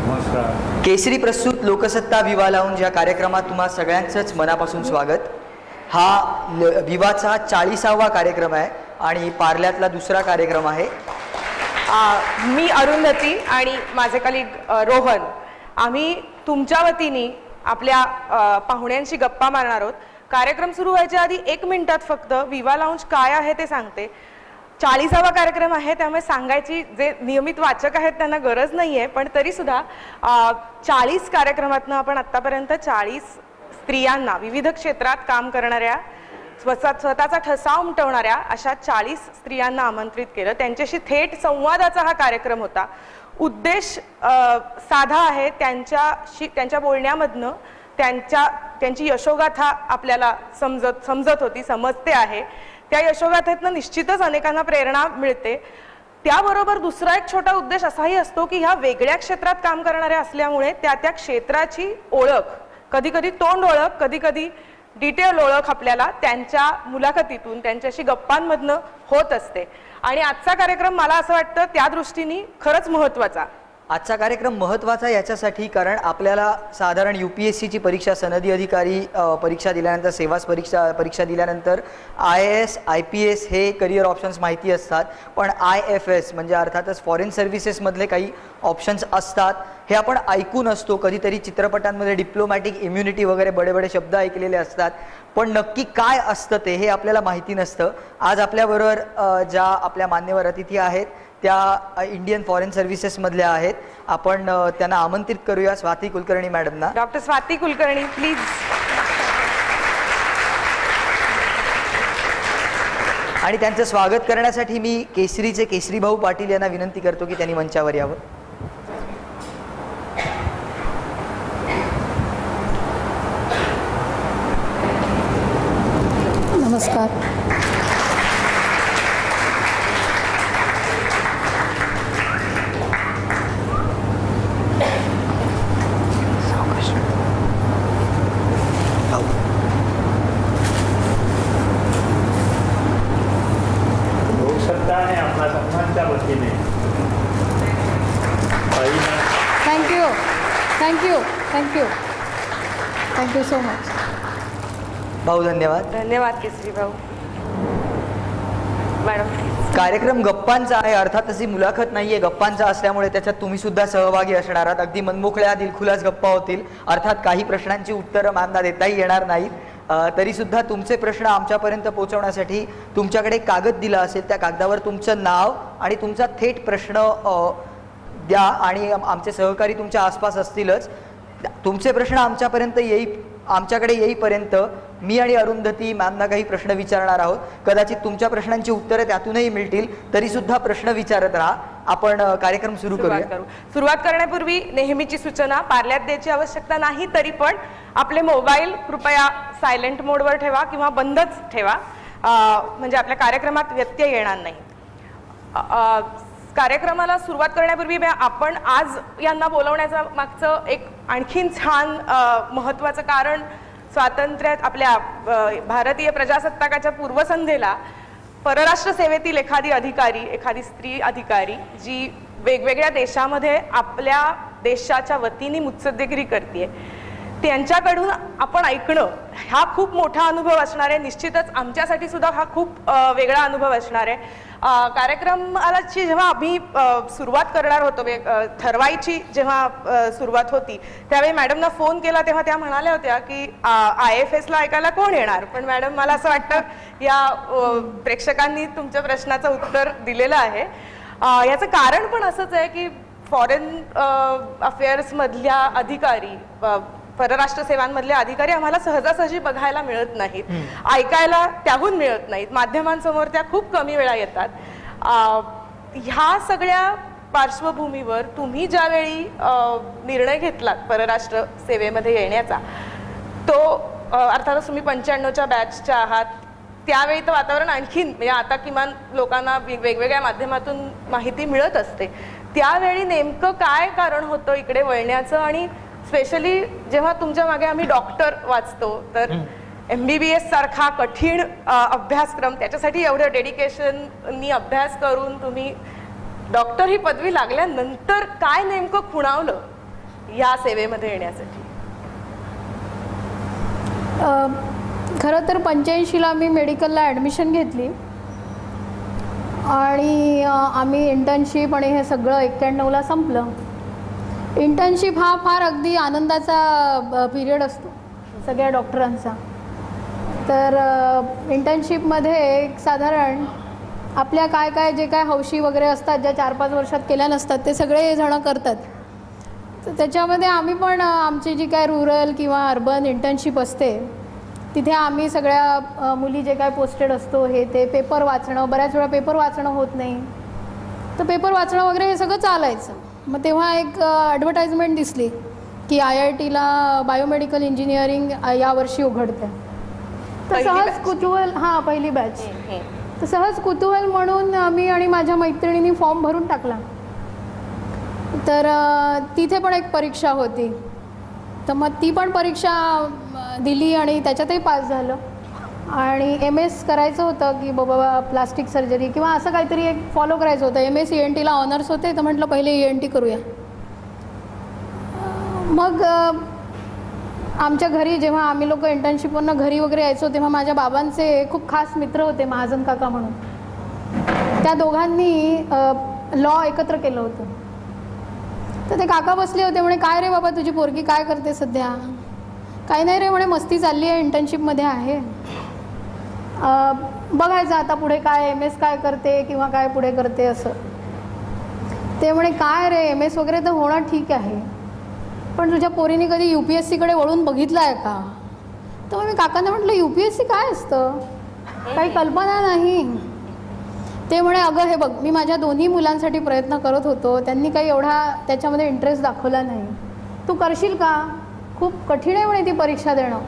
नमस्कार. केसरी प्रस्तुत लोकसत्ता विवा लाऊंज या कार्यक्रमात तुम्हा सगळ्यांचंच मनापासून स्वागत. हा विवाचा 40वा कार्यक्रम आहे आणि पार्ल्यातला दुसरा कार्यक्रम आहे. मी अरुंधती आणि माझे कलीग रोहन, आम्ही तुमच्या वतीने आपल्या पाहुण्यांशी गप्पा मारणार आहोत. कार्यक्रम सुरू व्हायच्या आधी 1 मिनिटात फक्त विवा लाऊंज काय आहे ते सांगते. 40वा कार्यक्रम आहे त्यामुळे सांगायची जे नियमित वाचक आहेत त्यांना गरज नाही आहे, पण तरीसुद्धा 40 कार्यक्रमातनं आपण आत्तापर्यंत 40 स्त्रियांना विविध क्षेत्रात काम करणाऱ्या, स्वतःचा ठसा उमटवणाऱ्या अशा 40 स्त्रियांना आमंत्रित केलं. त्यांच्याशी थेट संवादाचा हा कार्यक्रम होता. उद्देश साधा आहे. त्यांच्या बोलण्यामधनं त्यांची यशोगाथा आपल्याला समजत होती, समजते आहे. त्या यशोगाथेतनं निश्चितच अनेकांना प्रेरणा मिळते. त्याबरोबर दुसरा एक छोटा उद्देश असाही असतो की ह्या वेगळ्या क्षेत्रात काम करणाऱ्या असल्यामुळे त्या क्षेत्राची ओळख, कधी कधी तोंड ओळख, कधी कधी डिटेल ओळख आपल्याला त्यांच्या मुलाखतीतून, त्यांच्याशी गप्पांमधनं होत असते. आणि आजचा कार्यक्रम मला असं वाटतं त्या दृष्टीने खरंच महत्त्वाचा. आजचा कार्यक्रम महत्त्वाचा याच्यासाठी कारण आपल्याला साधारण UPSCची परीक्षा, सनदी अधिकारी परीक्षा दिल्यानंतर, सेवास परीक्षा दिल्यानंतर IAS IPS हे करिअर ऑप्शन्स माहिती असतात, पण IFS म्हणजे अर्थातच फॉरेन सर्व्हिसेसमधले काही ऑप्शन्स असतात हे आपण ऐकून असतो. कधीतरी चित्रपटांमध्ये डिप्लोमॅटिक इम्युनिटी वगैरे बडे बडे शब्द ऐकलेले असतात, पण नक्की काय असतं ते हे आपल्याला माहिती नसतं. आज आपल्याबरोबर ज्या आपल्या मान्यवर अतिथी आहेत त्या इंडियन फॉरेन सर्व्हिसेसमधल्या आहेत. आपण त्यांना आमंत्रित करूया. स्वाती कुलकर्णी मॅडमना. Doctor Swati Kulkarni please. आणि त्यांचं स्वागत करण्यासाठी मी केसरीचे केसरी भाऊ पाटील यांना विनंती करतो की त्यांनी मंचावर यावं. नमस्कार. लोकसत्ता आणि आपला सन्मानच्या वतीने thank you thank you thank you thank you so much. भाऊ धन्यवाद. धन्यवाद केसरी भाऊ. मॅडम, कार्यक्रम गप्पांचा आहे, अर्थातच ही मुलाखत नाहीये, गप्पांचा असल्यामुळे त्याच्यात तुम्ही सुद्धा सहभागी असणार आहात. अगदी मनमोकळ्या दिलखुलास गप्पा होतील. अर्थात काही प्रश्नांची उत्तरं मॅमना देताही येणार नाहीत, तरी सुद्धा तुमचे प्रश्न आमच्यापर्यंत पोहोचवण्यासाठी तुमच्याकडे कागद दिला असेल, त्या कागदावर तुमचं नाव आणि तुमचा थेट प्रश्न द्या आणि आमचे सहकारी तुमच्या आसपास असतीलच. तुमचे प्रश्न आमच्याकडे येईपर्यंत मी आणि अरुंधती मॅमना काही प्रश्न विचारणार आहोत. कदाचित तुमच्या प्रश्नांची उत्तरे त्यातूनही मिळतील, तरी सुद्धा प्रश्न विचारत राहा. आपण कार्यक्रम सुरू करूया. सुरुवात करण्यापूर्वी नेहमीची सूचना, पार्ल्यात द्यायची आवश्यकता नाही, तरी पण आपले मोबाईल कृपया सायलेंट मोडवर ठेवा किंवा बंदच ठेवा, म्हणजे आपल्या कार्यक्रमात व्यत्यय येणार नाही. कार्यक्रमाला सुरुवात करण्यापूर्वी आपण आज यांना बोलवण्याचं मागचं एक आणखीन छान महत्त्वाचं कारण, स्वातंत्र्यात आपल्या भारतीय प्रजासत्ताकाच्या पूर्वसंध्येला परराष्ट्र सेवेतील एखादी अधिकारी, एखादी स्त्री अधिकारी जी वेगवेगळ्या देशामध्ये आपल्या देशाच्या वतीने मुत्सद्देगिरी करते, त्यांच्याकडून आपण ऐकणं हा खूप मोठा अनुभव असणार आहे. निश्चितच आमच्यासाठी सुद्धा हा खूप वेगळा अनुभव असणार आहे. कार्यक्रमाची जेव्हा आम्ही सुरुवात करणार होतो, ठरवायची जेव्हा सुरुवात होती, त्यावेळी मॅडमना फोन केला तेव्हा त्या म्हणाल्या होत्या की IFSला ऐकायला कोण येणार. पण मॅडम, मला असं वाटतं या प्रेक्षकांनी तुमच्या प्रश्नाचं उत्तर दिलेलं आहे. याचं कारण पण असंच आहे की फॉरेन अफेअर्समधल्या अधिकारी, परराष्ट्र सेवांमधले अधिकारी आम्हाला सहजासहजी बघायला मिळत नाहीत, ऐकायला त्याहून मिळत नाहीत. माध्यमांसमोर त्या खूप कमी वेळा येतात. ह्या सगळ्या पार्श्वभूमीवर तुम्ही ज्यावेळी निर्णय घेतलात परराष्ट्र सेवेमध्ये येण्याचा, तो अर्थातच तुम्ही 95च्या बॅचच्या आहात, त्यावेळी तर वातावरण आणखीन, म्हणजे आता किमान लोकांना वेगवेगळ्या माध्यमातून माहिती मिळत असते, त्यावेळी नेमकं काय कारण होतं इकडे वळण्याचं. आणि स्पेशली जेव्हा तुमच्या मागे आम्ही डॉक्टर वाचतो, तर MBBS सारखा कठीण अभ्यासक्रम, त्याच्यासाठी एवढं डेडिकेशननी अभ्यास करून तुम्ही डॉक्टर ही पदवी लागल्यानंतर काय नेमकं खुणावलं या सेवेमध्ये येण्यासाठी? खरं तर 85ला मी मेडिकलला ॲडमिशन घेतली आणि आम्ही इंटर्नशिप आणि हे सगळं 91ला संपलं. इंटर्नशिप हा फार अगदी आनंदाचा पिरियड असतो सगळ्या डॉक्टरांचा. तर इंटर्नशिपमध्ये एक साधारण आपल्या काय काय जे काय हौशी वगैरे असतात ज्या 4-5 वर्षात केल्या नसतात ते सगळे जणं करतात. तर त्याच्यामध्ये आम्ही पण आमची जी काय रुरल किंवा अर्बन इंटर्नशिप असते तिथे आम्ही सगळ्या मुली जे काय पोस्टेड असतो हे ते पेपर वाचणं, बऱ्याच वेळा पेपर वाचणं होत नाही तर पेपर वाचणं वगैरे हे सगळं चालायचं. मग तेव्हा एक ॲडव्हर्टाइजमेंट दिसली की IITला बायोमेडिकल इंजिनिअरिंग यावर्षी उघडते. तर सहज कुतूहल, पहिली बॅच, तर सहज कुतूहल म्हणून मी आणि माझ्या मैत्रिणींनी फॉर्म भरून टाकला. तर तिथे पण एक परीक्षा होती तर मग ती पण परीक्षा दिली आणि त्याच्यातही पास झालं. आणि MS करायचं होतं की बाबा प्लास्टिक सर्जरी किंवा असं काहीतरी एक फॉलो करायचं होतं. MS ENTला ऑनर्स होते तर म्हटलं पहिले ENT करूया. मग आमच्या घरी जेव्हा आम्ही लोक इंटर्नशिपवरनं घरी वगैरे यायचो तेव्हा माझ्या बाबांचे खूप खास मित्र होते महाजन काका म्हणून. त्या दोघांनी लॉ एकत्र केलं होतं. तर ते काका बसले होते म्हणे काय रे बाबा तुझी पोरगी काय करते सध्या? काही नाही रे म्हणे मस्ती चालली आहे इंटर्नशिपमध्ये आहे, बघायचं आता पुढे काय MS काय करते किंवा काय पुढे करते असं. ते म्हणे काय रे MS वगैरे तर होणं ठीक आहे पण तुझ्या पोरीने कधी UPSCकडे वळून बघितलं आहे का? तर मग मी काकांना म्हटलं UPSC काय असतं, काही कल्पना नाही. ते म्हणे अगं हे बघ मी माझ्या दोन्ही मुलांसाठी प्रयत्न करत होतो, त्यांनी काही एवढा त्याच्यामध्ये इंटरेस्ट दाखवला नाही, तू करशील का? खूप कठीण आहे म्हणे ती परीक्षा देणं,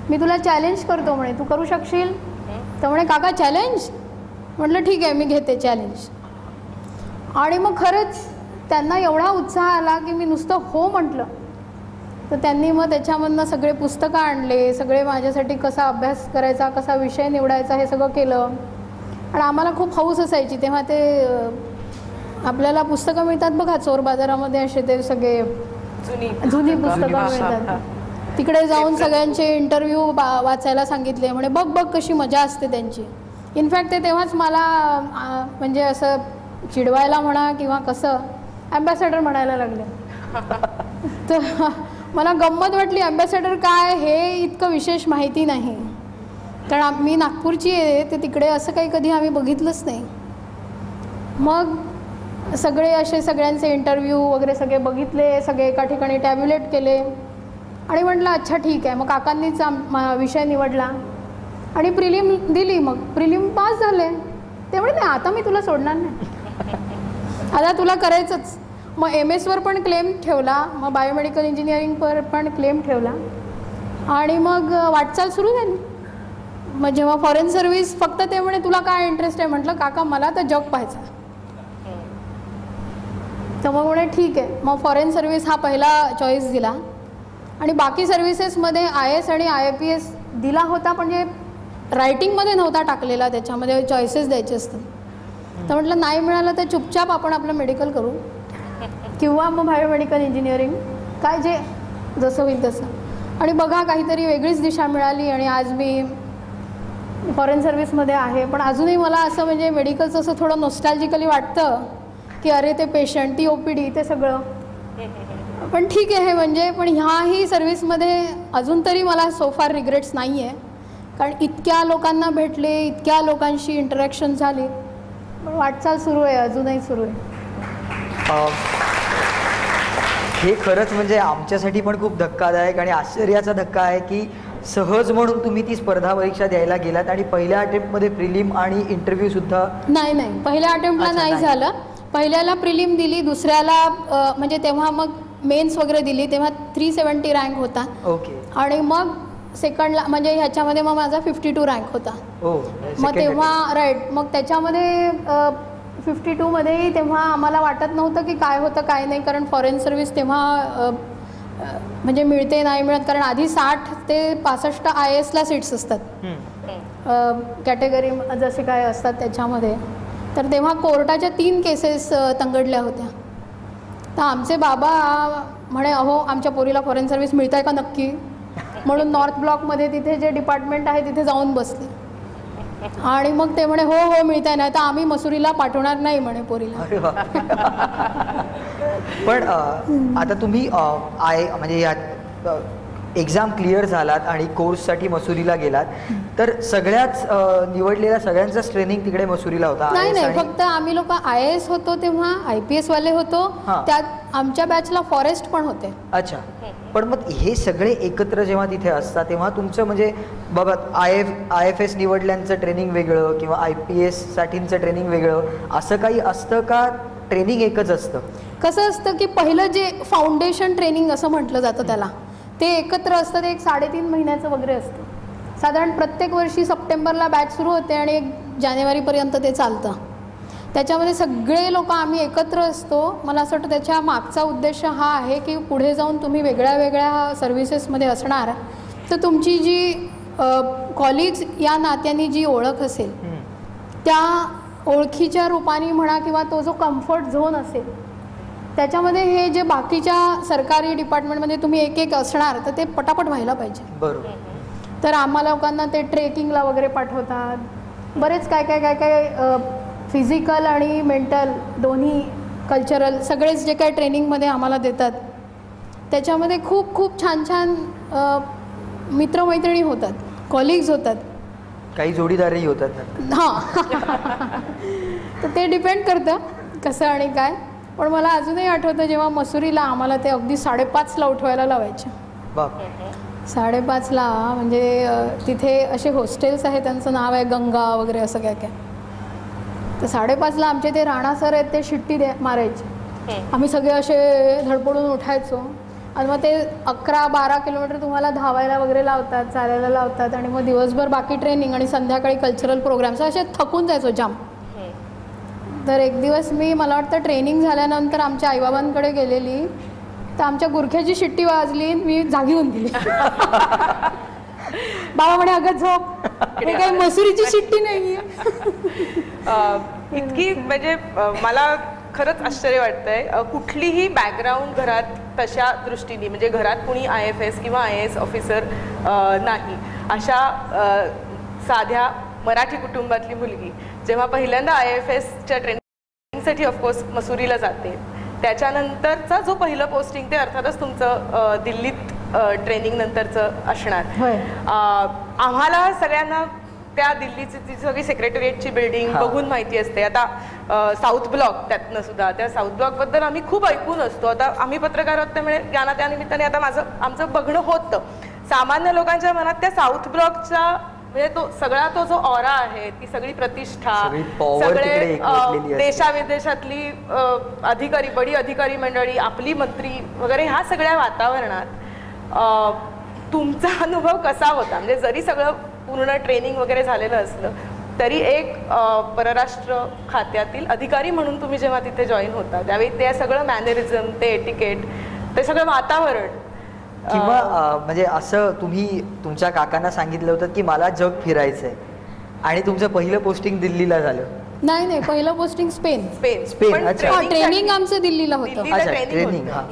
मी तुला चॅलेंज करतो म्हणे, तू करू शकशील? तर म्हणे काका चॅलेंज? म्हटलं ठीक आहे मी घेते चॅलेंज. आणि मग खरंच त्यांना एवढा उत्साह आला की मी नुसतं हो म्हटलं. तर त्यांनी मग त्याच्यामधनं सगळे पुस्तकं आणले, सगळे माझ्यासाठी कसा अभ्यास करायचा, कसा विषय निवडायचा हे सगळं केलं. आणि आम्हाला खूप हौस असायची तेव्हा. ते आपल्याला पुस्तकं मिळतात बघा चोर बाजारामध्ये असे ते सगळे जुनी पुस्तकं मिळतात, तिकडे जाऊन सगळ्यांचे इंटरव्ह्यू वाचायला सांगितले. म्हणे बघ बघ कशी मजा असते त्यांची. इनफॅक्ट ते तेव्हाच मला म्हणजे असं चिडवायला म्हणा किंवा कसं ॲम्बॅसेडर म्हणायला लागले. तर मला गंमत वाटली ॲम्बॅसेडर काय हे इतकं विशेष माहिती नाही, कारण मी नागपूरची आहे ते तिकडे असं काही कधी आम्ही बघितलंच नाही. मग सगळे असे सगळ्यांचे इंटरव्ह्यू वगैरे सगळे बघितले, सगळे एका ठिकाणी टॅब्युलेट केले आणि म्हटलं अच्छा ठीक आहे. मग काकांनीच विषय निवडला आणि प्रिलिम दिली. मग प्रिलिम पास झाले. ते म्हणे नाही आता मी तुला सोडणार नाही, आता तुला करायचंच. मग MS पण क्लेम ठेवला, मग बायोमेडिकल इंजिनिअरिंगवर पण क्लेम ठेवला आणि मग वाटचाल सुरू झाली. मग जेव्हा फॉरेन सर्व्हिस फक्त ते म्हणे तुला काय इंटरेस्ट आहे, म्हटलं काका मला तर जग पाहायचं. तर मग म्हणे ठीक आहे. मग फॉरेन सर्व्हिस हा पहिला चॉईस दिला आणि बाकी सर्व्हिसेसमध्ये IAS आणि IPS दिला होता, म्हणजे रायटिंगमध्ये नव्हता टाकलेला, त्याच्यामध्ये चॉईसेस द्यायचे असतात. तर म्हटलं नाही मिळालं तर चुपचाप आपण आपलं मेडिकल करू किंवा मग बायोमेडिकल इंजिनिअरिंग, काय जे जसं होईल तसं. आणि बघा काहीतरी वेगळीच दिशा मिळाली आणि आज मी फॉरेन सर्व्हिसमध्ये आहे. पण अजूनही मला असं म्हणजे मेडिकलचं असं थोडं नॉस्टॅल्जिकली वाटतं की अरे ते पेशंट, ती OPD, ते सगळं. पण ठीक आहे म्हणजे, पण ह्याही सर्व्हिसमध्ये अजून तरी मला सोफार रिग्रेट्स नाही आहे, कारण इतक्या लोकांना भेटले, इतक्या लोकांशी इंटरॅक्शन झाली. पण वाटचाल सुरू आहे, अजूनही सुरू आहे. हे खरंच म्हणजे आमच्यासाठी पण खूप धक्कादायक आणि आश्चर्याचा धक्का आहे की सहज म्हणून तुम्ही ती स्पर्धा परीक्षा द्यायला गेलात आणि पहिल्या अटेम्प्टमध्ये प्रिलिम आणि इंटरव्ह्यू सुद्धा नाही, पहिल्या अटेम्प्टला नाही झालं. पहिल्याला प्रिलिम दिली, दुसऱ्याला म्हणजे तेव्हा मग मेन्स वगैरे दिली, तेव्हा 370 रँक होता. ओके. आणि मग सेकंडला म्हणजे ह्याच्यामध्ये मग माझा 52 रँक होता. मग तेव्हा राईट, मग त्याच्यामध्ये 52मध्ये तेव्हा आम्हाला वाटत नव्हतं की काय होतं काय नाही, कारण फॉरेन सर्व्हिस तेव्हा म्हणजे मिळते नाही मिळत, कारण आधी 60 ते 65 IASला सीट्स असतात कॅटेगरी जसे काय असतात त्याच्यामध्ये. तर तेव्हा कोर्टाच्या 3 केसेस तंगडल्या होत्या तर आमचे बाबा म्हणे अहो आमच्या पोरीला फॉरेन सर्व्हिस मिळत आहे का नक्की, म्हणून नॉर्थ ब्लॉकमध्ये तिथे जे डिपार्टमेंट आहे तिथे जाऊन बसले आणि मग ते म्हणे हो हो मिळत आहे, नाही तर आम्ही मसुरीला पाठवणार नाही म्हणे पोरीला. अरे वा. पण आता तुम्ही म्हणजे या एक्झाम क्लिअर झालात आणि कोर्ससाठी मसुरीला गेलात, तर सगळ्याच निवडलेल्या सगळ्यांचाच ट्रेनिंग तिकडे मसुरीला होता? नाही नाही, फक्त आम्ही लोक IAS होतो तेव्हा, IPS वाले होतो, त्यात आमच्या बॅचला फॉरेस्ट पण होते. अच्छा. पण मग हे सगळे एकत्र जेव्हा तिथे असतात तेव्हा तुमचं म्हणजे बघा IFS निवडल्यांचं ट्रेनिंग वेगळं किंवा IPS साठींचं ट्रेनिंग वेगळं असं काही असतं का, ट्रेनिंग एकच असतं? कसं असतं की पहिलं जे फाउंडेशन ट्रेनिंग असं म्हटलं जातं त्याला, ते एकत्र असतं, ते 3.5 महिन्याचं वगैरे असतं. साधारण प्रत्येक वर्षी सप्टेंबरला बॅच सुरू होते आणि 1 जानेवारीपर्यंत ते चालतं. त्याच्यामध्ये सगळे लोक आम्ही एकत्र असतो. मला असं वाटतं त्याच्या मागचा उद्देश हा आहे की पुढे जाऊन तुम्ही वेगळ्या वेगळ्या सर्व्हिसेसमध्ये असणार, तर तुमची जी कॉलिग्स या नात्याने जी ओळख असेल त्या ओळखीच्या रूपाने म्हणा किंवा तो जो कम्फर्ट झोन असेल त्याच्यामध्ये हे जे बाकीच्या सरकारी डिपार्टमेंटमध्ये तुम्ही एक एक असणार तर ते पटापट व्हायला पाहिजे. बरोबर. तर आम्हा लोकांना ते ट्रेकिंगला वगैरे पाठवतात, बरेच काय काय काय काय फिजिकल आणि मेंटल दोन्ही कल्चरल सगळेच जे काय ट्रेनिंगमध्ये आम्हाला देतात त्याच्यामध्ये खूप खूप छान छान मित्रमैत्रिणी होतात, कॉलिग्स होतात, काही जोडीदारही होतात. हां. तर ते डिपेंड करतं कसं आणि काय. पण मला अजूनही आठवतं जेव्हा मसुरीला आम्हाला ते अगदी 5:30ला उठवायला लावायचे. बाप. 5:30ला म्हणजे तिथे असे हॉस्टेल्स आहेत, त्यांचं नाव आहे गंगा वगैरे असं काय काय. तर 5:30ला आमचे ते राणा सर आहेत ते शिट्टी मारायचे. आम्ही सगळे असे धडपडून उठायचो आणि मग ते 11-12 किलोमीटर तुम्हाला धावायला वगैरे लावतात, चालायला लावतात आणि मग दिवसभर बाकी ट्रेनिंग आणि संध्याकाळी कल्चरल प्रोग्राम्स, असे थकून जायचो जाम. तर एक दिवस मला वाटतं ट्रेनिंग झाल्यानंतर आमच्या आईबाबांकडे गेलेली, तर आमच्या गुरख्याची शिट्टी वाजली, मी जागी होऊन गेली. बाबा म्हणे अगं झोप, हे काही मसुरीची शिट्टी नाही आहे. इतकी म्हणजे मला खरंच आश्चर्य वाटतंय, कुठलीही बॅकग्राऊंड घरात तशा दृष्टीने म्हणजे घरात कुणी IFS किंवा IAS ऑफिसर नाही, अशा साध्या मराठी कुटुंबातली मुलगी जेव्हा पहिल्यांदा IFSच्या ट्रेनिंगसाठी ऑफकोर्स मसुरीला जाते, त्याच्यानंतरचा जो पहिलं पोस्टिंग ते अर्थातच तुमचं दिल्लीत ट्रेनिंग नंतरचं असणार. आम्हाला सगळ्यांना त्या दिल्लीची ती सगळी सेक्रेटरिएटची बिल्डिंग बघून माहिती असते. आता साऊथ ब्लॉक त्यातनं सुद्धा, त्या साऊथ ब्लॉकबद्दल आम्ही खूप ऐकून असतो. आता आम्ही पत्रकार आहोत त्यामुळे त्या निमित्ताने आता आमचं बघणं होतं. सामान्य लोकांच्या मनात त्या साऊथ ब्लॉकच्या म्हणजे तो जो ऑरा आहे, ती सगळी प्रतिष्ठा, सगळे देशाविदेशातली अधिकारी, बडी अधिकारी मंडळी, आपली मंत्री वगैरे, ह्या सगळ्या वातावरणात तुमचा अनुभव कसा होता? म्हणजे जरी सगळं पूर्ण ट्रेनिंग वगैरे झालेलं असलं तरी एक परराष्ट्र खात्यातील अधिकारी म्हणून तुम्ही जेव्हा तिथे जॉईन होता त्यावेळी ते सगळं मॅनरिझम, ते एटिकेट, ते सगळं वातावरण, किंवा म्हणजे असं तुम्ही तुमच्या काकांना सांगितलं होतं की मला जग फिरायचंय आणि तुमचं पहिलं पोस्टिंग दिल्लीला झालं? नाही, पहिलं पोस्टिंग स्पेन. अच्छा. ट्रेनिंग आमचं दिल्लीला होतं. अच्छा, ट्रेनिंग. हां.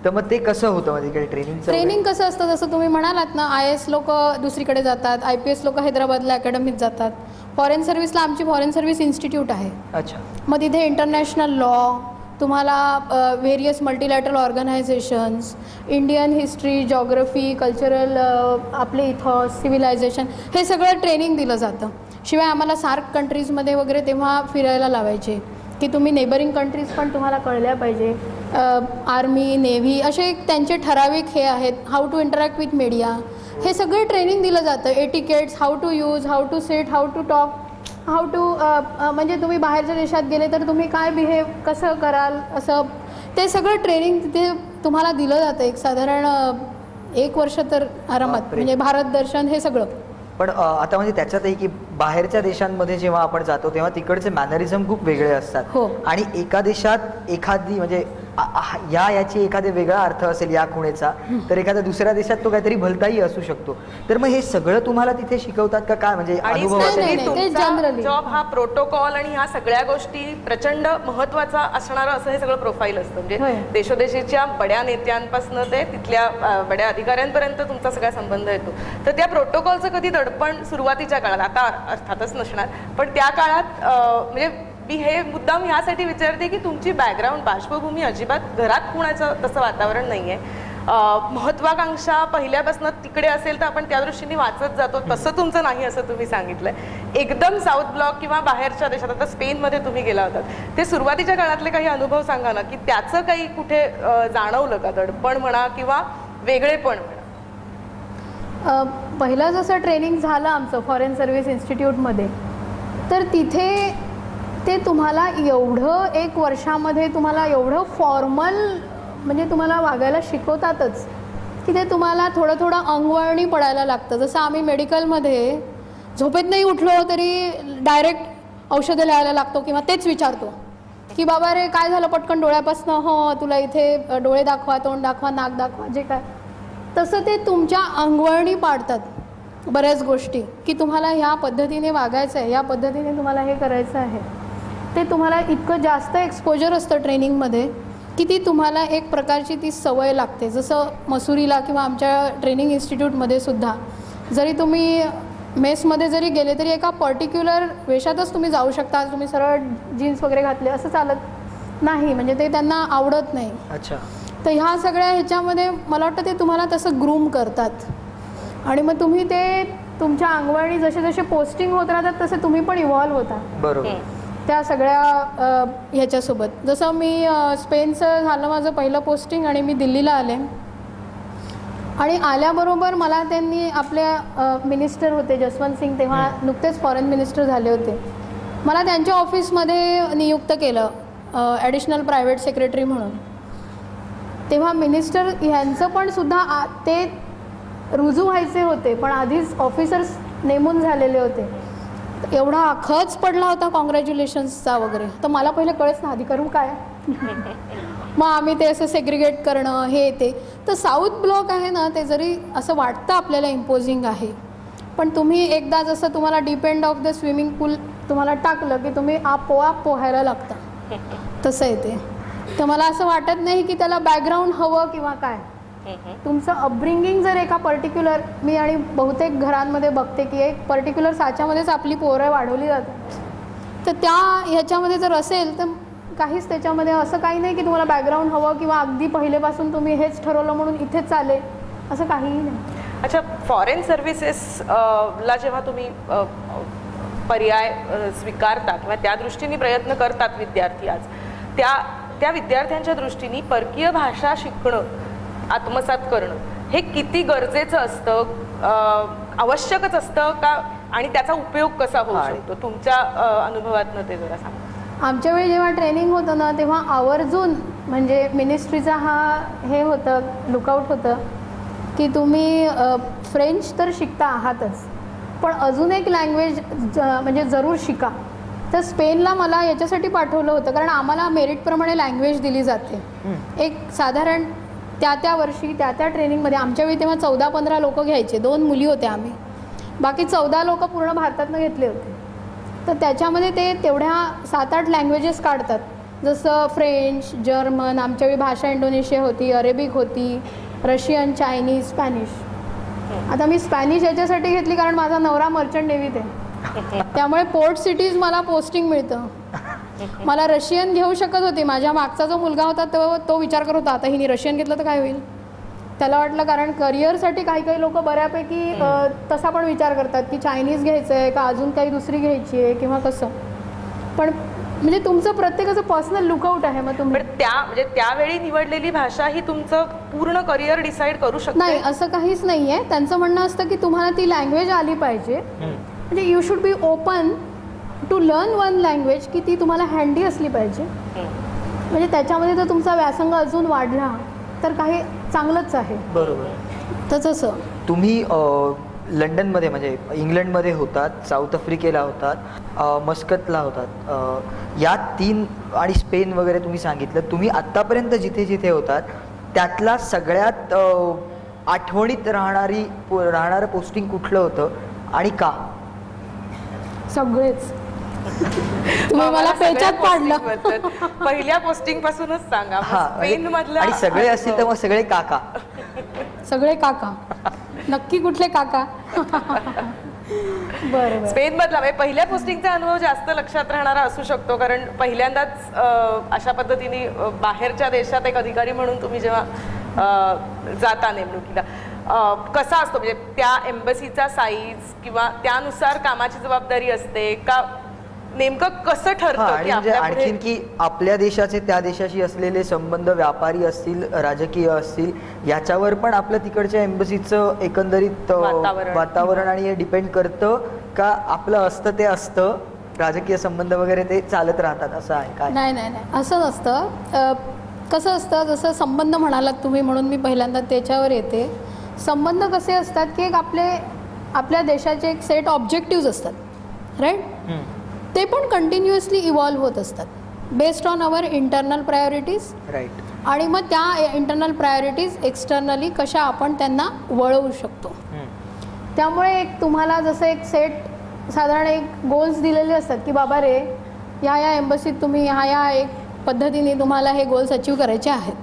तर मग ते कसं होतं म्हणजे ट्रेनिंग कसं असतं? जसं तुम्ही म्हणालात ना, IAS लोक दुसरीकडे जातात, IPS लोक हैदराबादला अकॅडमीत जातात. फॉरेन सर्व्हिसला आमची फॉरेन सर्व्हिस इन्स्टिट्यूट आहे. अच्छा. मग तिथे इंटरनॅशनल लॉ, तुम्हाला various multilateral organisations, Indian history, geography, cultural, आपले इथॉस, सिव्हिलायझेशन, हे सगळं ट्रेनिंग दिलं जातं. शिवाय आम्हाला सार्क कंट्रीजमध्ये वगैरे तेव्हा फिरायला लावायचे की तुम्ही नेबरिंग कंट्रीज पण तुम्हाला कळल्या पाहिजे. आर्मी, नेव्ही असे त्यांचे ठराविक हे आहेत. How to interact with media, हे सगळं ट्रेनिंग दिलं जातं. Etiquettes, how to use, how to sit, how to talk, how to म्हणजे तुम्ही बाहेरच्या देशात गेले तर तुम्ही काय बिहेव कसं कराल, असं ते सगळं ट्रेनिंग तिथे तुम्हाला दिलं जातं. एक साधारण 1 वर्ष तर आरामात, म्हणजे भारत दर्शन हे सगळं. पण आता म्हणजे त्याच्यातही की बाहेरच्या देशांमध्ये जेव्हा आपण जातो तेव्हा तिकडचे मॅनरिझम खूप वेगळे असतात. हो. आणि एका देशात एखादी म्हणजे याची एखादा वेगळा अर्थ असेल या खुणेचा, तर एखाद्या दुसऱ्या देशात तो काहीतरी भलताही असू शकतो. तर मग हे सगळं तुम्हाला तिथे शिकवतात का काय, म्हणजे जनरली जॉब हा प्रोटोकॉल आणि ह्या सगळ्या गोष्टी प्रचंड महत्वाचा असणारं असं हे सगळं प्रोफाईल असतं. म्हणजे देशोदेशीच्या बड्या नेत्यांपासून ते तिथल्या बड्या अधिकाऱ्यांपर्यंत तुमचा सगळा संबंध येतो. तर त्या प्रोटोकॉलचं कधी दडपण सुरुवातीच्या काळात, आता अर्थातच नसणार, पण त्या काळात म्हणजे मी हे मुद्दाम ह्यासाठी विचारते की तुमची बॅकग्राऊंड पार्श्वभूमी अजिबात घरात कुणाचं तसं वातावरण नाहीये. महत्वाकांक्षा पहिल्यापासून तिकडे असेल तर आपण त्या दृष्टीने वाचत जातो, तसं तुमचं नाही असं तुम्ही सांगितलंय. एकदम साऊथ ब्लॉक किंवा बाहेरच्या देशात, आता स्पेनमध्ये तुम्ही गेला होतात, ते सुरुवातीच्या काळातले काही अनुभव सांगा ना, की त्याचं काही कुठे जाणवलं का, दडपण म्हणा किंवा वेगळेपण म्हणा? पहिलं जसं ट्रेनिंग झालं आमचं फॉरेन सर्व्हिस इन्स्टिट्यूटमध्ये, तर तिथे ते तुम्हाला एवढं 1 वर्षामध्ये तुम्हाला एवढं फॉर्मल म्हणजे तुम्हाला वागायला शिकवतातच की ते तुम्हाला थोडं थोडं अंगवळणी पडायला लागतं. जसं आम्ही मेडिकलमध्ये झोपेत नाही उठलो तरी डायरेक्ट औषधं लिहायला लागतो किंवा तेच विचारतो की बाबा रे काय झालं, पटकन डोळ्यापासनं हो तुला इथे डोळे दाखवा, तोंड दाखवा, नाक दाखवा, जे काय. तसं ते तुमच्या अंगवळणी पाडतात बऱ्याच गोष्टी की तुम्हाला ह्या पद्धतीने वागायचं आहे, या पद्धतीने तुम्हाला हे करायचं आहे. ते तुम्हाला इतकं जास्त एक्सपोजर असतं ट्रेनिंगमध्ये की ती तुम्हाला एक प्रकारची ती सवय लागते. जसं मसुरीला किंवा आमच्या ट्रेनिंग इन्स्टिट्यूटमध्ये सुद्धा जरी तुम्ही मेसमध्ये जरी गेले तरी एका पर्टिक्युलर वेशातच तुम्ही जाऊ शकता. तुम्ही सरळ जीन्स वगैरे घातले असं चालत नाही, म्हणजे ते त्यांना आवडत नाही. अच्छा. तर ह्या सगळ्या ह्याच्यामध्ये मला वाटतं ते तुम्हाला तसं ग्रूम करतात आणि मग तुम्ही ते तुमच्या अंगवळणी जसे जसे पोस्टिंग होत राहतात तसे तुम्ही पण इव्हॉल्व्ह होता. बरोबर. त्या सगळ्या ह्याच्यासोबत. जसं मी स्पेनचं झालं माझं पहिलं पोस्टिंग आणि मी दिल्लीला आले आणि आल्याबरोबर मला त्यांनी आपल्या मिनिस्टर होते जसवंत सिंग, तेव्हा नुकतेच फॉरेन मिनिस्टर झाले होते, मला त्यांच्या ऑफिसमध्ये नियुक्त केलं ॲडिशनल प्रायव्हेट सेक्रेटरी म्हणून. तेव्हा मिनिस्टर ह्यांचं पण सुद्धा ते रुजू व्हायचे होते पण आधीच ऑफिसर्स नेमून झालेले होते. एवढा खच पडला होता कॉंग्रॅच्युलेशन्सचा वगैरे. तर मला पहिलं कळच ना आधी करू काय. मग आम्ही ते असं सेग्रिगेट करणं हे ते. तर साऊथ ब्लॉक आहे ना, ते जरी असं वाटतं आपल्याला इम्पोजिंग आहे, पण तुम्ही एकदा जसं तुम्हाला deep end of the swimming pool तुम्हाला टाकलं की तुम्ही आपोआप पोहायला लागता, तसं आहे ते. तर मला असं वाटत नाही की त्याला बॅकग्राऊंड हवं किंवा काय. तुमचं अपब्रिंगिंग जर एका पर्टिक्युलर, मी आणि बहुतेक घरांमध्ये बघते की एक पर्टिक्युलर साच्यामध्येच आपली पोरं वाढवली जातात, तर त्या ह्याच्यामध्ये जर असेल तर काहीच त्याच्यामध्ये असं काही नाही की तुम्हाला बॅकग्राऊंड हवं किंवा अगदी पहिलेपासून तुम्ही हेच ठरवलं म्हणून इथेच चालेल असं काहीही नाही. अच्छा, फॉरेन सर्व्हिसेसला जेव्हा तुम्ही पर्याय स्वीकारता किंवा त्या दृष्टीने प्रयत्न करतात विद्यार्थी आज, त्या विद्यार्थ्यांच्या दृष्टीने परकीय भाषा शिकणं, आत्मसात करणं हे किती गरजेचं असतं, आवश्यकच असतं का, आणि त्याचा उपयोग कसा होऊ शकतो तुमच्या अनुभवातनं ते जरा सांगा. आमच्या वेळी जेव्हा ट्रेनिंग होतं ना तेव्हा आवर्जून म्हणजे मिनिस्ट्रीचा हा हे होतं, लुकआउट होतं की तुम्ही फ्रेंच तर शिकता आहातच पण अजून एक लँग्वेज म्हणजे जरूर शिका. तर स्पेनला मला याच्यासाठी पाठवलं होतं कारण आम्हाला मेरिटप्रमाणे लँग्वेज दिली जाते. एक साधारण त्या वर्षी त्या ट्रेनिंगमध्ये आमच्या वेळी तेव्हा 14-15 लोक घ्यायचे, 2 मुली होत्या आम्ही, बाकी 14 लोक पूर्ण भारतातनं घेतले होते. तर त्याच्यामध्ये ते तेवढ्या 7-8 लँग्वेजेस काढतात, जसं फ्रेंच, जर्मन, आमच्या वेळी भाषा इंडोनेशिया होती, अरेबिक होती, रशियन, चायनीज, स्पॅनिश. आता मी स्पॅनिश याच्यासाठी घेतली कारण माझा नवरा मर्चंट नेव्हीत आहे, त्यामुळे पोर्ट सिटीज मला पोस्टिंग मिळतं. मला रशियन घेऊ शकत होती, माझ्या मागचा जो मुलगा होता तो विचार करत होता आता हिने रशियन घेतलं तर काय होईल. त्याला वाटलं कारण करिअरसाठी काही लोक बऱ्यापैकी तसा पण विचार करतात की चायनीज घ्यायचं आहे का अजून काही दुसरी घ्यायची आहे किंवा कसं. पण म्हणजे तुमचं प्रत्येकाचं पर्सनल लुकआउट आहे. मग तुम्ही म्हणजे त्यावेळी निवडलेली भाषा ही तुमचं पूर्ण करिअर डिसाईड करू शकते नाही असं काहीच नाही आहे. त्यांचं म्हणणं असतं की तुम्हाला ती लँग्वेज आली पाहिजे, म्हणजे you should be open to learn one language, की ती तुम्हाला हँडी असली पाहिजे. म्हणजे त्याच्यामध्ये जर तुमचा व्यासंग अजून वाढला तर काही चांगलंच आहे. बरोबर. तर तसं तुम्ही लंडनमध्ये म्हणजे इंग्लंडमध्ये होतात, साऊथ आफ्रिकेला होतात, मस्कतला होतात, या 3 आणि स्पेन वगैरे तुम्ही सांगितलं. तुम्ही आत्तापर्यंत जिथे जिथे होतात त्यातला सगळ्यात आठवणीत राहणारं पोस्टिंग कुठलं होतं आणि का? सगळेच. तुम्ही मला पेचात पाडलं. पहिल्या पोस्टिंग पासूनच सांगा. स्पेन मधलं आणि सगळे असतील तर मग सगळे काका. सगळे काका नक्की कुठले काका? बरोबर. स्पेन मधला पहिल्या पोस्टिंगचा अनुभव जास्त लक्षात राहणारा असू शकतो, कारण पहिल्यांदाच अशा पद्धतीने बाहेरच्या देशात एक अधिकारी म्हणून तुम्ही जेव्हा जाता नेमणुकीला, कसा असतो म्हणजे त्या एम्बसीचा साईज किंवा त्यानुसार कामाची जबाबदारी असते का, नेमकं कसं ठरतं? म्हणजे आणखीन की आपल्या देशाचे त्या देशाशी असलेले संबंध, व्यापारी असतील, राजकीय असतील, याच्यावर पण आपलं तिकडच्या एम्बसीचं एकंदरीत वातावरण आणि हे डिपेंड करतं का आपलं असतं ते असतं, राजकीय संबंध वगैरे ते चालत राहतात असं आहे काय? नाही नाही नाही, असं नसतं. कसं असतं, जसं संबंध म्हणालात तुम्ही म्हणून मी पहिल्यांदा त्याच्यावर येते. संबंध कसे असतात की एक आपल्या देशाचे एक सेट ऑब्जेक्टिव्ज असतात, राईट? ते पण कंटिन्युअसली इव्हॉल्व्ह होत असतात based on our internal priorities, right? आणि मग त्या इंटरनल प्रायोरिटीज एक्सटर्नली कशा आपण त्यांना वळवू शकतो. त्यामुळे एक तुम्हाला जसं एक सेट साधारण एक गोल्स दिलेले असतात की बाबा रे, या एम्बसीत तुम्ही ह्या एक पद्धतीने तुम्हाला हे गोल्स अचीव करायचे आहेत.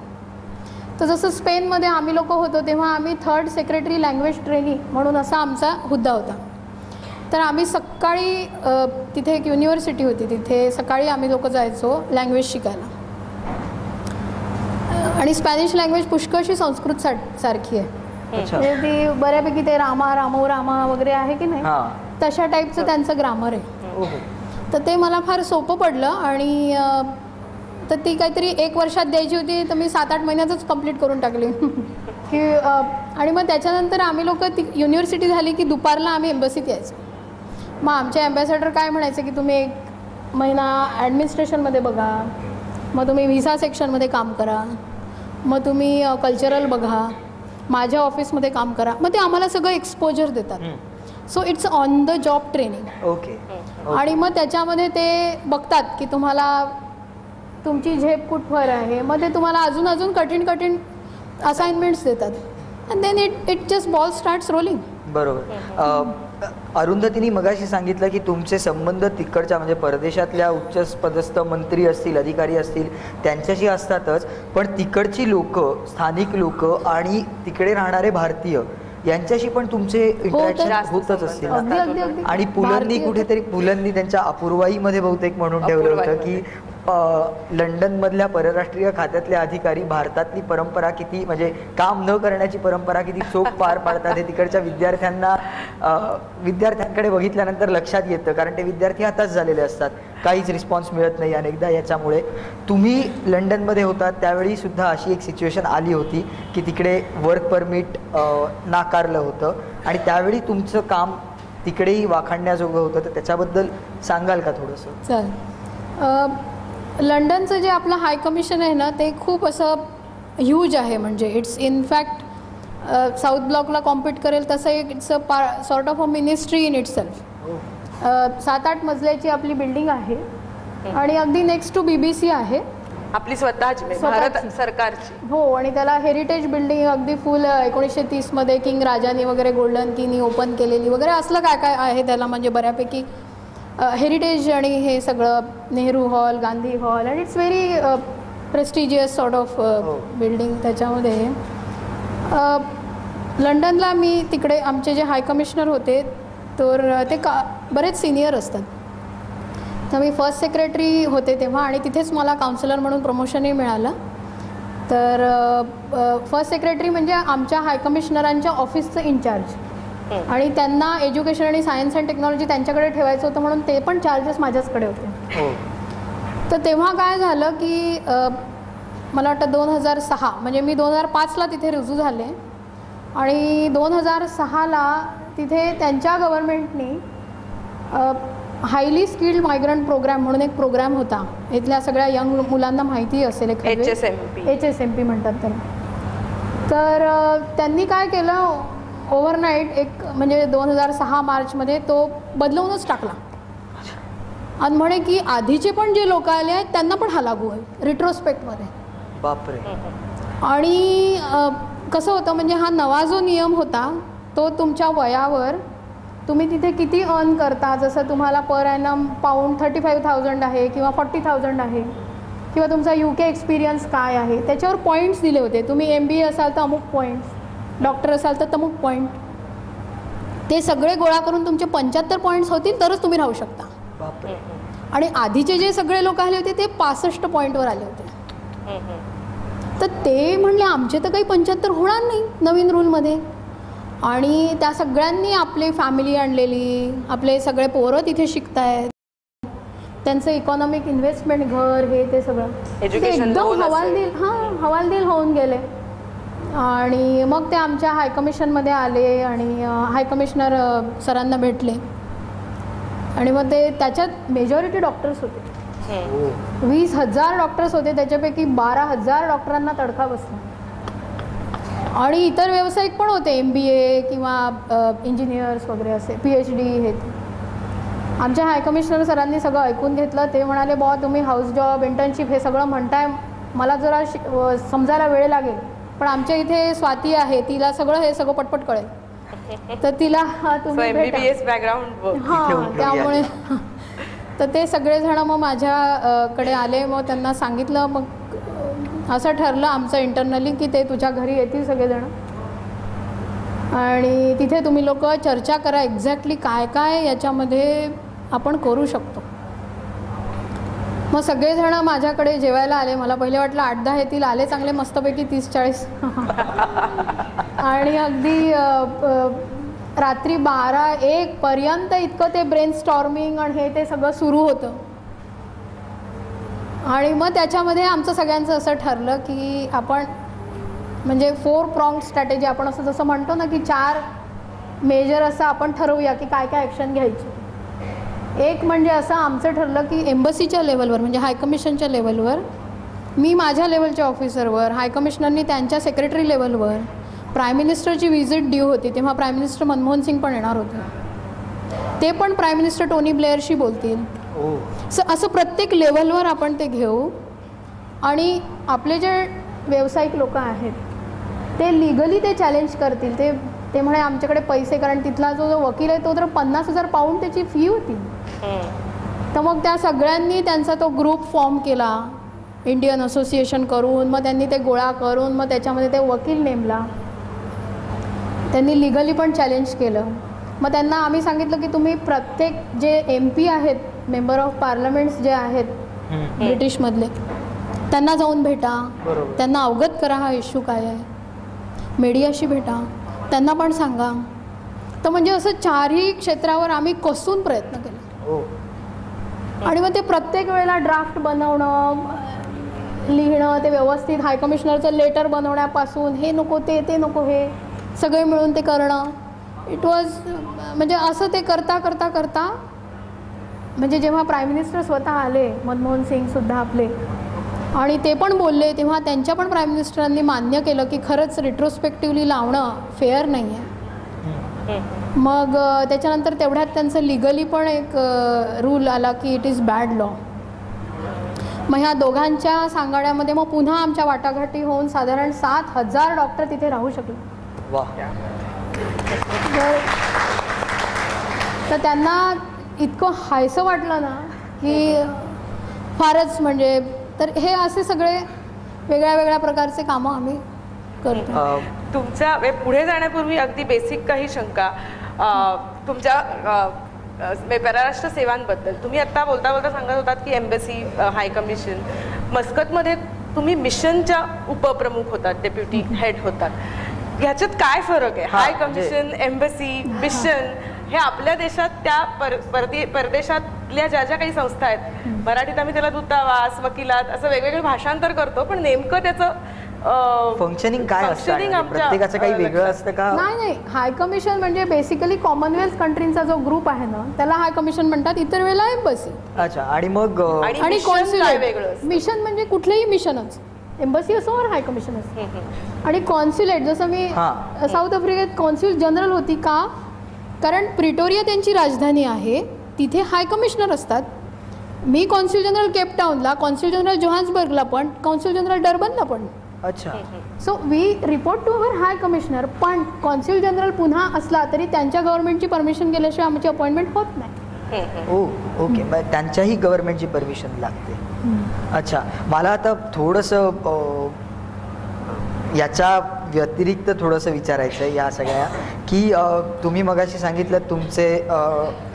तर जसं स्पेनमध्ये आम्ही लोक होतो तेव्हा आम्ही 3rd सेक्रेटरी लँग्वेज ट्रेनी म्हणून असा आमचा हुद्दा होता. तर आम्ही सकाळी तिथे एक युनिव्हर्सिटी होती, तिथे सकाळी आम्ही लोक जायचो लँग्वेज शिकायला. आणि स्पॅनिश लँग्वेज पुष्कळशी संस्कृत सारखी आहे, म्हणजे ती बऱ्यापैकी ते रामा वगैरे आहे की नाही, तशा टाईपचं त्यांचं ग्रामर आहे. तर ते मला फार सोपं पडलं. आणि तर ती काहीतरी 1 वर्षात द्यायची होती, तर मी 7-8 महिन्यातच कंप्लीट करून टाकली की. आणि मग त्याच्यानंतर आम्ही लोक ती युनिव्हर्सिटी झाली की दुपारला आम्ही एम्बसीत यायचो. मग आमचे ॲम्बॅसेडर काय म्हणायचे की तुम्ही 1 महिना ॲडमिनिस्ट्रेशनमध्ये बघा, मग तुम्ही व्हिसा सेक्शनमध्ये काम करा, मग तुम्ही कल्चरल बघा, माझ्या ऑफिसमध्ये काम करा. मग ते आम्हाला सगळं एक्सपोजर देतात. So it's on the job training. Okay. आणि मग त्याच्यामध्ये ते बघतात की तुम्हाला तुमची झेप कुठवर आहे, मग ते तुम्हाला अजून कठीण असाइनमेंट्स देतात. And then it just ball starts rolling. बरोबर. अरुंधतीने मगाशी सांगितलं की तुमचे संबंध तिकडच्या म्हणजे परदेशातल्या उच्चपदस्थ मंत्री असतील, अधिकारी असतील, त्यांच्याशी असतातच, पण तिकडची लोक, स्थानिक लोक आणि तिकडे राहणारे भारतीय यांच्याशी पण तुमचे इंटरॅक्शन होतच असतील. आणि पुलंनी त्यांच्या अपूर्वाईमध्ये बहुतेक म्हणून ठेवलं होतं की लंडनमधल्या परराष्ट्रीय खात्यातले अधिकारी भारतातली परंपरा किती, म्हणजे काम न करण्याची परंपरा किती चोख पार पाडतात हे तिकडच्या विद्यार्थ्यांकडे बघितल्यानंतर लक्षात येतं. कारण ते विद्यार्थी आताच झालेले असतात, काहीच रिस्पॉन्स मिळत नाही अनेकदा. याच्यामुळे तुम्ही लंडनमध्ये होतात त्यावेळी सुद्धा अशी एक सिच्युएशन आली होती की तिकडे वर्क परमिट नाकारलं होतं आणि त्यावेळी तुमचं काम तिकडेही वाखाणण्याजोगं होतं, तर त्याच्याबद्दल सांगाल का थोडंसं? चल, लंडनचं जे आपलं हाय कमिशन आहे ना ते खूप असं ह्यूज आहे. म्हणजे इट्स इनफॅक्ट साऊथ ब्लॉकला कॉम्पीट करेल तसं एक it's a sort of a ministry in it self. 7-8 मजल्याची आपली बिल्डिंग आहे आणि अगदी नेक्स्ट टू BBC आहे आपली स्वतःची भारत सरकारची. हो, आणि त्याला हेरिटेज बिल्डिंग अगदी फुल 1930 मध्ये किंग राजानी वगैरे गोल्डन कीनी ओपन केलेली वगैरे असलं काय काय आहे त्याला, म्हणजे बऱ्यापैकी हेरिटेज. आणि हे सगळं Nehru hall, Gandhi hall, and it's very prestigious sort of building. त्याच्यामध्ये लंडनला मी तिकडे आमचे जे हाय कमिशनर होते तर ते बरेच सिनियर असतात. तर मी 1st सेक्रेटरी होते तेव्हा आणि तिथेच मला काउन्सिलर म्हणून प्रमोशनही मिळालं. तर 1st सेक्रेटरी म्हणजे आमच्या हाय कमिशनरांच्या ऑफिसचं इन्चार्ज, आणि त्यांना एज्युकेशन आणि सायन्स अँड टेक्नॉलॉजी त्यांच्याकडे ठेवायचं होतं म्हणून ते पण चार्जेस माझ्याचकडे होते. तर तेव्हा काय झालं की मला वाटतं 2006 म्हणजे मी 2005ला तिथे रुजू झाले आणि 2006ला तिथे त्यांच्या गव्हर्नमेंटनी हायली स्किल्ड मायग्रंट प्रोग्राम म्हणून एक प्रोग्राम होता. इथल्या सगळ्या यंग मुलांना माहिती असेल, HSMP म्हणतात त्याला. तर त्यांनी काय केलं, ओव्हरनाईट एक म्हणजे 2006 मार्चमध्ये तो बदलवूनच टाकला आणि म्हणे की आधीचे पण जे लोक आले आहेत त्यांना पण हा लागू आहे रिट्रोस्पेक्टमध्ये. बापरे. आणि कसं होतं म्हणजे हा नवा जो नियम होता तो तुमच्या वयावर तुम्ही तिथे किती अर्न करता, जसं तुम्हाला पर ॲनम पाऊंड 35,000 आहे किंवा 40,000 आहे किंवा तुमचा UK एक्सपिरियन्स काय आहे त्याच्यावर पॉईंट्स दिले होते. तुम्ही MBA असाल तर अमुक पॉईंट्स, डॉक्टर असाल तर तमुक पॉईंट, ते सगळे गोळा करून तुमचे 75 पॉईंट्स होतील तरच तुम्ही राहू शकता. बापरे. आणि आधीचे जे सगळे लोक आले होते ते 65 पॉईंटवर आले होते. तर ते म्हणले आमचे तर काही 75 होणार नाही नवीन रूलमध्ये. आणि त्या सगळ्यांनी आपली फॅमिली आणलेली, आपले सगळे पोरं तिथे शिकतायत, त्यांचं इकॉनॉमिक इन्व्हेस्टमेंट, घर हे ते सगळं एकदम हवालदिल होऊन गेले. आणि मग ते आमच्या हायकमिशनमध्ये आले आणि हायकमिशनर सरांना भेटले आणि मग ते त्याच्यात मेजॉरिटी डॉक्टर्स होते. 20,000 डॉक्टर्स होते, त्याच्यापैकी 12,000 डॉक्टरांना तडका बसला. आणि इतर व्यावसायिक पण होते, MBA किंवा इंजिनियर्स वगैरे असे, PhD हे. आमच्या हायकमिशनर सरांनी सगळं ऐकून घेतलं. ते म्हणाले बुवा तुम्ही हाऊस जॉब, इंटर्नशिप हे सगळं म्हणताय, मला जरा समजायला वेळ लागेल, पण आमच्या इथे स्वाती आहे, तिला सगळं हे सगळं पटपट कळेल, तर तिला तुम्ही MBBS बॅकग्राऊंड. हां, त्यामुळे तर ते सगळेजण मग माझ्याकडे आले. मग त्यांना सांगितलं, मग असं ठरलं आमचं इंटरनली की ते तुझ्या घरी येतील सगळेजण आणि तिथे तुम्ही लोक चर्चा करा एक्झॅक्टली काय काय याच्यामध्ये आपण करू शकतो. मग सगळेजण माझ्याकडे जेवायला आले. मला पहिले वाटलं 8-10 येतील, आले चांगले मस्तपैकी 30-40 आणि अगदी रात्री 12-1 पर्यंत इतकं ते ब्रेन स्टॉर्मिंग आणि हे ते सगळं सुरू होतं. आणि मग त्याच्यामध्ये आमचं सगळ्यांचं असं ठरलं की आपण म्हणजे 4 प्रॉन्ग स्ट्रॅटेजी, आपण असं जसं म्हणतो ना की 4 मेजर असं आपण ठरवूया की काय काय ॲक्शन घ्यायची. एक म्हणजे असं आमचं ठरलं की एम्बसीच्या लेवलवर म्हणजे हायकमिशनच्या लेवलवर, मी माझ्या लेवलच्या ऑफिसरवर, हायकमिशनरनी त्यांच्या सेक्रेटरी लेवलवर, प्राईम मिनिस्टरची व्हिजिट ड्यू होती तेव्हा प्राईम मिनिस्टर मनमोहन सिंग पण येणार होते, ते पण प्राईम मिनिस्टर टोनी ब्लेअरशी बोलतील. असं प्रत्येक लेवलवर आपण ते घेऊ. आणि आपले जे व्यावसायिक लोक आहेत ते लिगली ते चॅलेंज करतील. ते म्हणे आमच्याकडे पैसे, कारण तिथला जो वकील आहे तो तर 50,000 पाऊंड त्याची फी होती. तर मग त्या सगळ्यांनी त्यांचा तो ग्रुप फॉर्म केला इंडियन असोसिएशन करून. मग त्यांनी ते गोळा करून मग त्याच्यामध्ये ते वकील नेमला, त्यांनी लिगली पण चॅलेंज केलं. मग त्यांना आम्ही सांगितलं की तुम्ही प्रत्येक जे MP आहेत, मेंबर ऑफ पार्लमेंट्स जे आहेत ब्रिटिशमधले, त्यांना जाऊन भेटा, त्यांना अवगत करा हा इश्यू काय आहे, मीडियाशी भेटा, त्यांना पण सांगा. तर म्हणजे असं 4ही क्षेत्रावर आम्ही कसून प्रयत्न केला. आणि मग ते प्रत्येक वेळेला ड्राफ्ट बनवणं, लिहिणं, ते व्यवस्थित हायकमिशनरचं लेटर बनवण्यापासून हे नको ते नको हे सगळे मिळून ते करणं. इट वॉज म्हणजे असं ते करता करता करता म्हणजे जेव्हा प्राईम मिनिस्टर स्वतः आले, मनमोहन सिंगसुद्धा आपले, आणि ते पण बोलले, तेव्हा त्यांच्या पण प्राईम मिनिस्टरांनी मान्य केलं की खरंच रिट्रोस्पेक्टिव्हली लावणं फेअर नाही आहे. मग त्याच्यानंतर तेवढ्यात त्यांचं लिगली पण एक रूल आला की इट इज बॅड लॉ. मग ह्या दोघांच्या सांगाड्यामध्ये मग पुन्हा आमच्या वाटाघाटी होऊन साधारण 7,000 डॉक्टर तिथे राहू शकले. तर त्यांना इतकं हायसं वाटलं ना की फारच म्हणजे. तर हे असे सगळे वेगळ्या वेगळ्या प्रकारचे कामं आम्ही करतो. तुमच्या पुढे जाण्यापूर्वी अगदी बेसिक काही शंका तुमच्या परराष्ट्र सेवांबद्दल. तुम्ही आत्ता बोलता बोलता सांगत होतात की एम्बसी, हाय कमिशन, मस्कतमध्ये तुम्ही मिशनच्या उपप्रमुख होतात, डेप्युटी हेड होतात. ह्याच्यात काय फरक आहे? हाय कमिशन, एम्बसी, मिशन हे आपल्या देशात त्या परदेशातल्या ज्या ज्या काही संस्था आहेत, मराठीत आम्ही त्याला दूतावास, वकिलात असं वेगवेगळे भाषांतर करतो, पण नेमकं त्याचं फंक्शनिंग काय असतं? प्रत्येकाचं काही वेगळं असतं का? नाही, हाय कमिशन म्हणजे बेसिकली कॉमनवेल्थ कंट्रीचा जो ग्रुप आहे ना त्याला हाय कमिशन म्हणतात, इतर वेळेला एम्बसी. अच्छा. आणि मग आणि कॉन्सुलेट. मिशन म्हणजे कुठलेही मिशनच. एम्बसी असो और हाय कमिशन असो. आणि कॉन्स्युलेट, जसं मी साऊथ आफ्रिकेत कॉन्स्युल जनरल होती का, कारण प्रिटोरिया त्यांची राजधानी आहे, तिथे हाय कमिशनर असतात. मी कॉन्स्युल जनरल केपटाऊनला, कॉन्स्युल जनरल जोहान्सबर्गला पण, कॉन्स्युल जनरल डर्बनला पण. अच्छा. So we report to our high commissioner. पण कॉन्स्युल जनरल पुन्हा असला तरी त्यांच्या गव्हर्नमेंटची परमिशन गेल्याशिवाय आमची अपॉइंटमेंट होत नाही. ओके, मग त्यांच्याही गव्हर्नमेंटची परमिशन लागते. अच्छा, मला आता थोडंसं याच्या व्यतिरिक्त थोडंसं विचारायचं आहे या सगळ्या, की तुम्ही मगाशी सांगितलं तुमचे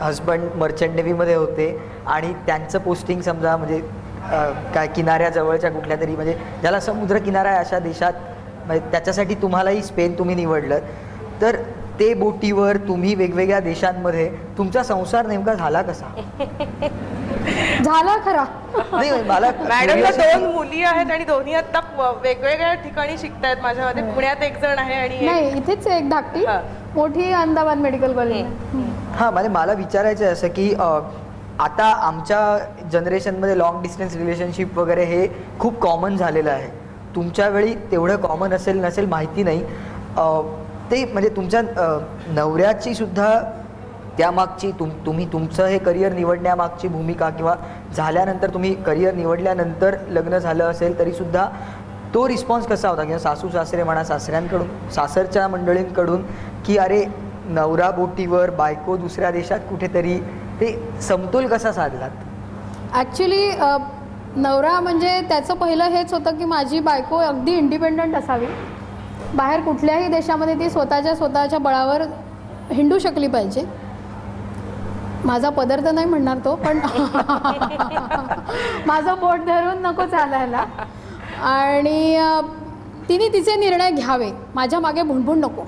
हजबंड मर्चंट नेव्हीमध्ये होते आणि त्यांचं पोस्टिंग समजा म्हणजे काय किनाऱ्याजवळच्या कुठल्या तरी म्हणजे ज्याला समुद्र किनारा आहे अशा देशात, म्हणजे त्याच्यासाठी तुम्हालाही स्पेन तुम्ही निवडलं, तर ते बोटीवर तुम्ही वेगवेगळ्या देशांमध्ये तुमचा संसार नेमका झाला कसा? झाला खरा. नाही मला मॅडमला 2 मुली आहेत आणि दोन्ही आता वेगवेगळ्या ठिकाणी शिकतायत. माझ्यामध्ये पुण्यात एक जण आहे आणि नाही इथेच एक धाकटी, मोठी अहमदाबाद मेडिकल कॉलेज. हां, म्हणजे मला विचारायचं आहे असं की आता आमच्या जनरेशनमध्ये लॉंग डिस्टन्स रिलेशनशिप वगैरे हे खूप कॉमन झालेलं आहे. तुमच्या वेळी तेवढं कॉमन असेल नसेल माहिती नाही. ते म्हणजे तुमच्या नवऱ्याची सुद्धा त्यामागची तुम्ही तुमचं हे करिअर निवडण्यामागची भूमिका किंवा झाल्यानंतर तुम्ही करिअर निवडल्यानंतर लग्न झालं असेल तरीसुद्धा तो रिस्पॉन्स कसा होता, किंवा सासू सासरे म्हणा, सासऱ्यांकडून सासरच्या मंडळींकडून, की अरे नवरा बोटीवर बायको दुसऱ्या देशात कुठेतरी, ते समतोल कसा साधलात? ॲक्च्युली नवरा म्हणजे त्याचं पहिलं हेच होतं की माझी बायको अगदी इंडिपेंडंट असावी, बाहेर कुठल्याही देशामध्ये ती स्वतःच्या बळावर हिंडू शकली पाहिजे. माझा पदार्थ नाही म्हणणार तो, पण माझं पोट धरून नको चालायला, आणि तिने तिचे निर्णय घ्यावे, माझ्या मागे भुणभुण नको.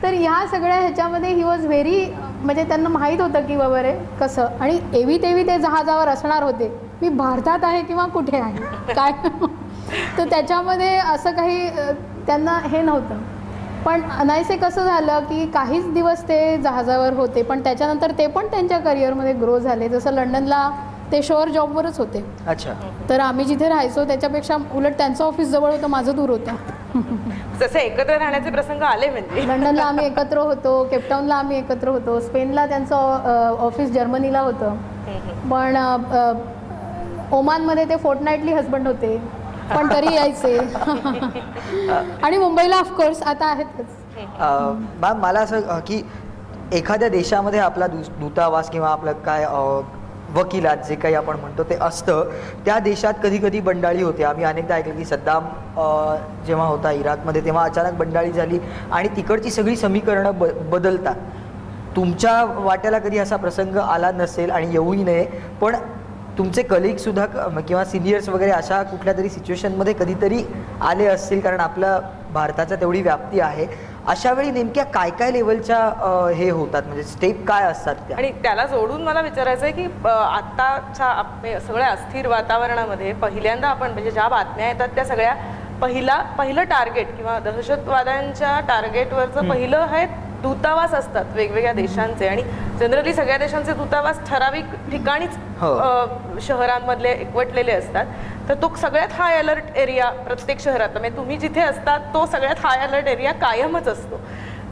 तर ह्या सगळ्या ह्याच्यामध्ये ही वॉज व्हेरी, म्हणजे त्यांना माहीत होतं की बाबा रे कसं, आणि एवी तेवी ते जहाजावर असणार होते, मी भारतात आहे किंवा कुठे आहे काय. तर त्याच्यामध्ये असं काही त्यांना हे नव्हतं. पण नाहीसे कसं झालं की काहीच दिवस ते जहाजावर होते, पण त्याच्यानंतर ते पण त्यांच्या करिअरमध्ये ग्रो झाले. जसं लंडनला ते शोअर जॉबवरच होते. अच्छा. तर आम्ही जिथे राहायचो त्याच्यापेक्षा उलट त्यांचं ऑफिस जवळ होतं, माझं दूर होतं. जसे एकत्र राहण्याचे प्रसंग आले, म्हणजे लंडनला आम्ही एकत्र होतो, केपटाऊनला आम्ही एकत्र होतो, स्पेनला त्यांचं ऑफिस जर्मनीला होतं, पण ओमानमध्ये ते फोर्टनाईटली हजबंड होते, पण तरी यायचे. आणि मुंबईला ऑफकोर्स आता आहेतच. मॅम मला असं की एखाद्या देशामध्ये आपला दूतावास किंवा आपलं काय वकिलात जे काही आपण म्हणतो ते असतं, त्या देशात कधी कधी बंडाळी होते. आम्ही अनेकदा ऐकलं की सद्दाम जेव्हा होता इराकमध्ये तेव्हा अचानक बंडाळी झाली आणि तिकडची सगळी समीकरणं बदलतात. तुमच्या वाट्याला कधी असा प्रसंग आला नसेल आणि येऊही नये, पण तुमचे कलिगसुद्धा किंवा सिनियर्स वगैरे अशा कुठल्या तरी सिच्युएशनमध्ये कधीतरी आले असतील, कारण आपल्या भारताचा तेवढी व्याप्ती आहे. अशा वेळी नेमक्या काय काय लेवलच्या हे होतात, म्हणजे स्टेप काय असतात त्या? आणि त्याला जोडून मला विचारायचं आहे की आत्ताच्या सगळ्या अस्थिर वातावरणामध्ये पहिल्यांदा आपण म्हणजे ज्या बातम्या येतात त्या सगळ्या पहिलं टार्गेट किंवा दहशतवाद्यांच्या टार्गेटवरचं पहिलं आहे दूतावास असतात वेगवेगळ्या देशांचे, आणि जनरली सगळ्या देशांचे दूतावास ठराविक ठिकाणीच शहरांमधले एकवटलेले असतात. तर तो सगळ्यात हाय अलर्ट एरिया प्रत्येक शहरात, म्हणजे तुम्ही जिथे असतात तो सगळ्यात हाय अलर्ट एरिया कायमच असतो.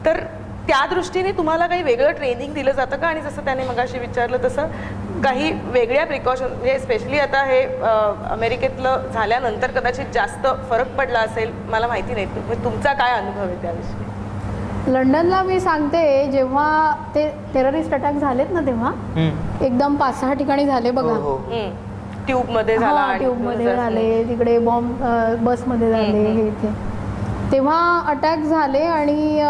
तर त्या दृष्टीने तुम्हाला काही वेगळं ट्रेनिंग दिलं जातं का? आणि जसं त्याने मगाशी विचारलं तसं काही वेगळ्या प्रिकॉशन, म्हणजे स्पेशली आता हे अमेरिकेतलं झाल्यानंतर कदाचित जास्त फरक पडला असेल, मला माहिती नाही, म्हणजे तुमचा काय अनुभव आहे त्याविषयी? लंडनला मी सांगते, जेव्हा ते टेररिस्ट अटॅक झालेत ना तेव्हा एकदम 5-6 ठिकाणी झाले बघा. ट्यूबमध्ये झाला, ट्यूबमध्ये झाले, तिकडे बॉम्ब बसमध्ये झाले, हे इथे तेव्हा अटॅक झाले. आणि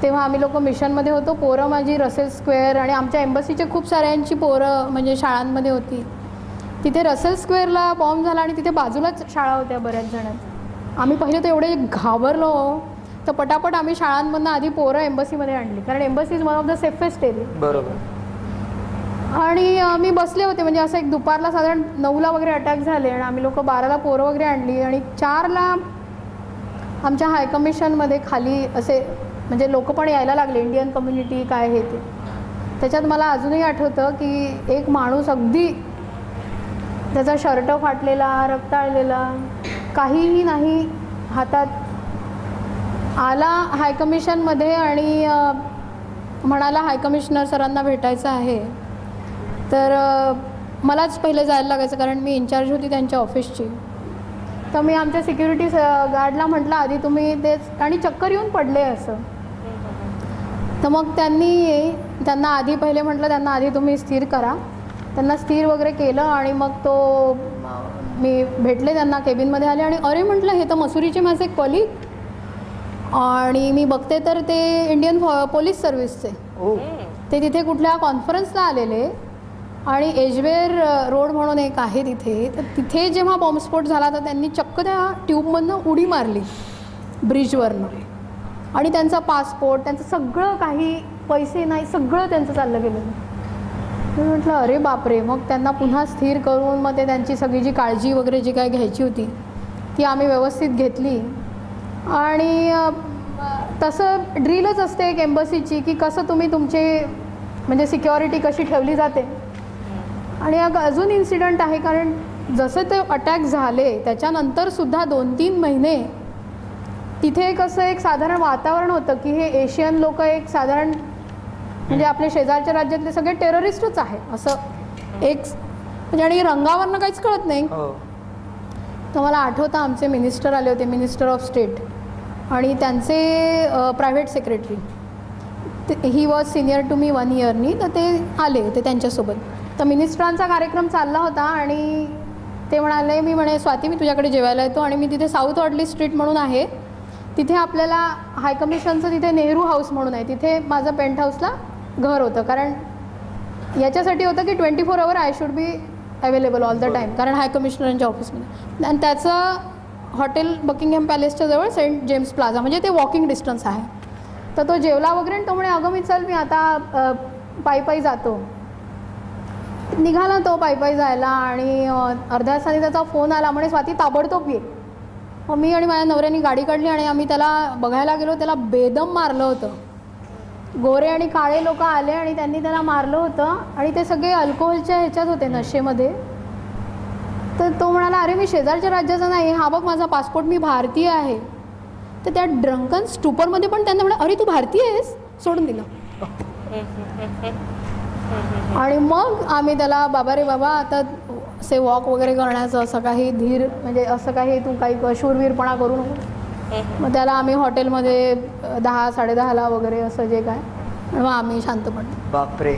तेव्हा आम्ही लोक मिशनमध्ये होतो. पोरं माझी रसेल स्क्वेअर आणि आमच्या एम्बसीचे खूप साऱ्यांची पोरं म्हणजे शाळांमध्ये होती. तिथे रसेल स्क्वेअरला बॉम्ब झाला आणि तिथे बाजूलाच शाळा होत्या बऱ्याच जणांच्या. आम्ही पहिले तर एवढे घाबरलो, तर पटापट आम्ही शाळांमधनं आधी पोरं एम्बसीमध्ये आणली, कारण embassy is one of the safest area. बरोबर. आणि मी बसले होते, म्हणजे असं एक दुपारला साधारण 9ला वगैरे अटॅक झाले आणि आम्ही लोक 12ला पोरं वगैरे आणली आणि 4ला आमच्या हायकमिशनमध्ये खाली असे म्हणजे लोक पण यायला लागले, इंडियन कम्युनिटी काय हे ते. त्याच्यात मला अजूनही आठवतं की एक माणूस अगदी त्याचा शर्ट फाटलेला, रक्ताळलेला, काहीही नाही हातात. आला हायकमिशनमध्ये आणि म्हणाला हायकमिशनर सरांना भेटायचं आहे. तर मलाच पहिले जायला लागायचं कारण मी इन्चार्ज होती त्यांच्या ऑफिसची. तर मी आमच्या सिक्युरिटी गार्डला म्हटलं आधी तुम्ही तेच, आणि चक्कर येऊन पडले असं. तर मग त्यांना आधी पहिले म्हटलं त्यांना आधी तुम्ही स्थिर करा. त्यांना स्थिर वगैरे केलं आणि मग मी भेटले त्यांना, केबिनमध्ये आले आणि अरे म्हटलं हे तर मसुरीचे माझे कॉलिग, आणि मी बघते तर ते इंडियन पोलीस सर्व्हिसचे. ते तिथे कुठल्या कॉन्फरन्सला आलेले आणि एजवेर रोड म्हणून एक आहे तिथे. तर तिथे जेव्हा बॉम्बस्फोट झाला तर त्यांनी चक्क त्या ट्यूबमधनं उडी मारली ब्रिजवरनं, आणि त्यांचा पासपोर्ट, त्यांचं सगळं काही, पैसे नाही, सगळं त्यांचं चाललं गेलेलं. मी म्हटलं अरे बापरे. मग त्यांना पुन्हा स्थिर करून मग ते त्यांची सगळी जी काळजी वगैरे जी काय घ्यायची होती ती आम्ही व्यवस्थित घेतली. आणि तसं ड्रिलच असते एक एम्बसीची की कसं तुम्ही तुमचे म्हणजे सिक्युरिटी कशी ठेवली जाते. आणि अजून इन्सिडेंट आहे, कारण जसं ते अटॅक झाले त्याच्यानंतरसुद्धा 2-3 महिने तिथे कसं एक साधारण वातावरण होतं की हे एशियन लोक एक साधारण म्हणजे आपले शेजारच्या राज्यातले सगळे टेररिस्टच आहे असं एक, म्हणजे आणि रंगावरनं काहीच कळत नाही. तर मला आठवतं आमचे मिनिस्टर आले होते, मिनिस्टर ऑफ स्टेट, आणि त्यांचे private secretary, he was senior to me 1 इयरनी. तर ते आले होते त्यांच्यासोबत. तर मिनिस्टरांचा कार्यक्रम चालला होता आणि ते म्हणाले, मी म्हणे स्वाती मी तुझ्याकडे जेवायला येतो. आणि मी तिथे साऊथ ऑडली स्ट्रीट म्हणून आहे, तिथे आपल्याला हायकमिशनचं तिथे नेहरू हाऊस म्हणून आहे, तिथे माझं पेंट हाऊसला घर होतं. कारण याच्यासाठी होतं की 24 hour I should be available all the time, कारण हायकमिशनरांच्या ऑफिसमध्ये. आणि त्याचं हॉटेल बकिंगहॅम पॅलेसच्या जवळ सेंट जेम्स प्लाझा, म्हणजे ते वॉकिंग डिस्टन्स आहे. तर तो जेवला वगैरे आणि तो म्हणे अगं मी चल मी आता पायी जातो. निघाला तो पायी जायला आणि अर्ध्या तासाने त्याचा फोन आला, म्हणे स्वाती ताबडतोब ये. मग मी आणि माझ्या नवऱ्याने गाडी काढली आणि आम्ही त्याला बघायला गेलो. त्याला बेदम मारलं होतं. गोरे आणि काळे लोक आले आणि त्यांनी त्याला मारलं होतं आणि ते सगळे अल्कोहोलच्या ह्याच्यात होते, नशेमध्ये. तर तो म्हणाला अरे मी शेजारच्या राज्याचा नाही, हा बघ माझा पासपोर्ट, मी भारतीय आहे. तर त्या ड्रंकन स्टुपरमध्ये पण त्यांना म्हणा अरे तू भारतीय आहेस, सोडून दिलं. आणि मग आम्ही त्याला बाबा रे बाबा आता असे वॉक वगैरे करण्याचं असं काही धीर, म्हणजे असं काही तू काही शूरवीरपणा करू नको. मग त्याला आम्ही हॉटेलमध्ये 10-10:30 वगैरे असं जे काय, मग आम्ही शांतपणे. बापरे.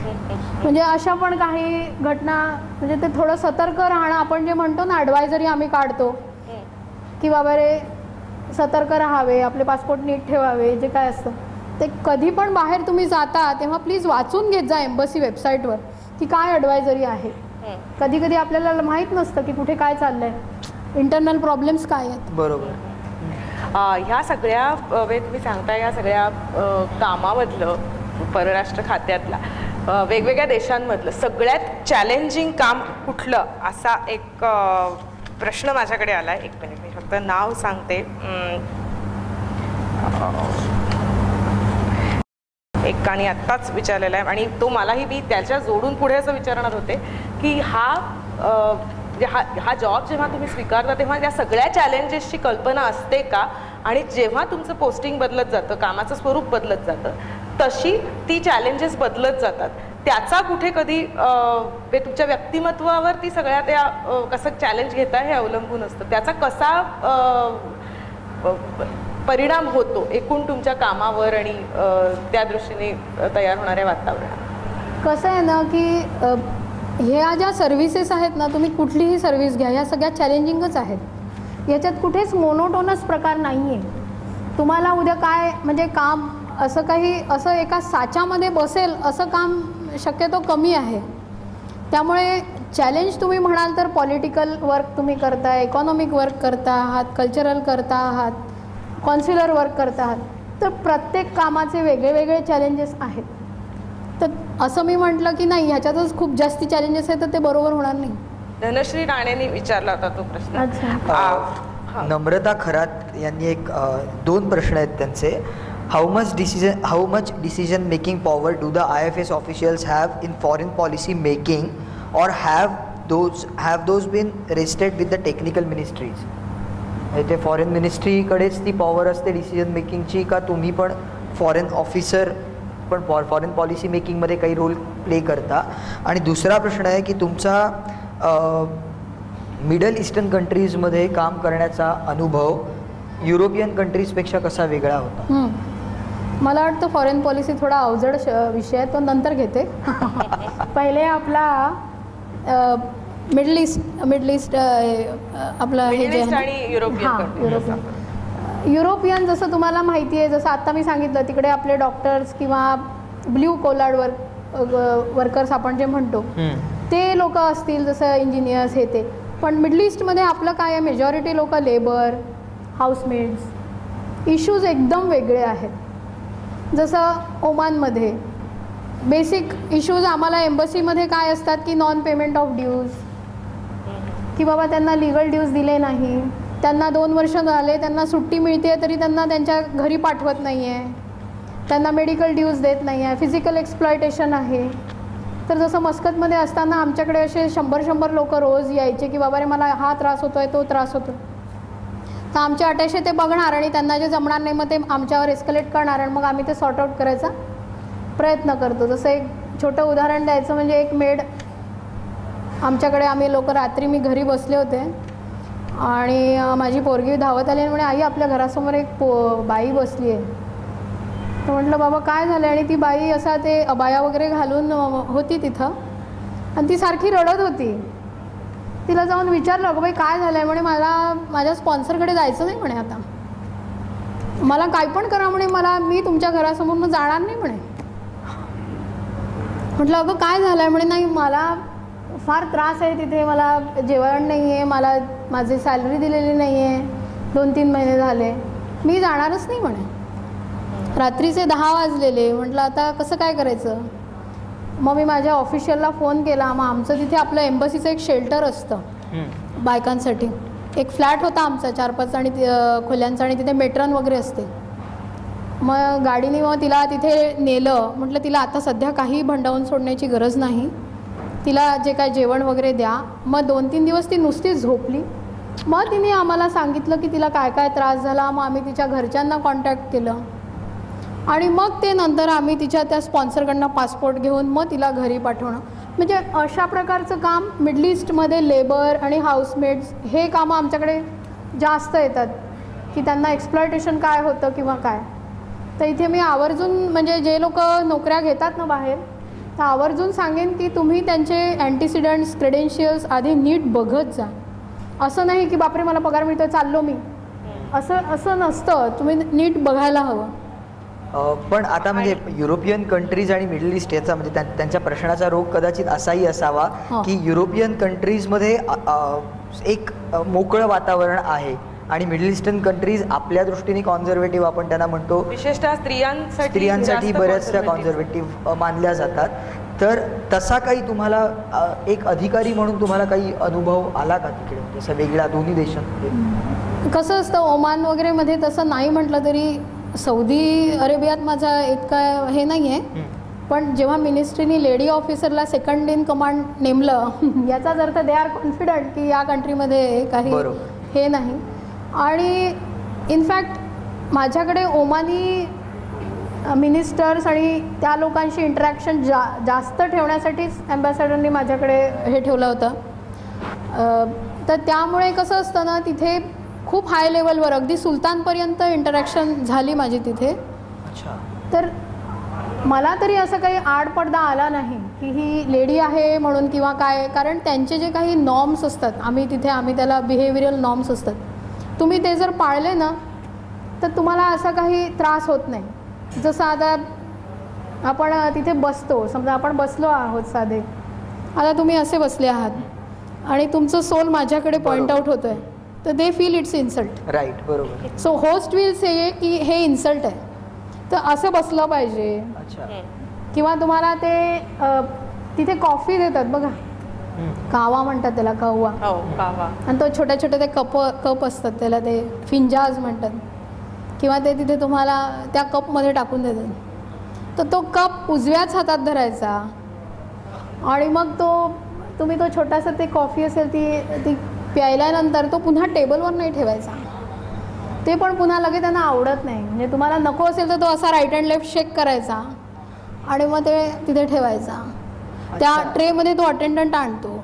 म्हणजे अशा पण काही घटना, म्हणजे ते थोडं सतर्क राहणं. आपण जे म्हणतो ना ॲडवायझरी आम्ही काढतो की बाबा रे सतर्क राहावे, आपले पासपोर्ट नीट ठेवावे, जे काय असतं ते कधी पण बाहेर तुम्ही जाता तेव्हा प्लीज वाचून घेत जा एम्बसी वेबसाईटवर की काय ॲडवायझरी आहे. कधी कधी आपल्याला माहीत नसतं की कुठे काय चाललंय, इंटरनल प्रॉब्लेम्स काय आहेत. बरोबर. ह्या सगळ्या वेळ तुम्ही सांगता या सगळ्या कामामधलं, परराष्ट्र खात्यातला वेगवेगळ्या देशांमधलं सगळ्यात चॅलेंजिंग काम कुठलं, असा एक प्रश्न माझ्याकडे आला आहे. 1 मिनिट, मी फक्त नाव सांगते. एकाने आत्ताच विचारलेला आहे आणि तो मलाही, मी त्याच्या जोडून पुढे असं विचारणार होते की हा जॉब जेव्हा तुम्ही स्वीकारता तेव्हा या सगळ्या चॅलेंजेसची कल्पना असते का, आणि जेव्हा तुमचं पोस्टिंग बदलत जातं, कामाचं स्वरूप बदलत जातं, तशी ती चॅलेंजेस बदलत जातात, त्याचा कुठे कधी तुमच्या व्यक्तिमत्वावर ती सगळ्या त्या कसं चॅलेंज घेता हे अवलंबून असतं, त्याचा कसा परिणाम होतो एकूण तुमच्या कामावर आणि त्या दृष्टीने तयार होणाऱ्या वातावरणात? कसं आहे ना की ह्या ज्या सर्व्हिसेस आहेत ना, तुम्ही कुठलीही सर्व्हिस घ्या, ह्या सगळ्या चॅलेंजिंगच आहेत. याच्यात कुठेच मोनोटोनस प्रकार नाही आहे. तुम्हाला उद्या काय म्हणजे काम असं काही असं एका साच्यामध्ये बसेल असं काम शक्यतो कमी आहे. त्यामुळे चॅलेंज तुम्ही म्हणाल तर पॉलिटिकल वर्क तुम्ही करताय, इकॉनॉमिक वर्क करता आहात, कल्चरल करता आहात, कॉन्सिलर वर्क करता आहात, तर प्रत्येक कामाचे वेगळे वेगळे चॅलेंजेस आहेत. तर असं मी म्हटलं की नाही ह्याच्यातच खूप जास्ती चॅलेंजेस आहेत तर ते बरोबर होणार नाही. धनश्री राणेंनी विचारला होता तो प्रश्न. अच्छा. नम्रता खरात यांनी 2 प्रश्न आहेत त्यांचे. How much decision making power do the IFS officials have in foreign policy making, or have those been rested with the technical ministries? ते फॉरेन मिनिस्ट्रीकडेच ती पॉवर असते डिसिजन मेकिंगची, का तुम्ही पण फॉरेन ऑफिसर पण फॉरेन पॉलिसी मेकिंगमध्ये काही रोल प्ले करता? आणि दुसरा प्रश्न आहे की तुमचा मिडल ईस्टर्न कंट्रीजमध्ये काम करण्याचा अनुभव युरोपियन कंट्रीजपेक्षा कसा वेगळा होता? मला वाटतं फॉरेन पॉलिसी थोडा अवजड विषय आहे, तो नंतर घेते. पहिले आपला मिडल ईस्ट आपलं हे जे आणि युरोपियन युरोपियन जसं तुम्हाला माहिती आहे, जसं आत्ता मी सांगितलं तिकडे आपले डॉक्टर्स किंवा ब्ल्यू कोलार्ड वर्कर्स आपण जे म्हणतो ते लोक असतील, जसं इंजिनियर्स हे ते. पण मिडल ईस्टमध्ये आपलं काय आहे, मेजॉरिटी लोक लेबर, हाऊसमेड्स, इश्यूज एकदम वेगळे आहेत. जसं ओमानमध्ये बेसिक इश्यूज आम्हाला एम्बसीमध्ये काय असतात की नॉन पेमेंट ऑफ ड्यूज, की बाबा त्यांना लिगल ड्यूज दिले नाही, त्यांना 2 वर्ष झाले, त्यांना सुट्टी मिळते तरी त्यांना त्यांच्या घरी पाठवत नाही आहे, त्यांना मेडिकल ड्यूज देत नाही आहे, फिजिकल एक्सप्लॉयटेशन आहे. तर जसं मस्कतमध्ये असताना आमच्याकडे असे 100 लोक रोज यायचे की बाबा रे मला हा त्रास होतो आहे, तो त्रास होतो. तर आमचे अटॅचे ते बघणार आणि त्यांना जे जमणार नाही मग ते आमच्यावर एस्केलेट करणार आणि मग आम्ही ते सॉर्ट आउट करायचा प्रयत्न करतो. जसं एक छोटं उदाहरण द्यायचं म्हणजे एक मेड आमच्याकडे, आम्ही लोक रात्री मी घरी बसले होते आणि माझी पोरगी धावत आली आणि म्हणे आई आपल्या घरासमोर एक बाई बसली आहे. तर म्हटलं बाबा काय झालं? आणि ती बाई असा ते अबाया वगैरे घालून होती तिथं आणि ती सारखी रडत होती. तिला जाऊन विचारलं अगं बाई काय झालं आहे? म्हणे मला माझ्या स्पॉन्सरकडे जायचं नाही म्हणे, आता मला काय पण करा म्हणे, मी तुमच्या घरासमोर जाणार नाही म्हणे. म्हटलं अगं काय झालं आहे? म्हणे नाही मला फार त्रास आहे तिथे, मला जेवण नाही आहे, मला माझी सॅलरी दिलेली नाही आहे, 2-3 महिने झाले, मी जाणारच नाही म्हणे. रात्रीचे 10 वाजलेले. म्हटलं आता कसं काय करायचं? मग मी माझ्या ऑफिशियलला फोन केला. मग आमचं तिथे आपलं एम्बसीचं एक शेल्टर असतं बायकांसाठी, एक फ्लॅट होता आमचा 4-5 आणि खोल्यांचा आणि तिथे मेट्रन वगैरे असते. मग गाडीने मग तिला तिथे नेलं. म्हटलं तिला आता सध्या काही भंडावून सोडण्याची गरज नाही, तिला जे काय जेवण वगैरे द्या. मग 2-3 दिवस ती नुसतीच झोपली. मग तिने आम्हाला सांगितलं की तिला काय काय त्रास झाला. मग आम्ही तिच्या घरच्यांना कॉन्टॅक्ट केलं आणि मग ते नंतर आम्ही तिच्या त्या स्पॉन्सरकडनं पासपोर्ट घेऊन मग तिला घरी पाठवणं. म्हणजे अशा प्रकारचं काम मिडल ईस्टमध्ये लेबर आणि हाऊसमेड्स हे कामं आमच्याकडे जास्त येतात की त्यांना एक्सप्लॉयटेशन काय होतं किंवा काय. तर इथे मी आवर्जून म्हणजे जे लोक नोकऱ्या घेतात ना बाहेर, तर आवर्जून सांगेन की तुम्ही त्यांचे अँटीसिडंट्स क्रेडेन्शियल्स आधी नीट बघत जा. असं नाही की बापरे मला पगार मिळतो चाललो मी, असं नसतं. तुम्ही नीट बघायला हवं. पण आता म्हणजे युरोपियन कंट्रीज आणि मिडल ईस्ट याचा म्हणजे त्यांच्या प्रश्नाचा रोग कदाचित असाही असावा की युरोपियन कंट्रीजमध्ये एक मोकळं वातावरण आहे आणि मिडल ईस्टर्न कंट्रीज आपल्या दृष्टीने कॉन्झर्वेटिव्ह आपण त्यांना म्हणतो, विशेषतः स्त्रियांसाठी बऱ्याचशा कॉन्झर्वेटिव्ह मानल्या जातात. तर तसा काही तुम्हाला एक अधिकारी म्हणून तुम्हाला काही अनुभव आला का तिकडे, जसा वेगळा दोन्ही देशांमध्ये? कसं असतं ओमान वगैरेमध्ये तसं नाही म्हटलं तरी सौदी अरेबियात माझा इतका हे नाही आहे. पण जेव्हा मिनिस्ट्रीनी लेडी ऑफिसरला सेकंड इन कमांड नेमलं याचाच अर्थ दे आर कॉन्फिडंट की या कंट्रीमध्ये काही हे नाही. आणि इनफॅक्ट माझ्याकडे ओमानी मिनिस्टर्स आणि त्या लोकांशी इंटरॅक्शन जास्त ठेवण्यासाठीच ॲम्बॅसेडरनी माझ्याकडे हे ठेवलं होतं. तर त्यामुळे कसं असतं ना, तिथे खूप हाय लेवलवर अगदी सुलतानपर्यंत इंटरॅक्शन झाली माझी तिथे. तर मला तरी असं काही आडपडदा आला नाही की ही लेडी आहे म्हणून किंवा काय. कारण त्यांचे जे काही नॉर्म्स असतात, आम्ही त्याला बिहेवियरल नॉर्म्स असतात, तुम्ही ते जर पाळले ना तर तुम्हाला असा काही त्रास होत नाही. जसं आता आपण तिथे बसतो, समजा आपण बसलो आहोत साधे, आता तुम्ही असे बसले आहात आणि तुमचं सोल माझ्याकडे पॉईंट आउट होतो आहे, तर they feel it's insult. Right, बरोबर. सो होस्ट विल से की हे इन्सल्ट आहे, तर असं बसलं पाहिजे. किंवा तुम्हाला ते तिथे कॉफी देतात बघा, कावा म्हणतात त्याला, कव्वा. आणि तो छोट्या छोट्या ते कप असतात, त्याला ते फिंजाज म्हणतात. किंवा ते तिथे तुम्हाला त्या कपमध्ये टाकून देतात. तर तो कप उजव्याच हातात धरायचा आणि मग तो तुम्ही तो छोटासा ते कॉफी असेल ती प्यायल्यानंतर तो पुन्हा टेबलवर नाही ठेवायचा. ते पण पुन्हा लगेच त्यांना आवडत नाही. म्हणजे तुम्हाला नको असेल तर तो असा राईट अँड लेफ्ट शेक करायचा आणि मग ते तिथे ठेवायचा. त्या ट्रेमध्ये तो अटेंडंट आणतो.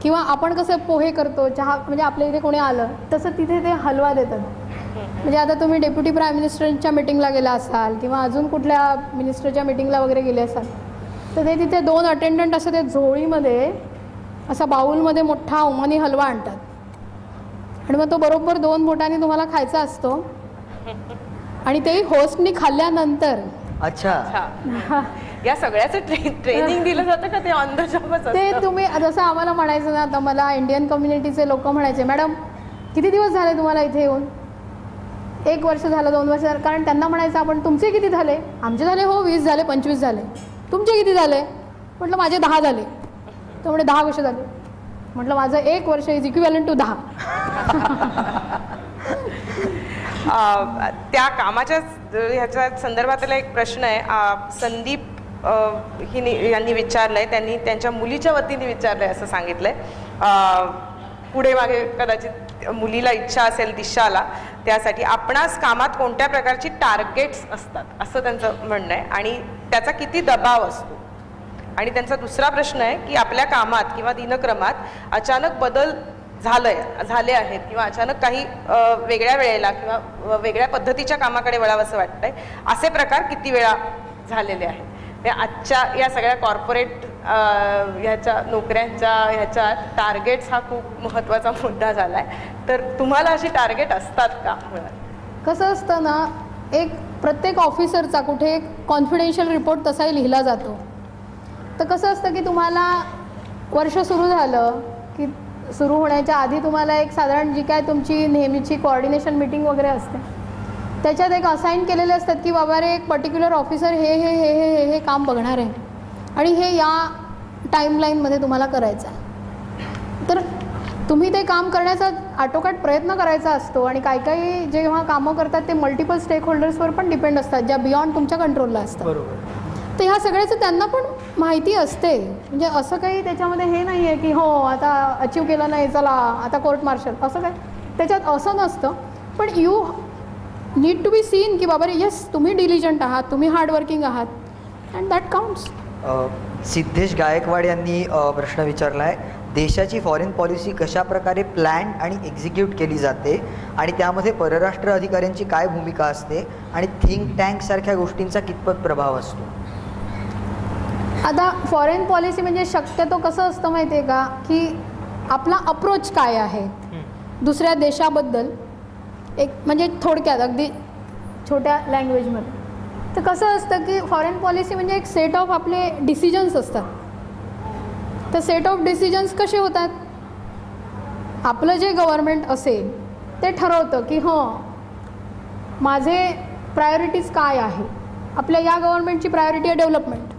किंवा आपण कसं पोहे करतो, चहा, म्हणजे आपल्या इथे कोणी आलं तसं तिथे ते हलवा देतात. म्हणजे आता तुम्ही डेप्युटी प्राईम मिनिस्टरच्या मिटिंगला गेला असाल किंवा अजून कुठल्या मिनिस्टरच्या मिटिंगला वगैरे गेले असाल तर ते तिथे 2 अटेंडंट असं ते झोळीमध्ये असा बाऊलमध्ये मोठा ओमानी हलवा आणतात आणि मग तो बरोबर 2 बोटांनी तुम्हाला खायचा असतो आणि तेही होस्टनी खाल्ल्यानंतर. अच्छा, या सगळ्याचं ट्रेनिंग दिलं जातं का ते ऑन द जॉबच? ते तुम्ही जसं आम्हाला म्हणायचं ना, आता मला इंडियन कम्युनिटीचे लोक म्हणायचे, मॅडम किती दिवस झाले तुम्हाला इथे येऊन? 1 वर्ष झालं, 2 वर्ष झालं. कारण त्यांना म्हणायचं आपण तुमचे किती झाले? आमचे झाले हो 20 झाले, 25 झाले. तुमचे किती झाले? म्हटलं माझे 10 झाले. तर म्हणजे 10 वर्ष झाले. म्हटलं माझं 1 वर्ष इज इक्विव्हॅलंट टू 10. त्या कामाच्या ह्याच्या संदर्भातला एक प्रश्न आहे. संदीप यांनी विचारलंय, त्यांनी त्यांच्या मुलीच्या वतीने विचारलंय असं सांगितलंय. पुढे मागे कदाचित मुलीला इच्छा असेल दिशाला, त्यासाठी आपणास कामात कोणत्या प्रकारची टार्गेट्स असतात असं त्यांचं म्हणणं आहे आणि त्याचा किती दबाव असतो. आणि त्यांचा दुसरा प्रश्न आहे की आपल्या कामात किंवा दिनक्रमात अचानक बदल झाले आहेत किंवा अचानक काही वेगळ्या वेळेला किंवा वेगळ्या पद्धतीच्या कामाकडे वळावं असं वाटतंय, असे प्रकार किती वेळा झालेले आहेत? आजच्या या सगळ्या कॉर्पोरेट ह्याच्या नोकऱ्यांच्या ह्याच्यात टार्गेट्स हा खूप महत्त्वाचा मुद्दा झाला आहे. तर तुम्हाला अशी टार्गेट असतात का? कसं असतं ना, एक प्रत्येक ऑफिसरचा कुठे एक कॉन्फिडेन्शियल रिपोर्ट तसाही लिहिला जातो. तर कसं असतं की तुम्हाला वर्ष सुरू झालं की सुरू होण्याच्या आधी तुम्हाला एक साधारण जी काय तुमची नेहमीची कोऑर्डिनेशन मीटिंग वगैरे असते त्याच्यात एक असाईन केलेले असतात की बाबा रे एक पर्टिक्युलर ऑफिसर हे हे हे हे हे काम बघणार आहे आणि हे या टाईमलाईनमध्ये तुम्हाला करायचं आहे. तर तुम्ही ते काम करण्याचा आटोकाट प्रयत्न करायचा असतो आणि काही काही जेव्हा कामं करतात ते मल्टिपल स्टेक होल्डर्सवर पण डिपेंड असतात, ज्या बियॉन्ड तुमच्या कंट्रोलला असतात. बरोबर. तर ह्या सगळ्याचं त्यांना पण माहिती असते. म्हणजे असं काही त्याच्यामध्ये हे नाही आहे की हो आता अचीव केलं नाही चला आता कोर्ट मार्शल असं काय त्याच्यात असं नसतं. पण you need to be seen की बाबा येस तुम्ही डिलिजंट आहात, तुम्ही हार्डवर्किंग आहात and that counts. Siddhesh Gaikwad यांनी प्रश्न विचारला आहे, देशाची फॉरेन पॉलिसी कशा प्रकारे प्लॅन आणि एक्झिक्यूट केली जाते आणि त्यामध्ये परराष्ट्र अधिकाऱ्यांची काय भूमिका असते आणि थिंक टँक सारख्या गोष्टींचा कितपत प्रभाव असतो? आता फॉरेन पॉलिसी म्हणजे शक्यतो कसं असतं माहिती आहे का की आपला अप्रोच काय आहे दुसऱ्या देशाबद्दल, एक म्हणजे थोडक्यात अगदी छोट्या लँग्वेजमध्ये. तर कसं असतं की फॉरेन पॉलिसी म्हणजे एक सेट ऑफ आपले डिसिजन्स असतात. तर सेट ऑफ डिसिजन्स कसे होतात? आपलं जे गव्हर्नमेंट असेल ते ठरवतं की हो माझे प्रायोरिटीज काय आहे. आपल्या या गव्हर्नमेंटची प्रायोरिटी आहे डेव्हलपमेंट.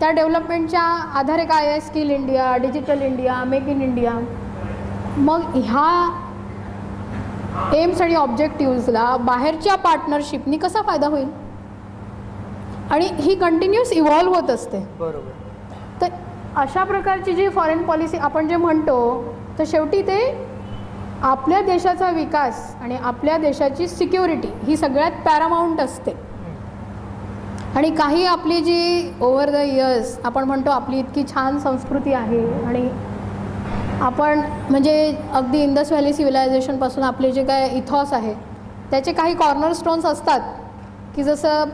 त्या डेव्हलपमेंटच्या आधारे काय आहे? Skill India, digital India, make in India. मग ह्या एम्स आणि ऑब्जेक्टिव्हजला बाहेरच्या पार्टनरशिपनी कसा फायदा होईल आणि ही कंटिन्युअस इव्हॉल्व्ह होत असते. बरोबर. तर अशा प्रकारची जी फॉरेन पॉलिसी आपण जे म्हणतो तर शेवटी ते आपल्या देशाचा विकास आणि आपल्या देशाची सिक्युरिटी ही सगळ्यात पॅरामाऊंट असते. आणि काही आपली जी ओव्हर द इयर्स आपण म्हणतो आपली इतकी छान संस्कृती आहे आणि आपण म्हणजे अगदी इंडस व्हॅली सिव्हिलायझेशनपासून आपले जे काय इथॉस आहे त्याचे काही कॉर्नर स्टोन्स असतात की जसं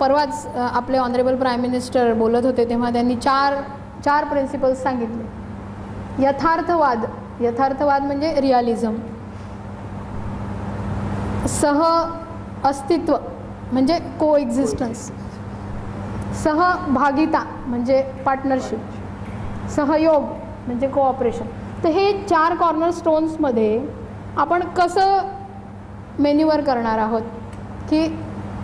परवाच आपले ऑनरेबल प्राईम मिनिस्टर बोलत होते तेव्हा त्यांनी चार प्रिन्सिपल्स सांगितले. यथार्थवाद म्हणजे रिअलिझम, सह अस्तित्व म्हणजे को एक्झिस्टन्स, सहभागिता म्हणजे पार्टनरशिप, सहयोग म्हणजे कोऑपरेशन. तर हे 4 कॉर्नर स्टोन्समध्ये आपण कसं मेन्युवर करणार आहोत की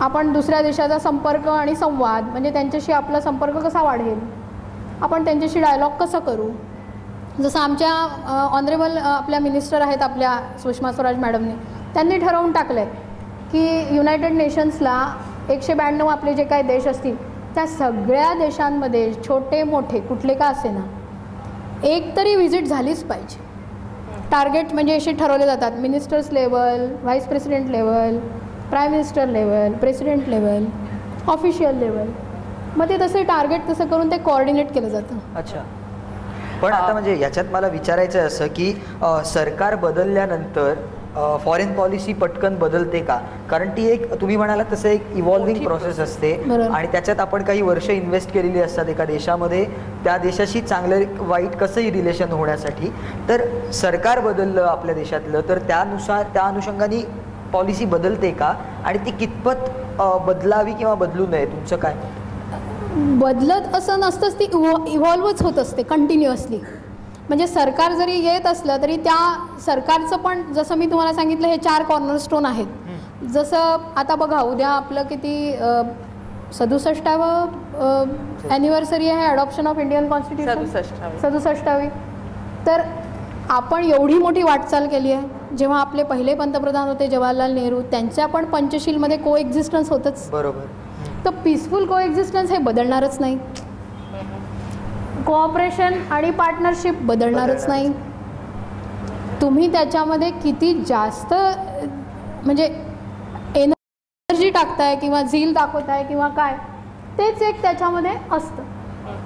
आपण दुसऱ्या देशाचा संपर्क आणि संवाद म्हणजे त्यांच्याशी आपला संपर्क कसा वाढेल, आपण त्यांच्याशी डायलॉग कसं करू. जसं आमच्या ऑनरेबल आपल्या मिनिस्टर आहेत आपल्या सुषमा स्वराज मॅडमने, त्यांनी ठरवून टाकलं आहे की युनायटेड नेशन्सला 192 आपले जे काही देश असतील त्या सगळ्या देशांमध्ये छोटे मोठे कुठले का असे ना एक तरी व्हिजिट झालीच पाहिजे. टार्गेट म्हणजे असे ठरवले जातात, ministers level, vice president level, prime minister level, president level, official level. मग ते तसे टार्गेट तसं करून ते कोऑर्डिनेट केलं जातं. अच्छा. पण आता म्हणजे याच्यात मला विचारायचं आहे असं की सरकार बदलल्यानंतर फॉरेन पॉलिसी पटकन बदलते का? कारण ती एक तुम्ही म्हणालात तसं एक इव्हॉल्विंग प्रोसेस असते आणि त्याच्यात आपण काही वर्ष इन्व्हेस्ट केलेली असतात एका देशामध्ये, त्या देशाशी चांगलं वाईट कसंही रिलेशन होण्यासाठी. तर सरकार बदललं आपल्या देशातलं तर त्यानुसार त्या अनुषंगाने पॉलिसी बदलते का आणि ती कितपत बदलावी किंवा बदलू नये, तुमचं काय? बदलत असं नसतंच, ती इव्हॉल्वच होत असते कंटिन्युअसली. म्हणजे सरकार जरी येत असलं तरी त्या सरकारचं पण जसं मी तुम्हाला सांगितलं हे 4 कॉर्नरस्टोन आहेत. जसं आता बघा उद्या आपलं किती 67वी ॲनिव्हर्सरी आहे अडॉप्शन ऑफ इंडियन कॉन्स्टिट्यूशन, 67वी. तर आपण एवढी मोठी वाटचाल केली आहे. जेव्हा आपले पहिले पंतप्रधान होते जवाहरलाल नेहरू, त्यांच्या पण पंचशीलमध्ये को एक्झिस्टन्स होतंच. बरोबर. तर पीसफुल को एक्झिस्टन्स हे बदलणारच नाही. कोऑपरेशन आणि पार्टनरशिप बदलणारच नाही. तुम्ही त्याच्यामध्ये किती जास्त म्हणजे एनर्जी टाकताय किंवा झील दाखवताय किंवा काय, तेच एक त्याच्यामध्ये असतं.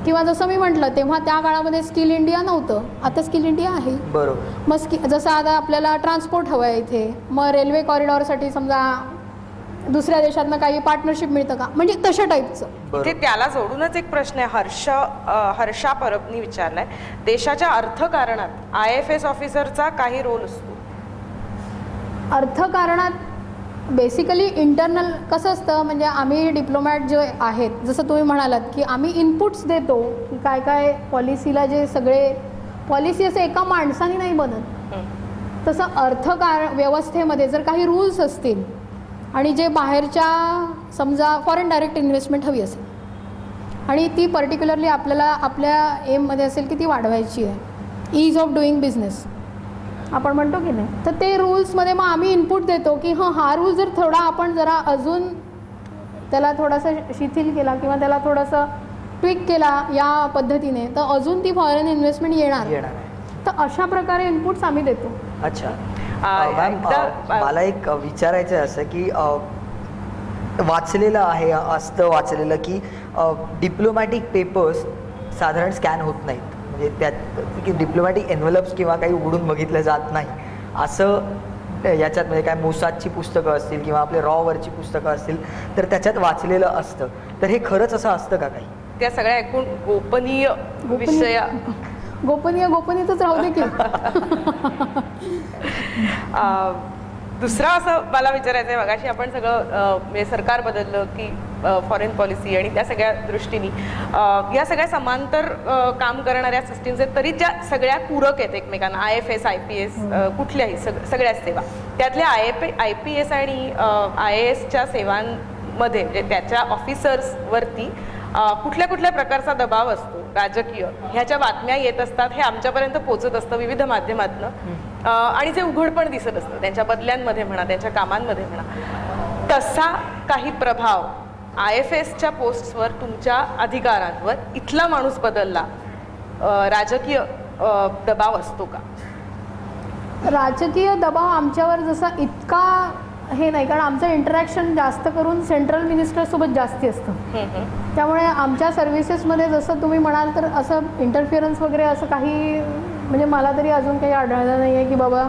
किंवा जसं मी म्हटलं तेव्हा त्या काळामध्ये स्किल इंडिया नव्हतं, आता स्किल इंडिया आहे. बरोबर. मग जसं आता आपल्याला ट्रान्सपोर्ट हवं आहे इथे, मग रेल्वे कॉरिडॉरसाठी समजा दुसऱ्या देशातनं काही पार्टनरशिप मिळतं का, म्हणजे तशा टाईपचं. ते त्याला जोडूनच एक प्रश्न आहे हर्षा परबनी विचारलाय. देशाच्या अर्थकारणात IFS ऑफिसरचा काही रोल असतो? अर्थकारणात बेसिकली इंटरनल कसं असतं, म्हणजे आम्ही डिप्लोमॅट जे आहेत, जसं तुम्ही म्हणालात की आम्ही इनपुट्स देतो की काय काय पॉलिसीला, जे सगळे पॉलिसी असं एका माणसाने नाही बनत. तसं व्यवस्थेमध्ये जर काही रूल्स असतील आणि जे बाहेरच्या समजा फॉरेन डायरेक्ट इन्व्हेस्टमेंट हवी असेल आणि ती पर्टिक्युलरली आपल्याला आपल्या एममध्ये असेल की ती वाढवायची आहे, ईज ऑफ डुईंग बिझनेस आपण म्हणतो की नाही, तर ते रूल्समध्ये मग आम्ही इनपुट देतो की हा रूल जर थोडा आपण जरा अजून त्याला थोडासा शिथिल केला किंवा त्याला थोडंसं ट्विक केला या पद्धतीने तर अजून ती फॉरेन इन्व्हेस्टमेंट येणार. तर अशा प्रकारे इनपुट्स आम्ही देतो. अच्छा. मॅम मला एक विचारायचं आहे असं की वाचलेलं आहे वाचलेलं की डिप्लोमॅटिक पेपर्स साधारण स्कॅन होत नाहीत, म्हणजे त्यात की डिप्लोमॅटिक एन्व्हलप्स किंवा काही उघडून बघितलं जात नाही असं याच्यात, म्हणजे काय मोसादची पुस्तकं असतील किंवा आपले रॉवरची पुस्तकं असतील तर त्याच्यात वाचलेलं असतं. तर हे खरंच असं असतं का काही? त्या सगळ्या ऐकून गोपनीय विषय गोपनीयच राहू दे की. दुसरा असं मला विचारायचं आहे, मगाशी आपण सगळं म्हणजे सरकार बदललं की फॉरेन पॉलिसी आणि त्या सगळ्या दृष्टीने या सगळ्या समांतर काम करणाऱ्या सिस्टीम्स आहेत, तरी त्या सगळ्या पूरक आहेत एकमेकांना. IFS IPS कुठल्याही सगळ्याच सेवा, त्यातल्या IPS आणि IASच्या सेवांमध्ये म्हणजे त्याच्या ऑफिसर्सवरती कुठल्या कुठल्या प्रकारचा दबाव असतो राजकीय, ह्याच्या बातम्या येत असतात, हे आमच्यापर्यंत पोहोचत असतं विविध माध्यमातनं आणि जे उघड पण दिसत असतं त्यांच्या बदल्यांमध्ये म्हणा, त्यांच्या कामांमध्ये म्हणा. तसा काही प्रभाव IFSच्या पोस्टवर, तुमच्या अधिकारांवर इथला माणूस बदलला, राजकीय दबाव असतो का? राजकीय दबाव आमच्यावर जसा इतका हे नाही, कारण आमचं इंटरॅक्शन जास्त करून सेंट्रल मिनिस्टरसोबत जास्ती असतं. त्यामुळे आमच्या सर्व्हिसेसमध्ये जसं तुम्ही म्हणाल तर असं इंटरफिअरन्स वगैरे असं काही म्हणजे मला तरी अजून काही आढळलं नाही आहे की बाबा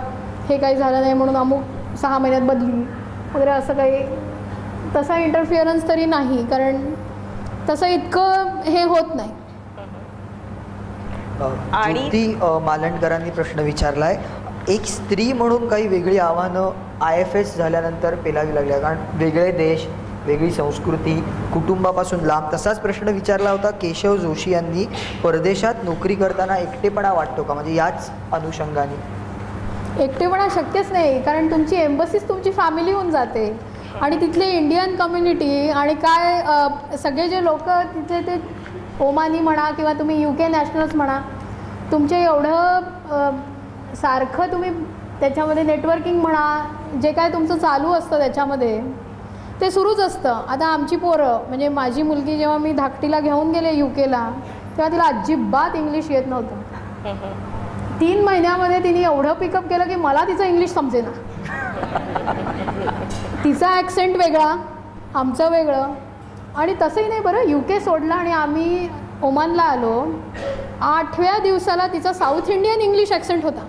हे काही झालं नाही म्हणून अमुक 6 महिन्यात बदली वगैरे असं काही, तसा इंटरफिअरन्स तरी नाही, कारण तसं इतकं हे होत नाही. आणि मालंडकरांनी प्रश्न विचारलाय, एक स्त्री म्हणून काही वेगळी आव्हानं IFS झाल्यानंतर पेलावी लागल्या, कारण वेगळे देश, वेगळी संस्कृती, कुटुंबापासून लांब. तसाच प्रश्न विचारला होता केशव जोशी यांनी, परदेशात नोकरी करताना एकटेपणा वाटतो का, म्हणजे याच अनुषंगाने? एकटेपणा शक्यच नाही, कारण तुमची एम्बसीच तुमची फॅमिली होऊन जाते आणि तिथले इंडियन कम्युनिटी आणि काय सगळे जे लोक तिथे ते ओमानी म्हणा किंवा तुम्ही UK नॅशनल्स म्हणा, तुमचे एवढं सारखं तुम्ही त्याच्यामध्ये नेटवर्किंग म्हणा, जे काय तुमचं चालू असतं त्याच्यामध्ये ते सुरूच असतं. आता आमची पोरं, म्हणजे माझी मुलगी जेव्हा मी धाकटीला घेऊन गेले UKला तेव्हा तिला अजिबात इंग्लिश येत नव्हतं. 3 महिन्यामध्ये तिने एवढं पिकअप केलं की मला तिचं इंग्लिश समजेना. तिचा ॲक्सेंट वेगळा, आमचं वेगळं. आणि तसंही नाही बरं, UK सोडला आणि आम्ही ओमानला आलो. 8व्या दिवसाला तिचा साऊथ इंडियन इंग्लिश ॲक्सेंट होता.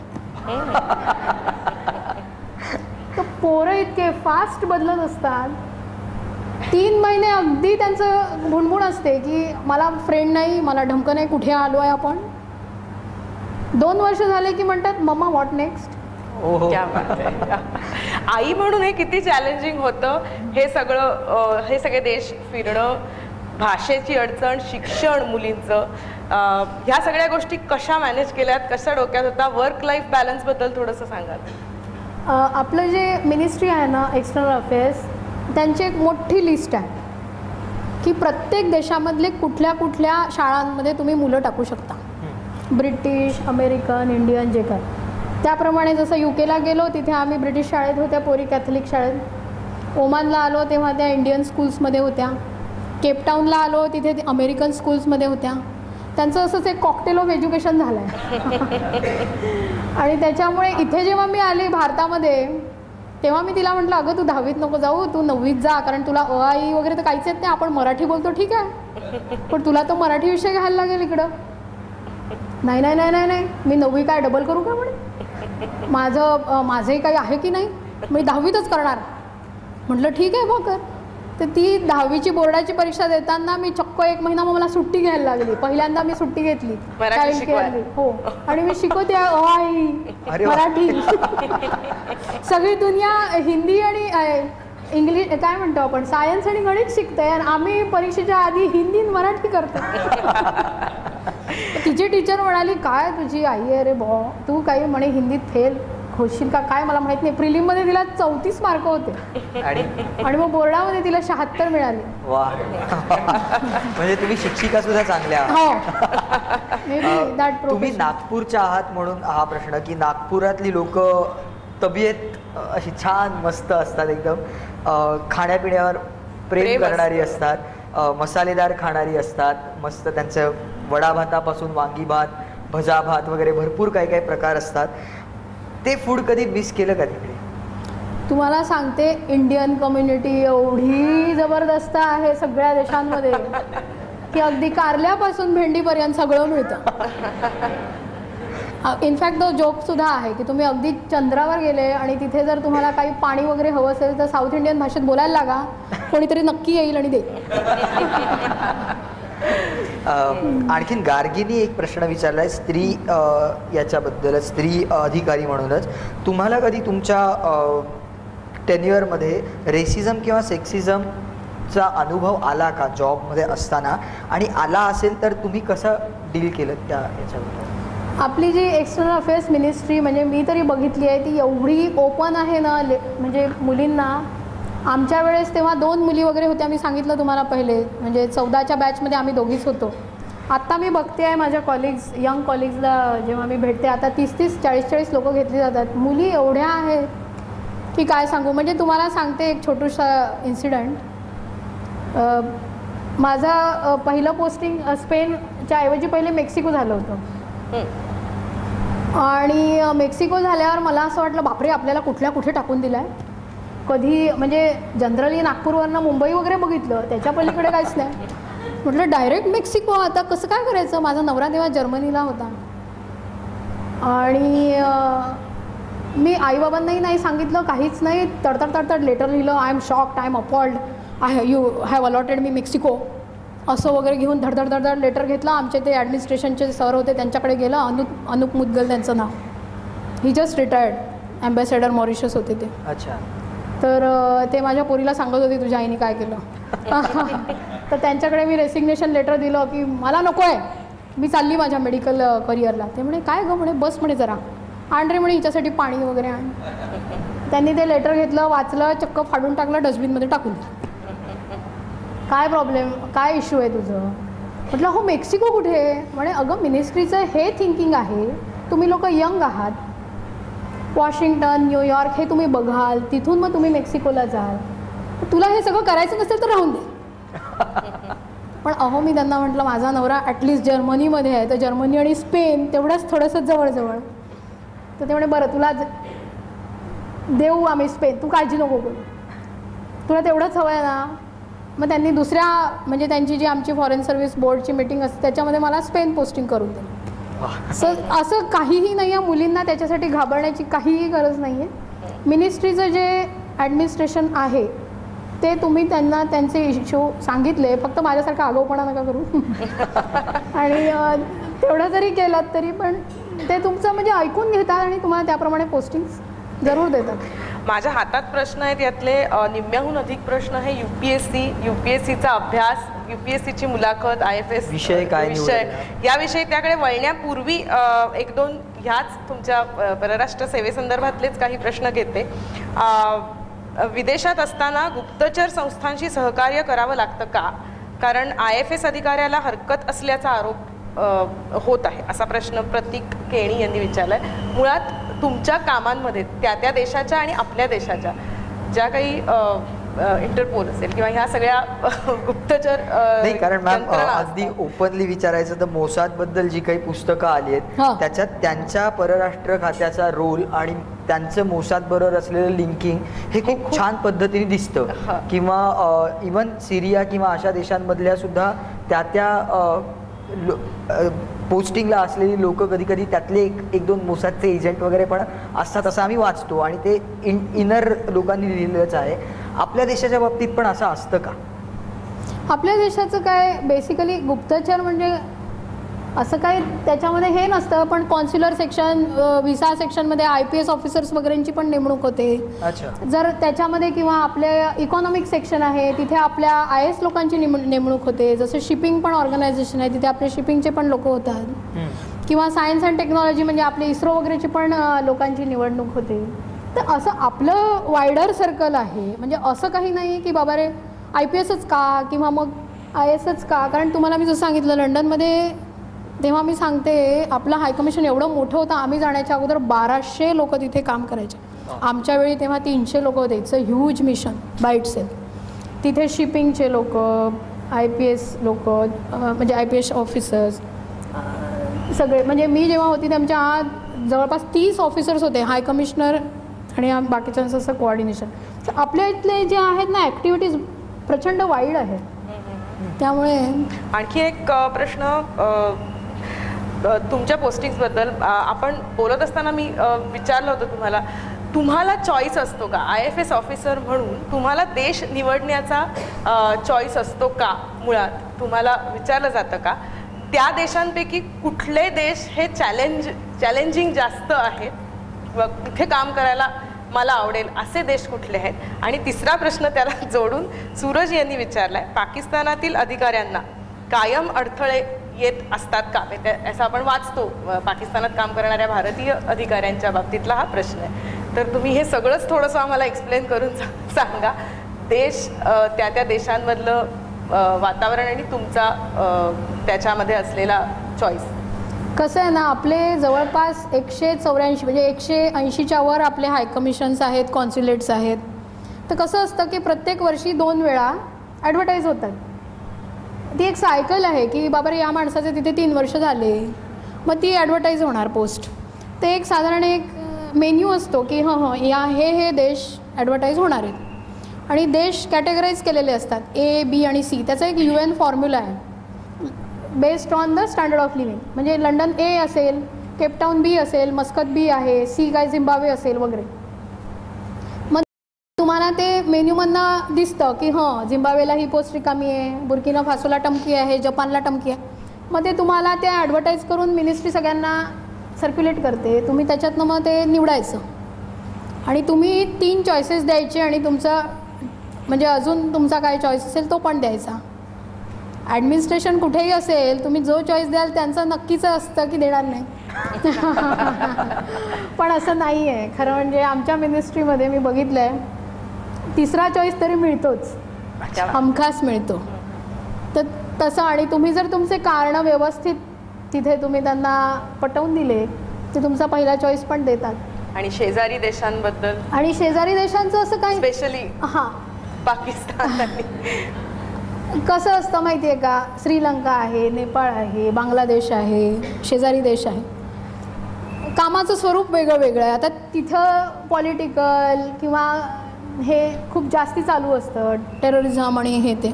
तर पोरं इतके फास्ट बदलत असतात. 3 महिने अगदी त्यांचं भुणभुण असते की मला फ्रेंड नाही, मला ढमकं नाही, कुठे आलो आहे आपण. 2 वर्ष झाले की म्हणतात मम्मा व्हॉट नेक्स्ट. क्या बात आहे. आई म्हणून हे किती चॅलेंजिंग होतं हे सगळं, हे सगळे देश फिरणं, भाषेची अडचण, शिक्षण मुलींचं, ह्या सगळ्या गोष्टी कशा मॅनेज केल्यात, कशा डोक्यात होता. वर्क लाईफ बॅलन्सबद्दल थोडंसं सांगाल. आपलं जे मिनिस्ट्री आहे ना एक्सटर्नल अफेअर्स, त्यांची एक मोठी लिस्ट आहे की प्रत्येक देशामधले कुठल्या कुठल्या शाळांमध्ये तुम्ही मुलं टाकू शकता. ब्रिटिश, अमेरिकन, इंडियन, जे काय. त्याप्रमाणे जसं UKला गेलो तिथे आम्ही ब्रिटिश शाळेत होत्या पोरी, कॅथलिक शाळेत. ओमानला आलो तेव्हा त्या इंडियन स्कूल्समध्ये होत्या. केपटाऊनला आलो तिथे अमेरिकन स्कूल्समध्ये होत्या. त्यांचं असंच एक कॉकटेल ऑफ एज्युकेशन झालं आहे. आणि त्याच्यामुळे इथे जेव्हा मी आली भारतामध्ये तेव्हा मी तिला म्हटलं अगं तू 10वीत नको जाऊ, तू 9वीत जा, कारण तुला आई वगैरे तर काहीच येत नाही. आपण मराठी बोलतो ठीक आहे, पण तुला तो मराठी विषय घ्यायला लागेल इकडं. नाही नाही नाही नाही नाही, मी 9वी काय डबल करू का म्हणे, माझंही काही आहे की नाही, मी 10वीतच करणार. म्हटलं ठीक आहे बघ कर. तर ती 10वीची बोर्डाची परीक्षा देताना मी चक्क 1 महिना मग मला सुट्टी घ्यायला लागली. पहिल्यांदा मी सुट्टी घेतली चाइल्ड केअरली. हो, आणि मी शिकवते मराठी. सगळी दुनिया हिंदी आणि इंग्लिश काय म्हणतो आपण, सायन्स आणि गणित शिकते आणि आम्ही परीक्षेच्या आधी हिंदी आणि मराठी करतो. तिची टीचर म्हणाली काय तुझी आई आहे रे बॉ, तू काही म्हणे हिंदीत फेल होशील का काय मला माहित नाही. प्रिलिममध्ये तिला 34 मार्क होते आणि मग बोर्डामध्ये तिला 76 मिळाले. वा. म्हणजे तुम्ही शिक्षिका सुद्धा चांगल्या. हो. तुम्ही नागपूरच्या आहात म्हणून हा प्रश्न की नागपुरातली लोक तब्येत अशी छान मस्त असतात, एकदम खाण्यापिण्यावर प्रेम करणारी असतात, मसालेदार खाणारी असतात, मस्त त्यांचं वडाभातापासून वांगी भात, भजा भात वगैरे भरपूर काही काही प्रकार असतात. ते फूड कधी मिस केलं का तिकडे? तुम्हाला सांगते इंडियन कम्युनिटी एवढी जबरदस्त आहे सगळ्या देशांमध्ये की अगदी कारल्यापासून भेंडीपर्यंत सगळं मिळतं. इनफॅक्ट तो जोकसुद्धा आहे की तुम्ही अगदी चंद्रावर गेले आणि तिथे जर तुम्हाला काही पाणी वगैरे हवं असेल तर साऊथ इंडियन भाषेत बोलायला लागा, कोणीतरी नक्की येईल आणि दे. आणखीन गार्गीनी एक प्रश्न विचारलाय स्त्री याच्याबद्दल, स्त्री अधिकारी म्हणूनच. तुम्हाला कधी तुमच्या टेन्युअरमध्ये रेसिझम किंवा सेक्सिझमचा अनुभव आला का जॉबमध्ये असताना, आणि आला असेल तर तुम्ही कसं डील केलं त्या याच्याबद्दल? आपली जी एक्सटर्नल अफेअर्स मिनिस्ट्री म्हणजे मी तरी बघितली आहे ती एवढी ओपन आहे ना, म्हणजे मुलींना. आमच्या वेळेस तेव्हा 2 मुली वगैरे होत्या, मी सांगितलं तुम्हाला पहिले, म्हणजे 14च्या बॅचमध्ये आम्ही दोघीच होतो. आत्ता मी बघते आहे माझ्या कॉलिग्स, यंग कॉलिग्सला जेव्हा मी भेटते आता 30-30, 40-40 लोकं घेतली जातात. मुली एवढ्या आहेत की काय सांगू. म्हणजे तुम्हाला सांगते एक छोटूसा इन्सिडंट. माझा पहिलं पोस्टिंग स्पेनच्या ऐवजी पहिले मेक्सिको झालं होतं. आणि मेक्सिको झाल्यावर मला असं वाटलं बापरे आपल्याला कुठे टाकून दिलं आहे. कधी म्हणजे जनरली नागपूरवरनं मुंबई वगैरे बघितलं, त्याच्या पलीकडे काहीच नाही. म्हटलं डायरेक्ट मेक्सिको, आता कसं काय करायचं. माझा नवरा तेव्हा जर्मनीला होता आणि मी आईबाबांनाही नाही सांगितलं, काहीच नाही. तडतड लेटर लिहिलं, I am shocked, I am appalled, you have allotted me Mexico असं वगैरे घेऊन धडधड लेटर घेतलं. आमचे ते ॲडमिनिस्ट्रेशनचे सर होते त्यांच्याकडे गेलं, अनुप मुद्गल त्यांचं नाव, ही जस्ट रिटायर्ड, ॲम्बॅसेडर मॉरिशस होते ते. अच्छा. तर ते माझ्या पोरीला सांगत होते तुझ्या आईने काय केलं. तर त्यांच्याकडे मी रेसिग्नेशन लेटर दिलं की मला नको आहे, मी चालली माझ्या मेडिकल करिअरला. ते म्हणे काय गं म्हणे, बस म्हणे जरा आण रे म्हणे हिच्यासाठी पाणी वगैरे आण. त्यांनी ते लेटर घेतलं, वाचलं, चक्क फाडून टाकलं, डस्टबिनमध्ये टाकून दिलं. काय प्रॉब्लेम, काय इश्यू आहे तुझं. म्हटलं हो मेक्सिको कुठे. म्हणे अगं मिनिस्ट्रीचं हे थिंकिंग आहे, तुम्ही लोक यंग आहात, वॉशिंग्टन, न्यूयॉर्क हे तुम्ही बघाल, तिथून मग तुम्ही मेक्सिकोला जाल, तुला हे सगळं करायचं नसेल तर राहून दे. पण अहो मी त्यांना म्हटलं माझा नवरा ॲटलिस्ट जर्मनीमध्ये आहे, तर जर्मनी आणि स्पेन तेवढंच थोडंसं जवळजवळ. तर ते म्हणे बरं तुला देऊ आम्ही स्पेन, तू काळजी नको करू, तुला तेवढंच हवं आहे ना. मग त्यांनी दुसऱ्या म्हणजे त्यांची जी आमची फॉरेन सर्व्हिस बोर्डची मीटिंग असते त्याच्यामध्ये मला स्पेन पोस्टिंग करून दिली. असं काहीही नाही आहे, मुलींना त्याच्यासाठी घाबरण्याची काहीही गरज नाही आहे. मिनिस्ट्रीचं जे ॲडमिनिस्ट्रेशन आहे ते तुम्ही त्यांना त्यांचे इश्यू सांगितले, फक्त माझ्यासारखा आगाऊपणा नका करू. आणि तेवढं जरी केलं तरी पण ते तुमचं म्हणजे ऐकून घेतात आणि तुम्हाला त्याप्रमाणे पोस्टिंग जरूर देतात. माझ्या हातात प्रश्न आहेत, यातले निम्म्याहून अधिक प्रश्न हे UPSCचा अभ्यास, UPSCची मुलाखत, IFS विषय याविषयी त्याकडे वळण्यापूर्वी एक दोन ह्याच तुमच्या परराष्ट्र सेवेसंदर्भातलेच काही प्रश्न घेते. विदेशात असताना गुप्तचर संस्थांशी सहकार्य करावं लागतं का? कारण IFS अधिकाऱ्याला हरकत असल्याचा आरोप होत आहे, असा प्रश्न प्रतीक केणी यांनी विचारलाय. मुळात तुमच्या कामांमध्ये त्या देशाच्या आणि आपल्या देशाच्या ज्या काही इंटरपोल असेल किंवा ह्या सगळ्या गुप्तचर नाही, कारण मॅम अगदी ओपनली विचारायचं तर मोसादबद्दल जी काही पुस्तकं आली आहेत त्याच्यात त्यांच्या परराष्ट्र खात्याचा रोल आणि त्यांचं मोसाद बरोबर असलेलं लिंकिंग हे खूप छान पद्धतीने दिसतं. किंवा इवन सिरिया किंवा अशा देशांमधल्या सुद्धा त्या पोस्टिंगला असलेली लोक कधी कधी त्यातले एक दोन मोसादचे एजंट वगैरे पण असतात असं आम्ही वाचतो, आणि ते इनर लोकांनी लिहिलेलंच आहे. आपल्या देशाच्या बाबतीत पण असं असतं का? आपल्या देशाचं काय बेसिकली गुप्तचर म्हणजे असं काही त्याच्यामध्ये हे नसतं, पण कॉन्स्युलर सेक्शन, व्हिसा सेक्शनमध्ये IPS ऑफिसर्स वगैरेंची पण नेमणूक होते. जर त्याच्यामध्ये किंवा आपले इकॉनॉमिक सेक्शन आहे तिथे आपल्या IS लोकांची नेमणूक होते. जसं शिपिंग पण ऑर्गनायझेशन आहे तिथे आपले शिपिंगचे पण लोक होतात. किंवा सायन्स अँड टेक्नॉलॉजी म्हणजे आपले इस्रो वगैरेची पण लोकांची निवडणूक होते. तर असं आपलं वायडर सर्कल आहे. म्हणजे असं काही नाही की बाबा रे IPSच का किंवा मग ISच का. कारण तुम्हाला मी जसं सांगितलं लंडनमध्ये तेव्हा मी सांगते आपलं हायकमिशन एवढं मोठं होतं, आम्ही जाण्याच्या अगोदर 1200 लोक तिथे काम करायचे. आमच्या वेळी तेव्हा 300 लोक होते. It's a huge mission by itself. तिथे शिपिंगचे लोक, IPS लोक म्हणजे IPS ऑफिसर्स सगळे. म्हणजे मी जेव्हा होती तेव्हा जवळपास 30 ऑफिसर्स होते, हाय कमिशनर आणि बाकीच्यांचं असं कोऑर्डिनेशन. तर आपल्या इथले जे आहेत ना ॲक्टिव्हिटीज प्रचंड वाईड आहेत. त्यामुळे आणखी एक प्रश्न तुमच्या पोस्टिंग्सबद्दल आपण बोलत असताना मी विचारलं होतं तुम्हाला चॉईस असतो का? IFS ऑफिसर म्हणून तुम्हाला देश निवडण्याचा चॉईस असतो का? मुळात तुम्हाला विचारलं जातं का त्या देशांपैकी कुठले देश हे चॅलेंजिंग जास्त आहेत व तिथे काम करायला मला आवडेल असे देश कुठले आहेत? आणि तिसरा प्रश्न त्याला जोडून सूरज यांनी विचारलाय, पाकिस्तानातील अधिकाऱ्यांना कायम अडथळे येत असतात का? असं आपण वाचतो पाकिस्तानात काम करणाऱ्या भारतीय अधिकाऱ्यांच्या बाबतीतला हा प्रश्न आहे. तर तुम्ही हे सगळंच थोडंसं आम्हाला एक्सप्लेन करून सांगा. देश त्या देशांमधलं वातावरण आणि तुमचा त्याच्यामध्ये असलेला चॉईस. कसं आहे ना, आपले जवळपास 184 म्हणजे 180च्या वर आपले हायकमिशन्स आहेत, कॉन्स्युलेट्स आहेत. तर कसं असतं की प्रत्येक वर्षी 2 वेळा ॲडव्हर्टाईज होतात. ती एक सायकल आहे की बाबा या माणसाचे तिथे 3 वर्ष झाले, मग ती ॲडव्हर्टाईज होणार पोस्ट. ते एक साधारण एक मेन्यू असतो की या हे देश ॲडव्हर्टाईज होणार आहेत आणि देश कॅटेगराईज केलेले असतात A, B आणि C. त्याचा एक UN फॉर्म्युला आहे based on the standard of living. म्हणजे लंडन A असेल, केपटाऊन B असेल, मस्कत B आहे, C काय झिम्बाब्वे असेल वगैरे. मग तुम्हाला ते मेन्यूमधनं दिसतं की झिम्बाब्वेला ही पोस्ट रिकामी आहे, बुर्किना फासोला टमकी आहे, जपानला टमकी आहे. मग ते तुम्हाला ते ॲडव्हर्टाईज करून मिनिस्ट्री सगळ्यांना सर्क्युलेट करते. तुम्ही त्याच्यातनं मग ते निवडायचं आणि तुम्ही 3 चॉईसेस द्यायचे आणि तुमचा म्हणजे अजून तुमचा काय चॉईस असेल तो पण द्यायचा. ॲडमिनिस्ट्रेशन कुठेही असेल, तुम्ही जो चॉईस द्याल त्यांचं नक्कीच असतं की देणार नाही. पण असं नाही आहे खरं. म्हणजे आमच्या मिनिस्ट्रीमध्ये मी बघितलं आहे 3रा चॉईस तरी मिळतोच, हमखास मिळतो. तर तसं आणि तुम्ही जर तुमचे कारणं व्यवस्थित तिथे तुम्ही त्यांना पटवून दिले ते तुमचा पहिला चॉईस पण देतात. आणि शेजारी देशांबद्दल? आणि शेजारी देशांचं असं काही स्पेशली पाकिस्तान कसं असतं माहिती आहे का, श्रीलंका आहे, नेपाळ आहे, बांगलादेश आहे, शेजारी देश आहे, कामाचं स्वरूप वेगळं वेगळं आहे. आता तिथं पॉलिटिकल किंवा हे खूप जास्ती चालू असतं, टेररिझम आणि हे ते.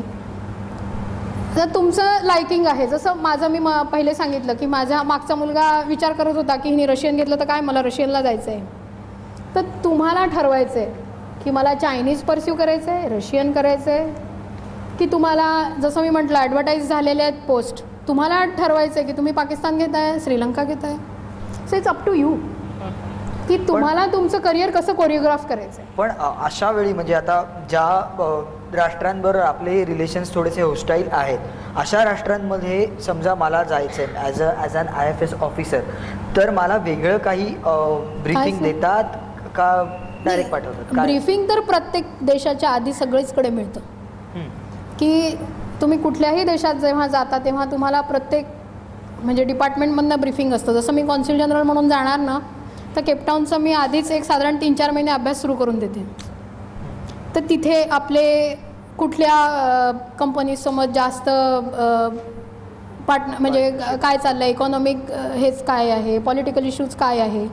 तर तुमचं लायकिंग आहे, जसं माझं मी पहिले सांगितलं की माझा मागचा मुलगा विचार करत होता की हिने रशियन घेतलं तर काय, मला रशियनला जायचं आहे. तर तुम्हाला ठरवायचं आहे की मला चायनीज परस्यू करायचं आहे, रशियन करायचं आहे, की तुम्हाला जसं मी म्हटलं ॲडव्हर्टाईज झालेले आहेत पोस्ट, तुम्हाला ठरवायचं आहे की तुम्ही पाकिस्तान घेताय, श्रीलंका घेताय. So it's up to you की तुम्हाला तुमचं करिअर कसं कोरिओग्राफ करायचं आहे. पण अशा वेळी म्हणजे आता ज्या राष्ट्रांबरोबर आपले रिलेशन्स थोडेसे होस्टाईल आहेत, अशा राष्ट्रांमध्ये समजा मला जायचं आहे ॲज अन IFS ऑफिसर, तर मला वेगळं काही ब्रीफिंग देतात का डायरेक्ट पाठवतात? ब्रीफिंग तर प्रत्येक देशाच्या आधी सगळीचकडे मिळतं की तुम्ही कुठल्याही देशात जेव्हा जाता तेव्हा तुम्हाला प्रत्येक म्हणजे डिपार्टमेंटमधनं ब्रीफिंग असतं. जसं मी कॉन्sul जनरल म्हणून जाणार ना, तर केपटाऊनचा मी आधीच एक साधारण 3-4 महिने अभ्यास सुरू करून देते. तर तिथे आपले कुठल्या कंपनीसोबत जास्त म्हणजे काय चाललं आहे, इकॉनॉमिक हेच काय आहे, पॉलिटिकल इश्यूज काय आहे,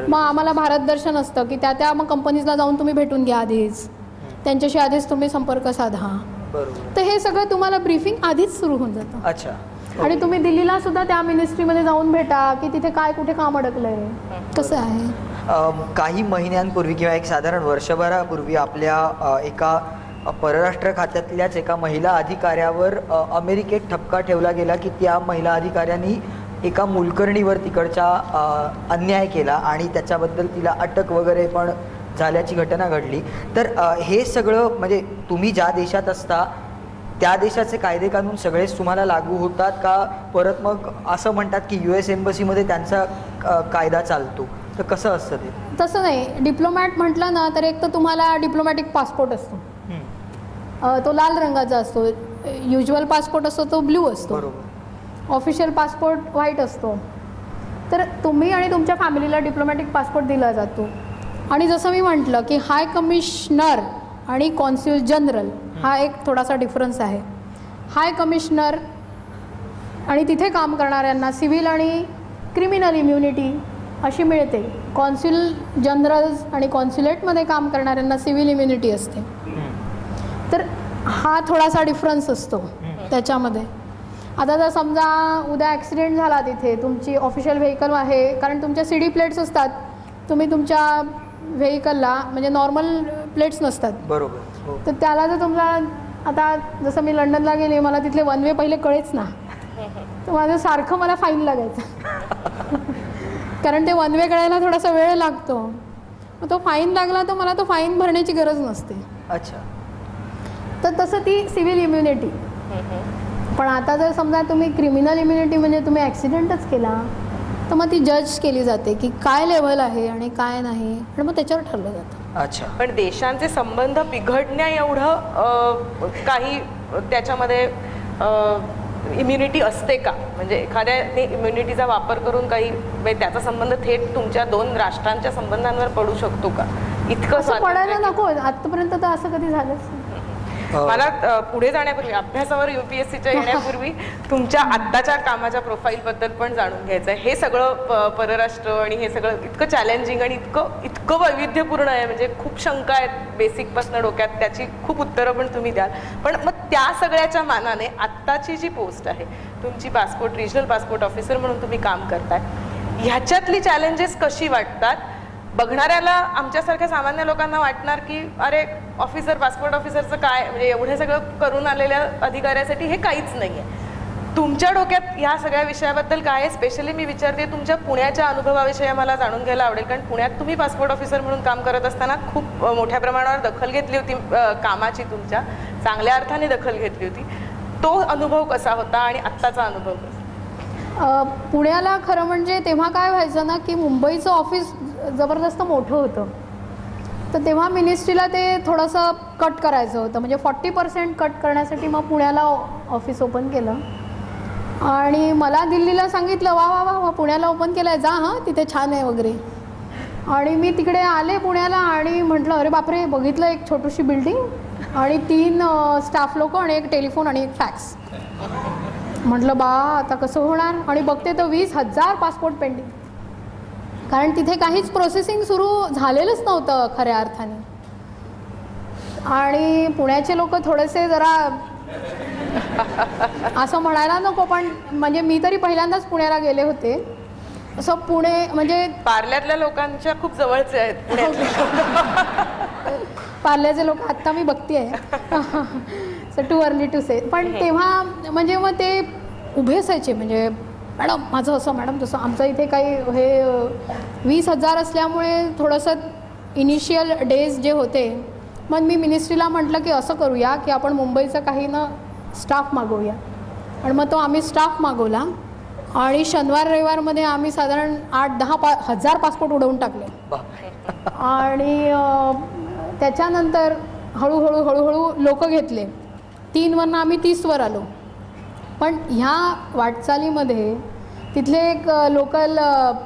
मग आम्हाला भारत दर्शन असतं की त्या मग कंपनीजला जाऊन तुम्ही भेटून घ्या आधीच, त्यांच्याशी आधीच तुम्ही संपर्क साधा. तर हे सगळं तुम्हाला ब्रीफिंग आधीच सुरू होऊन जातं. अच्छा. आणि तुम्ही दिल्लीला सुद्धा त्या मिनिस्ट्रीमध्ये जाऊन भेटा की तिथे काय कुठे काम अडकलंय, कसं आहे. काही महिन्यांपूर्वी किंवा एक साधारण वर्षभरापूर्वी आपल्या एका परराष्ट्र खात्यातल्याच एका महिला अधिकाऱ्यावर अमेरिकेत ठपका ठेवला गेला की त्या महिला अधिकाऱ्यांनी एका मुलकर्णीवर तिकडच्या अन्याय केला आणि त्याच्याबद्दल तिला अटक वगैरे पण झाल्याची घटना घडली. तर हे सगळं म्हणजे तुम्ही ज्या देशात असता त्या देशाचे कायदे कानून सगळेच तुम्हाला लागू होतात का, परत मग असं म्हणतात की US एम्बसीमध्ये त्यांचा कायदा चालतो, तर कसं असतं ते? तसं नाही. डिप्लोमॅट म्हटलं ना तर एक तर तुम्हाला डिप्लोमॅटिक पासपोर्ट असतो, तो लाल रंगाचा असतो. युज्युअल पासपोर्ट असतो तो ब्ल्यू असतो. बरोबर. ऑफिशियल पासपोर्ट व्हाईट असतो. तर तुम्ही आणि तुमच्या फॅमिलीला डिप्लोमॅटिक पासपोर्ट दिला जातो. आणि जसं मी म्हटलं की हाय कमिशनर आणि कॉन्स्युल जनरल हा एक थोडासा डिफरन्स आहे. हाय कमिशनर आणि तिथे काम करणाऱ्यांना सिव्हिल आणि क्रिमिनल इम्युनिटी अशी मिळते. कॉन्स्युल जनरल्स आणि कॉन्स्युलेटमध्ये काम करणाऱ्यांना सिव्हिल इम्युनिटी असते. तर हा थोडासा डिफरन्स असतो त्याच्यामध्ये. आता जर समजा उद्या ॲक्सिडेंट झाला तिथे, तुमची ऑफिशियल व्हेकल आहे, कारण तुमच्या CD प्लेट्स असतात, तुम्ही तुमच्या व्हेकलला म्हणजे नॉर्मल प्लेट्स नसतात. बरोबर. तर त्याला जर तुम्हाला, आता जसं मी लंडनला गेले, मला तिथले 1 वे पहिले कळेच ना, तर माझं सारखं मला फाईन लागायचं कारण ते 1 वे कळायला थोडासा वेळ लागतो. मग तो फाईन लागला तर मला तो फाईन भरण्याची गरज नसते. अच्छा. तर तसं ती सिव्हिल इम्युनिटी. पण आता जर समजा तुम्ही क्रिमिनल इम्युनिटी म्हणजे तुम्ही ॲक्सिडेंटच केला तर मग ती जज केली जाते की काय लेवल आहे आणि काय नाही, आणि मग त्याच्यावर ठरलं जातं. अच्छा. पण देशांचे संबंध बिघडण्या एवढं काही त्याच्यामध्ये इम्युनिटी असते का? म्हणजे एखाद्याने इम्युनिटीचा वापर करून काही म्हणजे त्याचा संबंध थेट तुमच्या 2 राष्ट्रांच्या संबंधांवर पडू शकतो का? इतकं पडायला नको. आतापर्यंत तर असं कधी झालंच. मला पुढे जाण्यापूर्वी, अभ्यासावर UPSCच्या येण्यापूर्वी तुमच्या आत्ताच्या कामाच्या प्रोफाईलबद्दल पण जाणून घ्यायचं आहे. हे सगळं परराष्ट्र आणि हे सगळं इतकं चॅलेंजिंग आणि इतकं वैविध्यपूर्ण आहे, म्हणजे खूप शंका आहेत बेसिकपासून डोक्यात, त्याची खूप उत्तरं पण तुम्ही द्याल. पण मग त्या सगळ्याच्या मानाने आत्ताची जी पोस्ट आहे तुमची, पासपोर्ट रिजनल पासपोर्ट ऑफिसर म्हणून तुम्ही काम करताय, ह्याच्यातली चॅलेंजेस कशी वाटतात? बघणाऱ्याला, आमच्यासारख्या सामान्य लोकांना वाटणार की अरे ऑफिसर, पासपोर्ट ऑफिसरचं काय, म्हणजे एवढं सगळं करून आलेल्या अधिकाऱ्यासाठी हे काहीच नाही आहे. तुमच्या डोक्यात ह्या सगळ्या विषयाबद्दल काय आहे? स्पेशली मी विचारते तुमच्या पुण्याच्या अनुभवाविषयी मला जाणून घ्यायला आवडेल, कारण पुण्यात तुम्ही पासपोर्ट ऑफिसर म्हणून काम करत असताना खूप मोठ्या प्रमाणावर दखल घेतली होती कामाची, तुमच्या चांगल्या अर्थाने दखल घेतली होती. तो अनुभव कसा होता आणि आत्ताचा अनुभव कसा? पुण्याला खरं म्हणजे तेव्हा काय व्हायचं ना की मुंबईचं ऑफिस जबरदस्त मोठं होतं, तर तेव्हा मिनिस्ट्रीला ते थोडंसं कट करायचं होतं, म्हणजे 40% कट करण्यासाठी मग पुण्याला ऑफिस ओपन केलं. आणि मला दिल्लीला सांगितलं वा वा वा वा पुण्याला ओपन केलं आहे, जा हां तिथे छान आहे वगैरे. आणि मी तिकडे आले पुण्याला आणि म्हटलं अरे बापरे, बघितलं एक छोटीशी बिल्डिंग आणि 3 स्टाफ लोक आणि एक टेलिफोन आणि एक फॅक्स. म्हटलं बा आता कसं होणार. आणि बघते तर 20,000 पासपोर्ट पेंडिंग, कारण तिथे काहीच प्रोसेसिंग सुरू झालेलंच नव्हतं खऱ्या अर्थाने. आणि पुण्याचे लोक थोडेसे जरा असं म्हणायला नको, पण म्हणजे मी तरी पहिल्यांदाच पुण्याला गेले होते. असं पुणे म्हणजे पार्ल्यातल्या लोकांच्या खूप जवळचे आहेत पुण्यातले. पार्ल्याचे लोक आत्ता मी बघते सो टू अर्ली टू से. पण तेव्हा म्हणजे मग ते उभे असायचे, म्हणजे मॅडम माझं असं, मॅडम तसं. आमचं इथे काही हे 20,000 असल्यामुळे थोडंसं इनिशियल डेज जे होते, मग मी मिनिस्ट्रीला म्हटलं की असं करूया की आपण मुंबईचं काही ना स्टाफ मागवूया. आणि मग तो आम्ही स्टाफ मागवला आणि शनिवार रविवारमध्ये आम्ही साधारण 8-10 हजार पासपोर्ट उडवून टाकले. आणि त्याच्यानंतर हळूहळू लोक घेतले. 3वरनं आम्ही 30वर आलो. पण ह्या वाटचालीमध्ये तिथले एक लोकल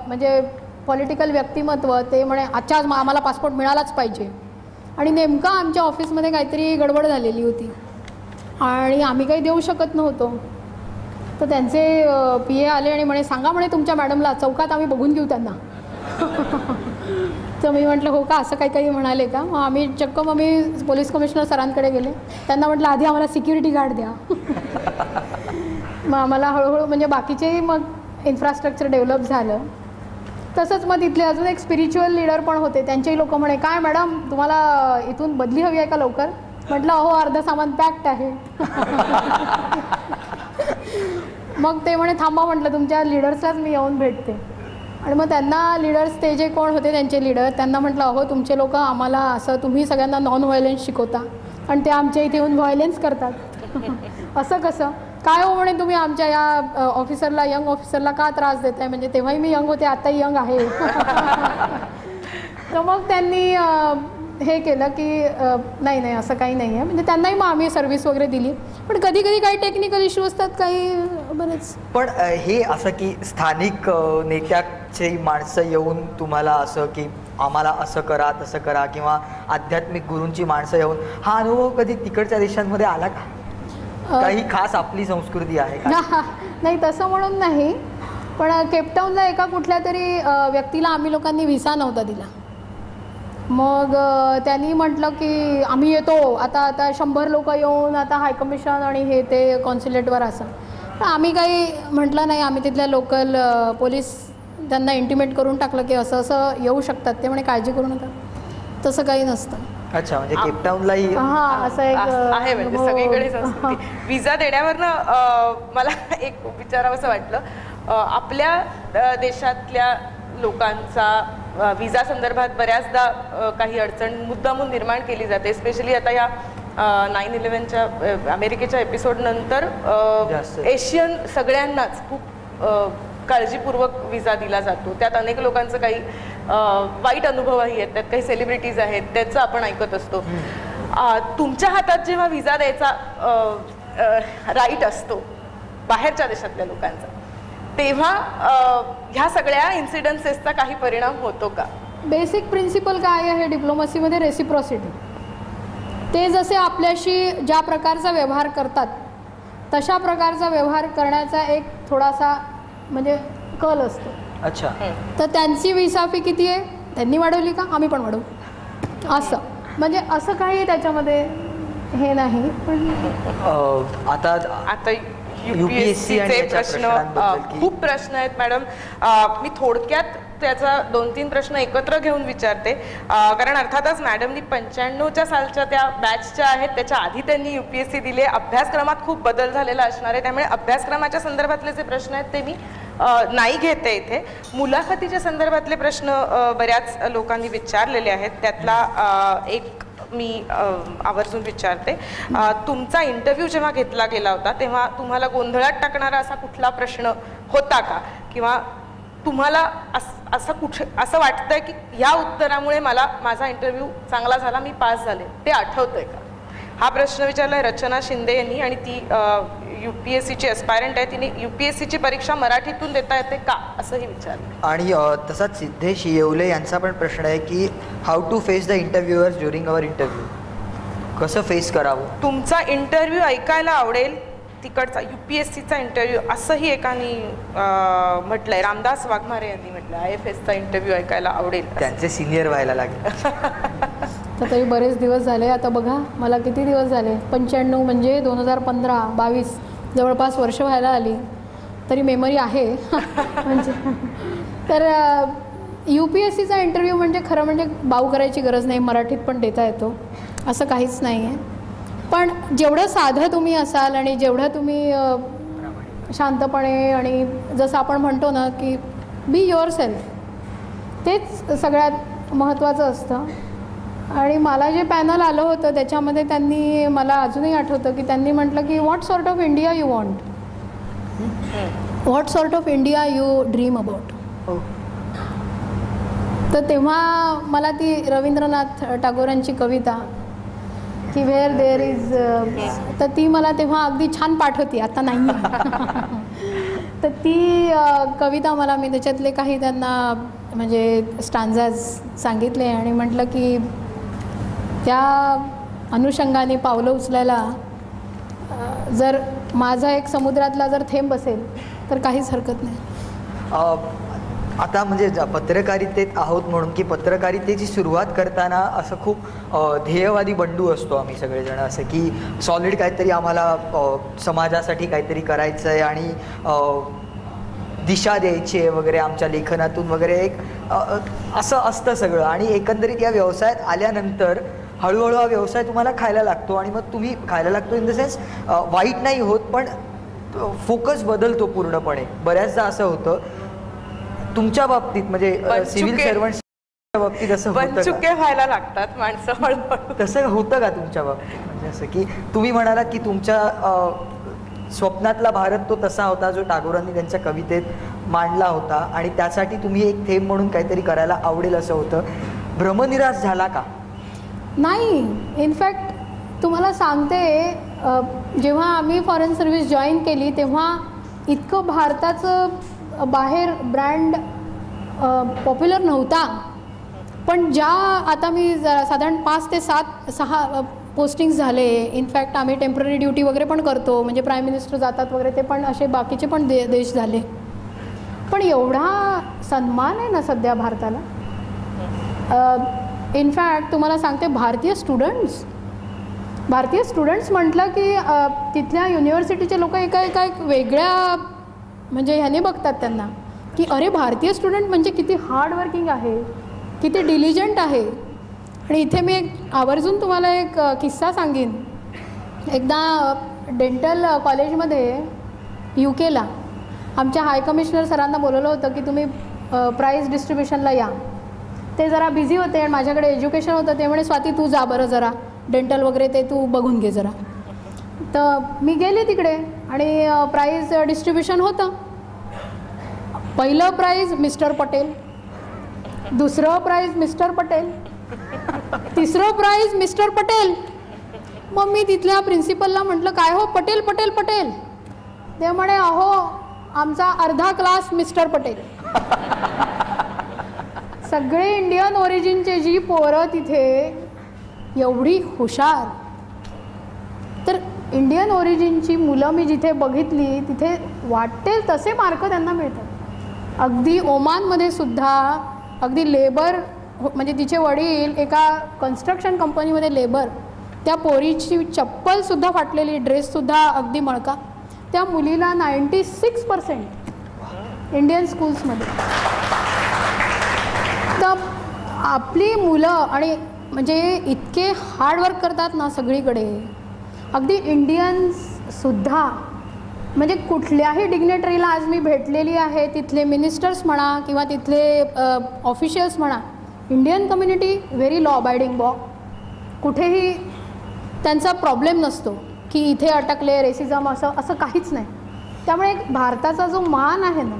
म्हणजे पॉलिटिकल व्यक्तिमत्व ते म्हणे अच्छा आम्हाला पासपोर्ट मिळालाच पाहिजे. आणि नेमकं आमच्या ऑफिसमध्ये काहीतरी गडबड झालेली होती आणि आम्ही काही देऊ शकत नव्हतो. तर त्यांचे PA आले आणि म्हणे सांगा म्हणे तुमच्या मॅडमला, चौकात आम्ही बघून घेऊ त्यांना. तर मी म्हटलं हो का, असं काही काही म्हणाले का. मग आम्ही मग मी पोलीस कमिशनर सरांकडे गेले. त्यांना म्हटलं आधी आम्हाला सिक्युरिटी गार्ड द्या. मग आम्हाला हळूहळू म्हणजे बाकीचेही मग इन्फ्रास्ट्रक्चर डेव्हलप झालं. तसंच मग तिथले अजून एक स्पिरिच्युअल लीडर पण होते. त्यांचेही लोक म्हणे काय मॅडम तुम्हाला इथून बदली हवी आहे का लवकर. म्हटलं अहो अर्ध सामान पॅक्ड आहे. मग ते म्हणे थांबा, म्हटलं तुमच्या लीडर्सलाच मी येऊन भेटते. आणि मग त्यांना लीडर्स ते जे कोण होते त्यांचे लीडर, त्यांना म्हटलं अहो तुमचे लोक आम्हाला असं तुम्ही सगळ्यांना नॉन व्हायलेन्स शिकवता आणि ते आमच्या इथे येऊन व्हायलेन्स करतात. असं कसं काय हो म्हणे, तुम्ही आमच्या या ऑफिसरला, यंग ऑफिसरला का त्रास देताय. म्हणजे तेव्हाही मी यंग होते, आत्ताही यंग आहे. तर मग त्यांनी हे केलं की नाही असं काही नाही आहे. म्हणजे त्यांनाही मग आम्ही सर्व्हिस वगैरे दिली. पण कधी कधी काही टेक्निकल इश्यू असतात, काही बरेच. पण हे असं की स्थानिक नेत्याची माणसं येऊन तुम्हाला असं की आम्हाला असं करा तसं करा, किंवा आध्यात्मिक गुरूंची माणसं येऊन, हा अनुभव कधी तिकडच्या देशांमध्ये आला का. काही खास आपली संस्कृती आहे का. नाही तसं म्हणून नाही, पण केपटाऊनला एका कुठल्या तरी व्यक्तीला आम्ही लोकांनी व्हिसा नव्हता दिला. मग त्यांनी म्हटलं की आम्ही येतो आता 100 लोक येऊन आता हायकमिशन आणि हे ते कॉन्सुलेटवर असं. पण आम्ही काही म्हटलं नाही. आम्ही तिथल्या लोकल पोलीस त्यांना इंटिमेट करून टाकलं की असं असं येऊ शकतात. ते म्हणे काळजी करू नका, तसं काही नसतं. अच्छा, म्हणजे केपटाऊनलाही हां असं एक आहे. म्हणजे सगळीकडे संस्कृती. विजा देण्यावरनं मला एक विचारावंसं वाटलं, आपल्या देशातल्या लोकांचा विजा संदर्भात बऱ्याचदा काही अडचण मुद्दामून निर्माण केली जाते. स्पेशली आता या 9/11च्या अमेरिकेच्या एपिसोड नंतर एशियन सगळ्यांनाच खूप काळजीपूर्वक विजा दिला जातो. त्यात अनेक लोकांचं काही वाईट अनुभवही आहेत, त्यात काही सेलिब्रिटीज आहेत, त्याचं आपण ऐकत असतो. तुमच्या हातात जेव्हा विजा द्यायचा राईट असतो बाहेरच्या देशातल्या लोकांचा, तेव्हा ह्या सगळ्या इन्सिडन्सेसचा काही परिणाम होतो का. बेसिक प्रिन्सिपल काय आहे डिप्लोमसीमध्ये, रेसिप्रोसिटी. ते जसे आपल्याशी ज्या प्रकारचा व्यवहार करतात तशा प्रकारचा व्यवहार करण्याचा एक थोडासा म्हणजे कल असतो. अच्छा. तर त्यांची विसा फी किती आहे, त्यांनी वाढवली का आम्ही पण वाढवू, असं. म्हणजे असं काही त्याच्यामध्ये हे नाही. पण आता UPSCचे प्रश्न खूप प्रश्न आहेत मॅडम. मी थोडक्यात त्याचा 2-3 प्रश्न एकत्र घेऊन विचारते, कारण अर्थातच मॅडमनी 95च्या सालच्या त्या बॅचच्या आहेत, त्याच्या आधी त्यांनी UPSC दिले. अभ्यासक्रमात खूप बदल झालेला असणार आहे, त्यामुळे अभ्यासक्रमाच्या संदर्भातले जे प्रश्न आहेत ते मी नाही घेते इथे. मुलाखतीच्या संदर्भातले प्रश्न बऱ्याच लोकांनी विचारलेले आहेत, त्यातला एक मी आवर्जून विचारते. तुमचा इंटरव्ह्यू जेव्हा घेतला गेला होता तेव्हा तुम्हाला गोंधळात टाकणारा असा कुठला प्रश्न होता का, किंवा तुम्हाला असं वाटतंय की या उत्तरामुळे मला माझा इंटरव्ह्यू चांगला झाला, मी पास झाले, ते आठवतंय का. हा प्रश्न विचारलाय रचना शिंदे यांनी आणि ती UPSCची एस्पायरंट आहे, तिने UPSCची परीक्षा मराठीतून देता येते का असंही विचारलं. आणि तसाच सिद्धेश येवले यांचा पण प्रश्न आहे की how to face the interviewers during our interview, कसं फेस करावं. तुमचा इंटरव्ह्यू ऐकायला आवडेल, तिकडचा UPSCचा इंटरव्ह्यू असंही एकाने म्हटलंय. रामदास वाघमारे यांनी म्हटलं IFSचा इंटरव्ह्यू ऐकायला आवडेल. त्यांचे सिनियर व्हायला लागले. तर तरी बरेच दिवस झाले. आता बघा मला किती दिवस झाले, 95 म्हणजे 2015, 22 जवळपास वर्ष व्हायला आली, तरी मेमरी आहे. म्हणजे तर UPSCचा इंटरव्ह्यू म्हणजे खरं म्हणजे बाऊ करायची गरज नाही, मराठीत पण देता येतो, असं काहीच नाही आहे. पण जेवढं साधं तुम्ही असाल आणि जेवढं तुम्ही शांतपणे आणि जसं आपण म्हणतो ना की बी युअर सेल्फ, तेच सगळ्यात महत्त्वाचं असतं. आणि मला जे पॅनल आलं होतं त्याच्यामध्ये त्यांनी, मला अजूनही आठवतं की त्यांनी म्हटलं की what sort of India you want, what sort of India you dream about. तर तेव्हा मला ती रवींद्रनाथ टागोरांची कविता की व्हेअर देअर इज, तर ती मला तेव्हा अगदी छान पाठ होती, आता नाही. तर ती कविता मला, मी त्याच्यातले काही त्यांना म्हणजे स्टांजाज सांगितले आणि म्हटलं की त्या अनुषंगाने पावलं उचलायला जर माझा एक समुद्रातला जर थेंब असेल तर काहीच हरकत नाही. आता म्हणजे पत्रकारितेत आहोत म्हणून की पत्रकारितेची सुरुवात करताना असं खूप ध्येयवादी बंडू असतो आम्ही सगळेजण, असं की सॉलिड काहीतरी आम्हाला समाजासाठी काहीतरी करायचं आहे आणि दिशा द्यायची आहे वगैरे आमच्या लेखनातून वगैरे, एक असं असतं सगळं. आणि एकंदरीत या व्यवसायात आल्यानंतर हळूहळू हा व्यवसाय तुम्हाला खायला लागतो आणि मग तुम्ही खायला लागतो इन द सेन्स वाईट नाही होत, पण फोकस बदलतो पूर्णपणे. बऱ्याचदा असं होतं तुमच्या बाबतीत, म्हणजे सिव्हिल सर्वंटच्या बाबतीत असं होतं चुके व्हायला लागतात माणसं हळूहळू. तसं होतं का तुमच्या बाबतीत? म्हणजे असं की तुम्ही म्हणालात की तुमच्या स्वप्नातला भारत तो तसा होता जो टागोरांनी त्यांच्या कवितेत मांडला होता आणि त्यासाठी तुम्ही एक थेंब म्हणून काहीतरी करायला आवडेल असं होतं. भ्रमनिराश झाला का? नाही. इनफॅक्ट तुम्हाला सांगते, जेव्हा आम्ही फॉरेन सर्व्हिस जॉईन केली तेव्हा इतकं भारताचं बाहेर ब्रँड पॉप्युलर नव्हता. पण ज्या आता मी साधारण 5 ते 6 पोस्टिंग्स झाले. इनफॅक्ट आम्ही टेम्पररी ड्युटी वगैरे पण करतो, म्हणजे प्राईम मिनिस्टर जातात वगैरे, ते पण असे बाकीचे पण देश झाले. पण एवढा सन्मान आहे ना सध्या भारताला. इनफॅक्ट तुम्हाला सांगते, भारतीय स्टुडंट्स म्हटलं की तिथल्या युनिव्हर्सिटीचे लोक एका एक वेगळ्या म्हणजे ह्याने बघतात त्यांना की अरे भारतीय स्टुडंट म्हणजे किती हार्डवर्किंग आहे, किती डिलिजंट आहे. आणि इथे मी एक आवर्जून तुम्हाला एक किस्सा सांगेन. एकदा डेंटल कॉलेजमध्ये UKला आमच्या हाय कमिशनर सरांना बोलवलं होतं की तुम्ही प्राईज डिस्ट्रीब्युशनला या. ते जरा बिझी होते आणि माझ्याकडे एज्युकेशन होतं. ते म्हणे स्वाती तू जा बरं, जरा डेंटल वगैरे ते तू बघून घे जरा. तर मी गेले तिकडे आणि प्राईज डिस्ट्रीब्युशन होतं. पहिलं प्राईज मिस्टर पटेल, दुसरं प्राईज मिस्टर पटेल, तिसरं प्राईज मिस्टर पटेल. मग मी तिथल्या प्रिन्सिपलला म्हटलं काय हो पटेल पटेल पटेल. ते म्हणे अहो आमचा अर्धा क्लास मिस्टर पटेल. सगळे इंडियन ओरिजिनचे जी पोरं तिथे एवढी हुशार. तर इंडियन ओरिजिनची मुलं मी जिथे बघितली तिथे वाटेल तसे मार्क त्यांना मिळतात. अगदी ओमानमध्ये सुद्धा अगदी लेबर, म्हणजे तिचे वडील एका कन्स्ट्रक्शन कंपनीमध्ये लेबर, त्या पोरीची चप्पलसुद्धा फाटलेली, ड्रेससुद्धा अगदी मळका. त्या मुलीला 96% इंडियन स्कूल्समध्ये. तर आपली मुलं आणि म्हणजे इतके हार्डवर्क करतात ना सगळीकडे. अगदी इंडियन्ससुद्धा, म्हणजे कुठल्याही डिग्नेटरीला आज मी भेटलेली आहे, तिथले मिनिस्टर्स म्हणा किंवा तिथले ऑफिशियल्स म्हणा, इंडियन कम्युनिटी व्हेरी लॉ अबायडिंग बॉ. कुठेही त्यांचा प्रॉब्लेम नसतो की इथे अटकले, रेसिझम असं काहीच नाही. त्यामुळे भारताचा जो मान आहे ना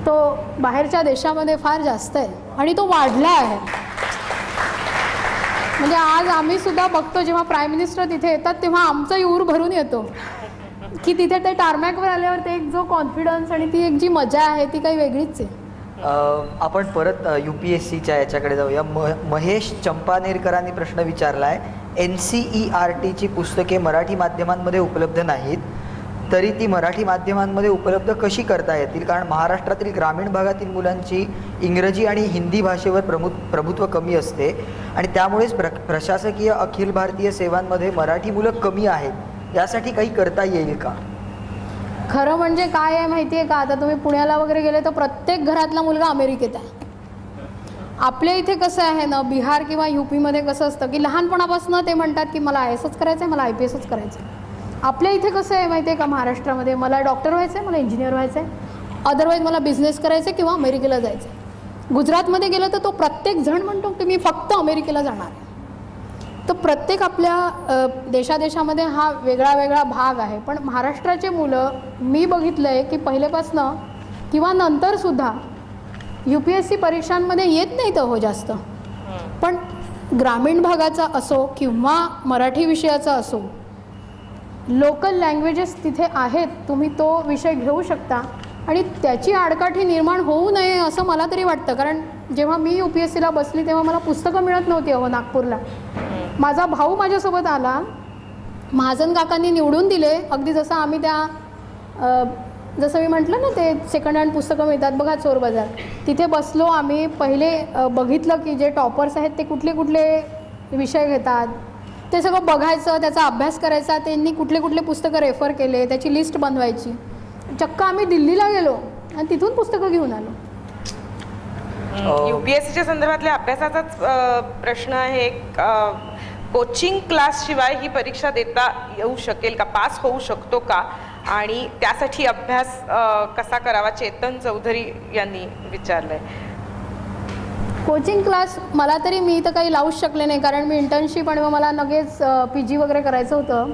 तो बाहेरच्या देशामध्ये फार जास्त आहे आणि तो वाढला आहे. म्हणजे आज आम्ही सुद्धा बघतो जेव्हा प्राईम मिनिस्टर तिथे येतात तेव्हा आमचाही ऊर भरून येतो की तिथे ते टार्मॅकवर आल्यावर ते एक जो कॉन्फिडन्स आणि ती एक जी मजा आहे ती काही वेगळीच आहे. आपण परत UPSCच्या याच्याकडे जाऊया. महेश चंपानेरकरांनी प्रश्न विचारला आहे, NCERTची पुस्तके मराठी माध्यमांमध्ये उपलब्ध नाहीत, तरी ती मराठी माध्यमांमध्ये उपलब्ध कशी करता येतील? कारण महाराष्ट्रातील ग्रामीण भागातील मुलांची इंग्रजी आणि हिंदी भाषेवर प्रभुत्व कमी असते आणि त्यामुळेच प्रशासकीय अखिल भारतीय सेवांमध्ये मराठी मुलं कमी आहेत. यासाठी काही करता येईल का? खरं म्हणजे काय आहे माहिती आहे का, आता तुम्ही पुण्याला वगैरे गेले तर प्रत्येक घरातला मुलगा अमेरिकेत आहे. आपल्या इथे कसं आहे ना, बिहार किंवा UPमध्ये कसं असतं की लहानपणापासून ते म्हणतात की मला IASच करायचं आहे, मला IPSच करायचं आहे. आपल्या इथे कसं आहे माहिती आहे का, महाराष्ट्रामध्ये मला डॉक्टर व्हायचं आहे, मला इंजिनियर व्हायचं आहे, अदरवाईज मला बिझनेस करायचं आहे किंवा अमेरिकेला जायचं आहे. गुजरातमध्ये गेलं तर तो प्रत्येक जण म्हणतो की मी फक्त अमेरिकेला जाणार आहे. तर प्रत्येक आपल्या देशादेशामध्ये हा वेगळा वेगळा भाग आहे. पण महाराष्ट्राचे मुलं मी बघितलं आहे की पहिलेपासनं किंवा नंतरसुद्धा UPSC परीक्षांमध्ये येत नाही तर हो जास्त, पण ग्रामीण भागाचा असो किंवा मराठी विषयाचा असो, लोकल लँग्वेजेस तिथे आहेत, तुम्ही तो विषय घेऊ शकता आणि त्याची आडकाठी निर्माण होऊ नये असं मला तरी वाटतं. कारण जेव्हा मी UPSCला बसली तेव्हा मला पुस्तकं मिळत नव्हती अहो नागपूरला. माझा भाऊ माझ्यासोबत आला, महाजन काकांनी निवडून दिले, अगदी जसं आम्ही त्या जसं मी म्हटलं ना ते सेकंड हँड पुस्तकं मिळतात बघा चोर बाजार, तिथे बसलो आम्ही. पहिले बघितलं की जे टॉपर्स आहेत ते कुठले कुठले विषय घेतात, ते सगळं बघायचं, त्याचा अभ्यास करायचा, त्यांनी कुठले कुठले पुस्तकं रेफर केले त्याची लिस्ट बनवायची. चक्क आम्ही दिल्लीला गेलो आणि तिथून पुस्तकं घेऊन आलो. UPSCच्या संदर्भातल्या अभ्यासाचाच प्रश्न आहे. कोचिंग क्लास शिवाय ही परीक्षा देता येऊ शकेल का, पास होऊ शकतो का, आणि त्यासाठी अभ्यास कसा करावा, चेतन चौधरी यांनी विचारलंय. कोचिंग क्लास मला तरी मी तर काही लावूच शकले नाही, कारण मी इंटर्नशिप आणि मला लगेच PG वगैरे करायचं होतं.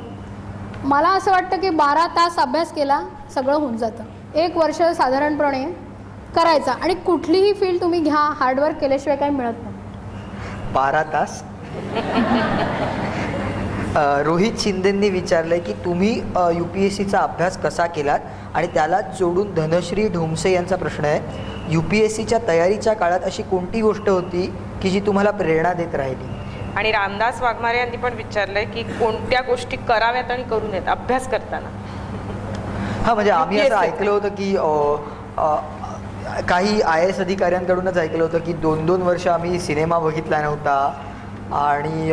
मला असं वाटतं की 12 तास अभ्यास केला सगळं होऊन जातं. 1 वर्ष साधारणपणे करायचा आणि कुठलीही फील्ड तुम्ही घ्या, हार्डवर्क केल्याशिवाय काही मिळत नाही. 12 तास. रोहित शिंदेंनी विचारलंय की तुम्ही UPSCचा अभ्यास कसा केलात, आणि त्याला जोडून धनश्री ढोमसे यांचा प्रश्न आहे, UPSCच्या तयारीच्या काळात अशी कोणती गोष्ट होती की जी तुम्हाला प्रेरणा देत राहिली? आणि रामदास वाघमारे यांनी पण विचारलंय की कोणत्या गोष्टी कराव्यात आणि करू नयेत अभ्यास करताना. हां, म्हणजे आम्ही असं ऐकलं होतं की काही IAS अधिकाऱ्यांकडूनच ऐकलं होतं की 2-2 वर्ष आम्ही सिनेमा बघितला नव्हता आणि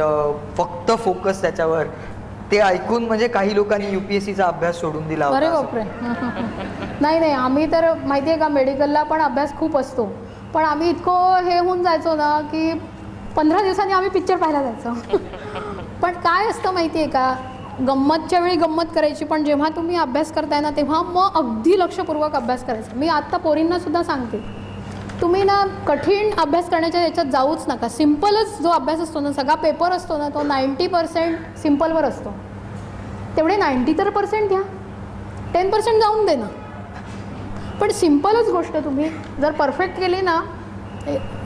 फक्त फोकस त्याच्यावर. ते ऐकून म्हणजे काही लोकांनी UPSCचा अभ्यास सोडून दिला होता. अरे बापरे. नाही, आम्ही तर माहिती आहे का मेडिकलला पण अभ्यास खूप असतो, पण आम्ही इतकं हे होऊन जायचो ना की 15 दिवसांनी आम्ही पिक्चर पाहायला जायचो. पण काय असतं माहिती आहे का, गंमतच्या वेळी गंमत करायची, पण जेव्हा तुम्ही अभ्यास करताय ना तेव्हा मग अगदी लक्षपूर्वक अभ्यास करायचा. मी आत्ता पोरींना सुद्धा सांगते, तुम्ही ना कठीण अभ्यास करण्याच्या याच्यात जाऊच नका. सिम्पलच जो अभ्यास असतो ना, सगळा पेपर असतो ना, तो 90% सिम्पलवर असतो. तेवढे 90% घ्या, 10% जाऊन दे ना, पण सिम्पलच गोष्ट तुम्ही जर परफेक्ट केली ना,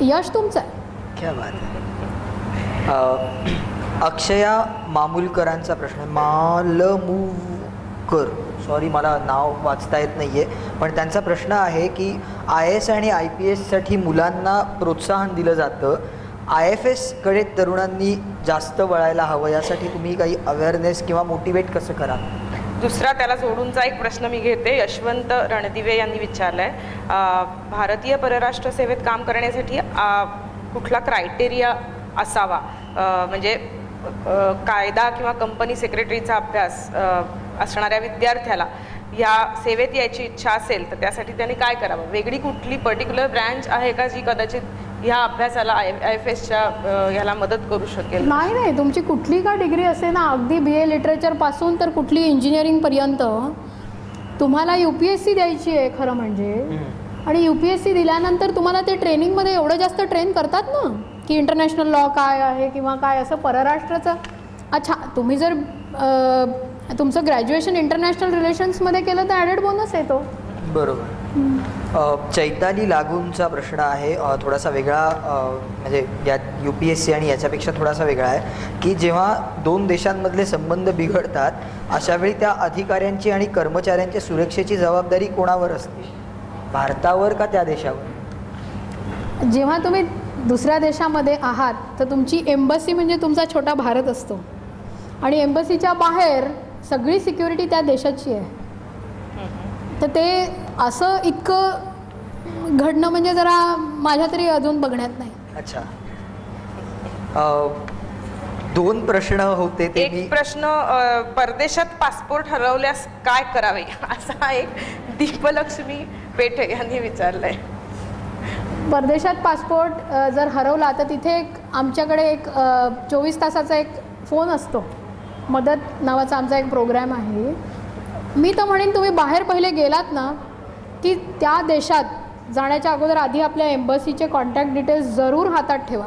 यश तुमचं आहे. क्या बात आहे. अक्षया मामुलकरांचा प्रश्न, मालमूकर, सॉरी मला नाव वाचता येत नाही आहे, पण त्यांचा प्रश्न आहे की IAS आणि IPSसाठी मुलांना प्रोत्साहन दिलं जातं, IFSकडे तरुणांनी जास्त वळायला हवं, यासाठी तुम्ही काही अवेअरनेस किंवा मोटिवेट कसं करा? दुसरा त्याला जोडूनचा एक प्रश्न मी घेते. यशवंत रणदिवे यांनी विचारला आहे, भारतीय परराष्ट्र सेवेत काम करण्यासाठी कुठला क्रायटेरिया असावा, म्हणजे कायदा किंवा कंपनी सेक्रेटरीचा अभ्यास असणाऱ्या विद्यार्थ्याला ह्या सेवेत यायची इच्छा असेल तर त्यासाठी त्याने काय करावं? वेगळी कुठली पर्टिक्युलर ब्रँच आहे का जी कदाचित ह्या अभ्यासाला IFSच्या ह्याला मदत करू शकेल? नाही, तुमची कुठली का डिग्री असे ना, अगदी BA लिटरेचरपासून तर कुठली इंजिनिअरिंगपर्यंत तुम्हाला UPSC द्यायची आहे खरं म्हणजे. आणि UPSC दिल्यानंतर तुम्हाला ते ट्रेनिंगमध्ये एवढं जास्त ट्रेन करतात ना की इंटरनॅशनल लॉ काय आहे किंवा काय असं परराष्ट्राचं. अच्छा, तुम्ही जर तुमचं ग्रॅज्युएशन इंटरनॅशनल रिलेशन्समध्ये केलं तर ॲडेड बोनस येतो. बरोबर. चैताली लागूंचा प्रश्न आहे, थोडासा वेगळा, म्हणजे या UPSC आणि याच्यापेक्षा थोडासा वेगळा आहे की जेव्हा दोन देशांमधले संबंध बिघडतात अशावेळी त्या अधिकाऱ्यांची आणि कर्मचाऱ्यांच्या सुरक्षेची जबाबदारी कोणावर असते, भारतावर का त्या देशावर? जेव्हा तुम्ही दुसऱ्या देशामध्ये आहात तर तुमची एम्बसी म्हणजे तुमचा छोटा भारत असतो आणि एम्बसीच्या बाहेर सगळी सिक्युरिटी त्या देशाची आहे. तर ते असं इतकं घडणं म्हणजे जरा माझ्या तरी अजून बघण्यात नाही. अच्छा, दोन प्रश्न होते ते. एक प्रश्न, परदेशात पासपोर्ट हरवल्यास काय करावे, असा एक दीपलक्ष्मी पेठे यांनी विचारलंय. परदेशात पासपोर्ट जर हरवला तर तिथे आमच्याकडे एक 24 तासाचा एक फोन असतो, मदत नावाचा आमचा एक प्रोग्राम आहे. मी तर म्हणेन तुम्ही बाहेर पहिले गेलात ना की त्या देशात जाण्याच्या अगोदर आधी आपल्या एम्बसीचे कॉन्टॅक्ट डिटेल्स जरूर हातात ठेवा.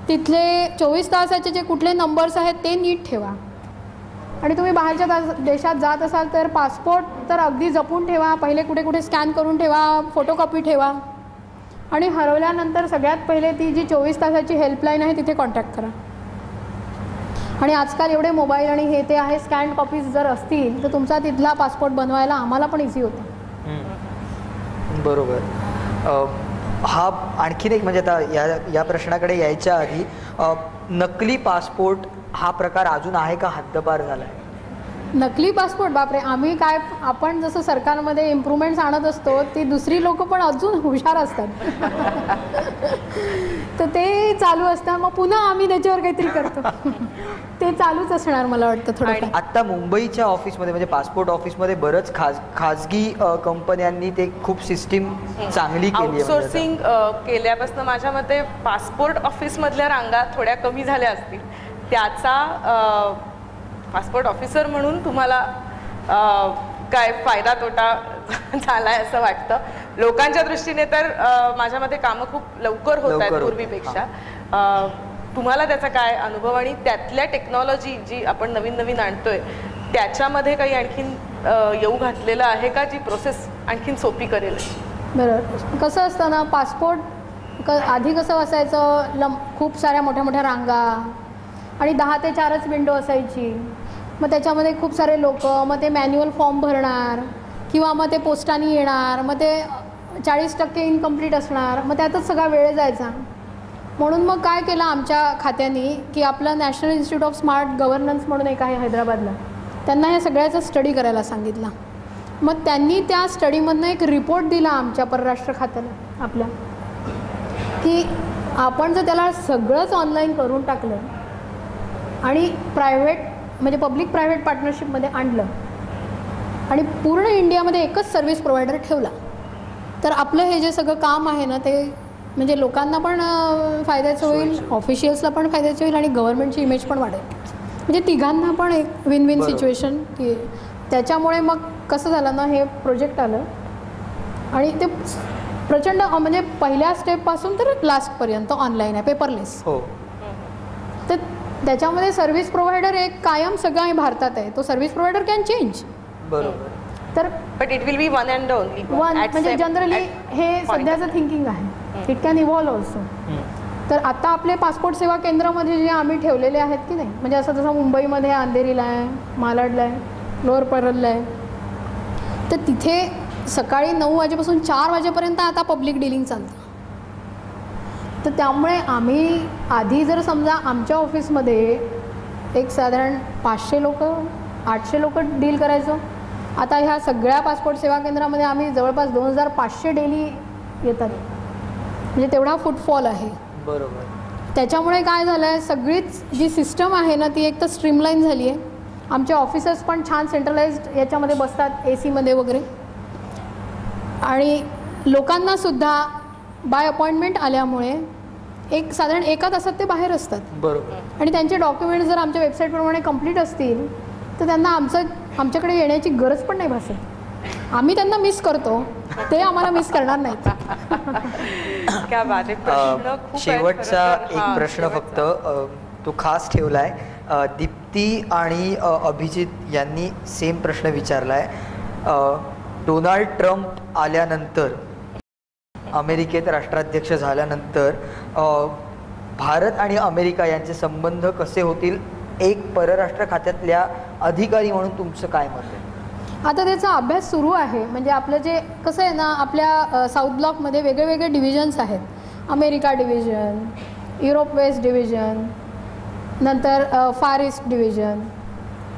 तिथले 24 तासाचे जे कुठले नंबर्स आहेत ते नीट ठेवा. आणि तुम्ही बाहेरच्या देशात जात असाल तर पासपोर्ट तर अगदी जपून ठेवा. पहिले कुठे कुठे स्कॅन करून ठेवा, फोटोकॉपी ठेवा. आणि हरवल्यानंतर सगळ्यात पहिले ती जी 24 तासाची हेल्पलाईन आहे तिथे कॉन्टॅक्ट करा. आणि आजकाल एवढे मोबाईल आणि हे ते आहे, स्कॅन कॉपीज जर असतील तर तुमचा तिथला पासपोर्ट बनवायला आम्हाला पण इझी होतं. बरोबर. हा आणखीन एक म्हणजे आता या प्रश्नाकडे यायच्या आधी, नकली पासपोर्ट हा प्रकार अजून आहे का हद्दपार झाला आहे? नकली पासपोर्ट बापरे, आम्ही काय, आपण जसं सरकारमध्ये इम्प्रूव्हमेंट्स आणत असतो ती दुसरी लोक पण अजून हुशार असतात. तर ते चालू असतं, मग पुन्हा आम्ही त्याच्यावर काहीतरी करतो. ते चालूच असणार मला वाटतं थोडं. आता मुंबईच्या ऑफिसमध्ये म्हणजे पासपोर्ट ऑफिसमध्ये बरंच खाजगी कंपन्यांनी ते खूप सिस्टीम चांगली केली आहे. आउटसोर्सिंग केल्यापासून माझ्या मते पासपोर्ट ऑफिसमधल्या रांगा थोड्या कमी झाल्या असतील. त्याचा पासपोर्ट ऑफिसर म्हणून तुम्हाला काय फायदा तोटा झालाय असं वाटतं? लोकांच्या दृष्टीने तर माझ्या मते कामं खूप लवकर होत आहेत पूर्वीपेक्षा. तुम्हाला त्याचा काय अनुभव आणि त्यातल्या टेक्नॉलॉजी जी आपण नवीन नवीन आणतोय त्याच्यामध्ये काही आणखीन येऊ घातलेलं आहे का जी प्रोसेस आणखीन सोपी करेल? बरं, कसं असतं ना, पासपोर्ट आधी कसं असायचं, खूप साऱ्या मोठ्या मोठ्या रांगा आणि 10 ते 4च विंडो असायची. मग त्याच्यामध्ये खूप सारे लोक, मग ते मॅन्युअल फॉर्म भरणार किंवा मग ते पोस्टाने येणार, मग ते 40% इनकम्प्लीट असणार, मग त्यातच सगळा वेळ जायचा. म्हणून मग काय केलं आमच्या खात्याने की आपलं national institute of smart governance म्हणून एक आहे हैदराबादला, त्यांना ह्या सगळ्याचा स्टडी करायला सांगितला. मग त्यांनी त्या स्टडीमधनं एक रिपोर्ट दिला आमच्या परराष्ट्र खात्याला आपल्या, की आपण जर त्याला सगळंच ऑनलाईन करून टाकलं आणि प्रायव्हेट म्हणजे पब्लिक प्रायव्हेट पार्टनरशिपमध्ये आणलं आणि पूर्ण इंडियामध्ये एकच सर्व्हिस प्रोव्हायडर ठेवला तर आपलं हे जे सगळं काम आहे ना ते म्हणजे लोकांना पण फायद्याचं होईल, ऑफिशियल्सला पण फायद्याचं होईल आणि गव्हर्नमेंटची इमेज पण वाढेल. म्हणजे तिघांना पण एक विन विन सिच्युएशन. की त्याच्यामुळे मग कसं झालं ना, हे प्रोजेक्ट आलं आणि ते प्रचंड म्हणजे पहिल्या स्टेपपासून तर लास्टपर्यंत ऑनलाईन आहे, पेपरलेस. हो. तर त्याच्यामध्ये सर्व्हिस प्रोव्हायडर एक कायम सगळं भारतात आहे. तो सर्व्हिस प्रोव्हायडर कॅन चेंज. बरोबर. तर but it will be one and only one, म्हणजे जनरली हे सध्याचं थिंकिंग आहे. It can evolve also. तर आता आपले पासपोर्ट सेवा केंद्रामध्ये जे आम्ही ठेवलेले आहेत की नाही, म्हणजे असं जसं मुंबईमध्ये अंधेरीला आहे, मालाडला आहे, लोअर परलला आहे, तर तिथे सकाळी 9 वाजेपासून 4 वाजेपर्यंत आता पब्लिक डिलिंग चालतं. तर त्यामुळे आम्ही आधी जर समजा आमच्या ऑफिसमध्ये एक साधारण 500 लोक 800 लोक डील करायचो, आता ह्या सगळ्या पासपोर्ट सेवा केंद्रामध्ये आम्ही जवळपास 2500 डेली येतात. म्हणजे तेवढा फुटफॉल आहे. बरोबर. त्याच्यामुळे काय झालं आहे, सगळीच जी सिस्टम आहे ना ती एक तर स्ट्रीमलाईन झाली आहे. आमचे ऑफिसर्स पण छान सेंट्रलाइज्ड याच्यामध्ये बसतात, AC वगैरे. आणि लोकांनासुद्धा बाय अपॉइंटमेंट आल्यामुळे एक साधारण 1 तासात ते बाहेर असतात. बरोबर. आणि त्यांचे डॉक्युमेंट्स जर आमच्या वेबसाईटप्रमाणे कंप्लीट असतील तर त्यांना आमच्याकडे येण्याची गरज पण नाही भासत. आम्ही त्यांना मिस करतो, ते आम्हाला मिस करणार नाहीत. शेवटचा एक प्रश्न फक्त तो खास ठेवलाय. दीप्ती आणि अभिजित यांनी सेम प्रश्न विचारलाय. डोनाल्ड ट्रम्प आल्यानंतर, अमेरिकेत राष्ट्राध्यक्ष झाल्यानंतर भारत आणि अमेरिका यांचे संबंध कसे होतील, एक परराष्ट्र खात्यातल्या अधिकारी म्हणून तुमचं काय मत आहे? आता त्याचा अभ्यास सुरू आहे. म्हणजे आपलं जे कसं आहे ना, आपल्या साऊथ ब्लॉकमध्ये वेगळे वेगळे डिव्हिजन्स आहेत. America division, Europe west division, नंतर far east division,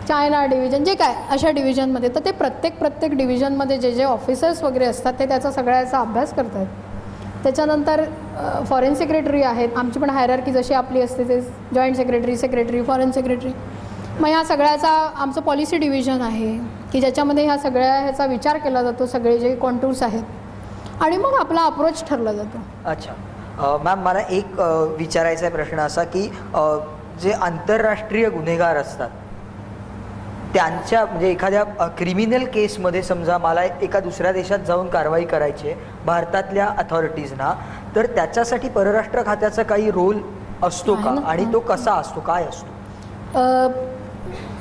China division, जे काय अशा डिव्हिजनमध्ये. तर ते प्रत्येक डिव्हिजनमध्ये जे जे ऑफिसर्स वगैरे असतात ते त्याचा सगळ्याचा अभ्यास करतात. त्याच्यानंतर फॉरेन सेक्रेटरी आहेत. आमची पण हायरार्की जशी आपली असते ते जॉईंट सेक्रेटरी, फॉरेन सेक्रेटरी. मग ह्या सगळ्याचा आमचं पॉलिसी डिव्हिजन आहे की ज्याच्यामध्ये ह्या सगळ्या ह्याचा विचार केला जातो, सगळे जे कॉन्टूर्स आहेत, आणि मग आपला अप्रोच ठरला जातो. अच्छा मॅम, मला एक विचारायचा आहे प्रश्न असा की जे आंतरराष्ट्रीय गुन्हेगार असतात त्यांच्या म्हणजे एखाद्या क्रिमिनल केसमध्ये समजा मला एका दुसऱ्या देशात जाऊन कारवाई करायची आहे भारतातल्या अथॉरिटीजना, तर त्याच्यासाठी परराष्ट्र खात्याचा काही रोल असतो का आणि तो कसा असतो, काय असतो?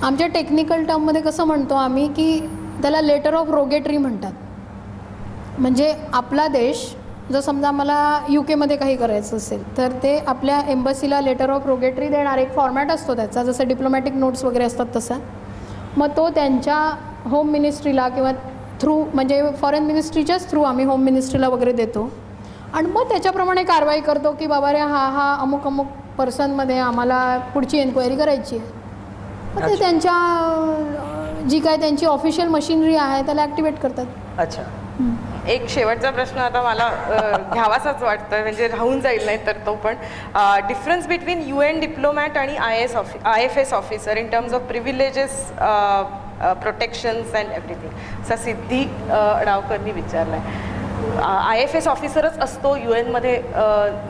आमच्या टेक्निकल टर्ममध्ये कसं म्हणतो आम्ही की त्याला लेटर ऑफ रोगेटरी म्हणतात. म्हणजे आपला देश जर समजा मला UK काही करायचं असेल तर ते आपल्या एम्बसीला लेटर ऑफ रोगेटरी देणार. एक फॉर्मॅट असतो त्याचा, जसं डिप्लोमॅटिक नोट्स वगैरे असतात तसा. मग तो त्यांच्या होम मिनिस्ट्रीला किंवा थ्रू म्हणजे फॉरेन मिनिस्ट्रीच्याच थ्रू आम्ही होम मिनिस्ट्रीला वगैरे देतो आणि मग त्याच्याप्रमाणे कारवाई करतो की बाबा रे हा अमुक पर्सनमध्ये आम्हाला पुढची एन्क्वायरी करायची आहे. मग ते त्यांच्या जी काय त्यांची ऑफिशियल मशिनरी आहे त्याला ॲक्टिवेट करतात. अच्छा, एक शेवटचा प्रश्न आता मला घ्यावासाच वाटतोय, म्हणजे राहून जाईल नाही तर तो पण. डिफरन्स बिटवीन UN डिप्लोमॅट आणि IFS officer in terms of privileges, protections and everything. असा सिद्धी डावकरनी विचारला आहे. IFS ऑफिसरच असतो UN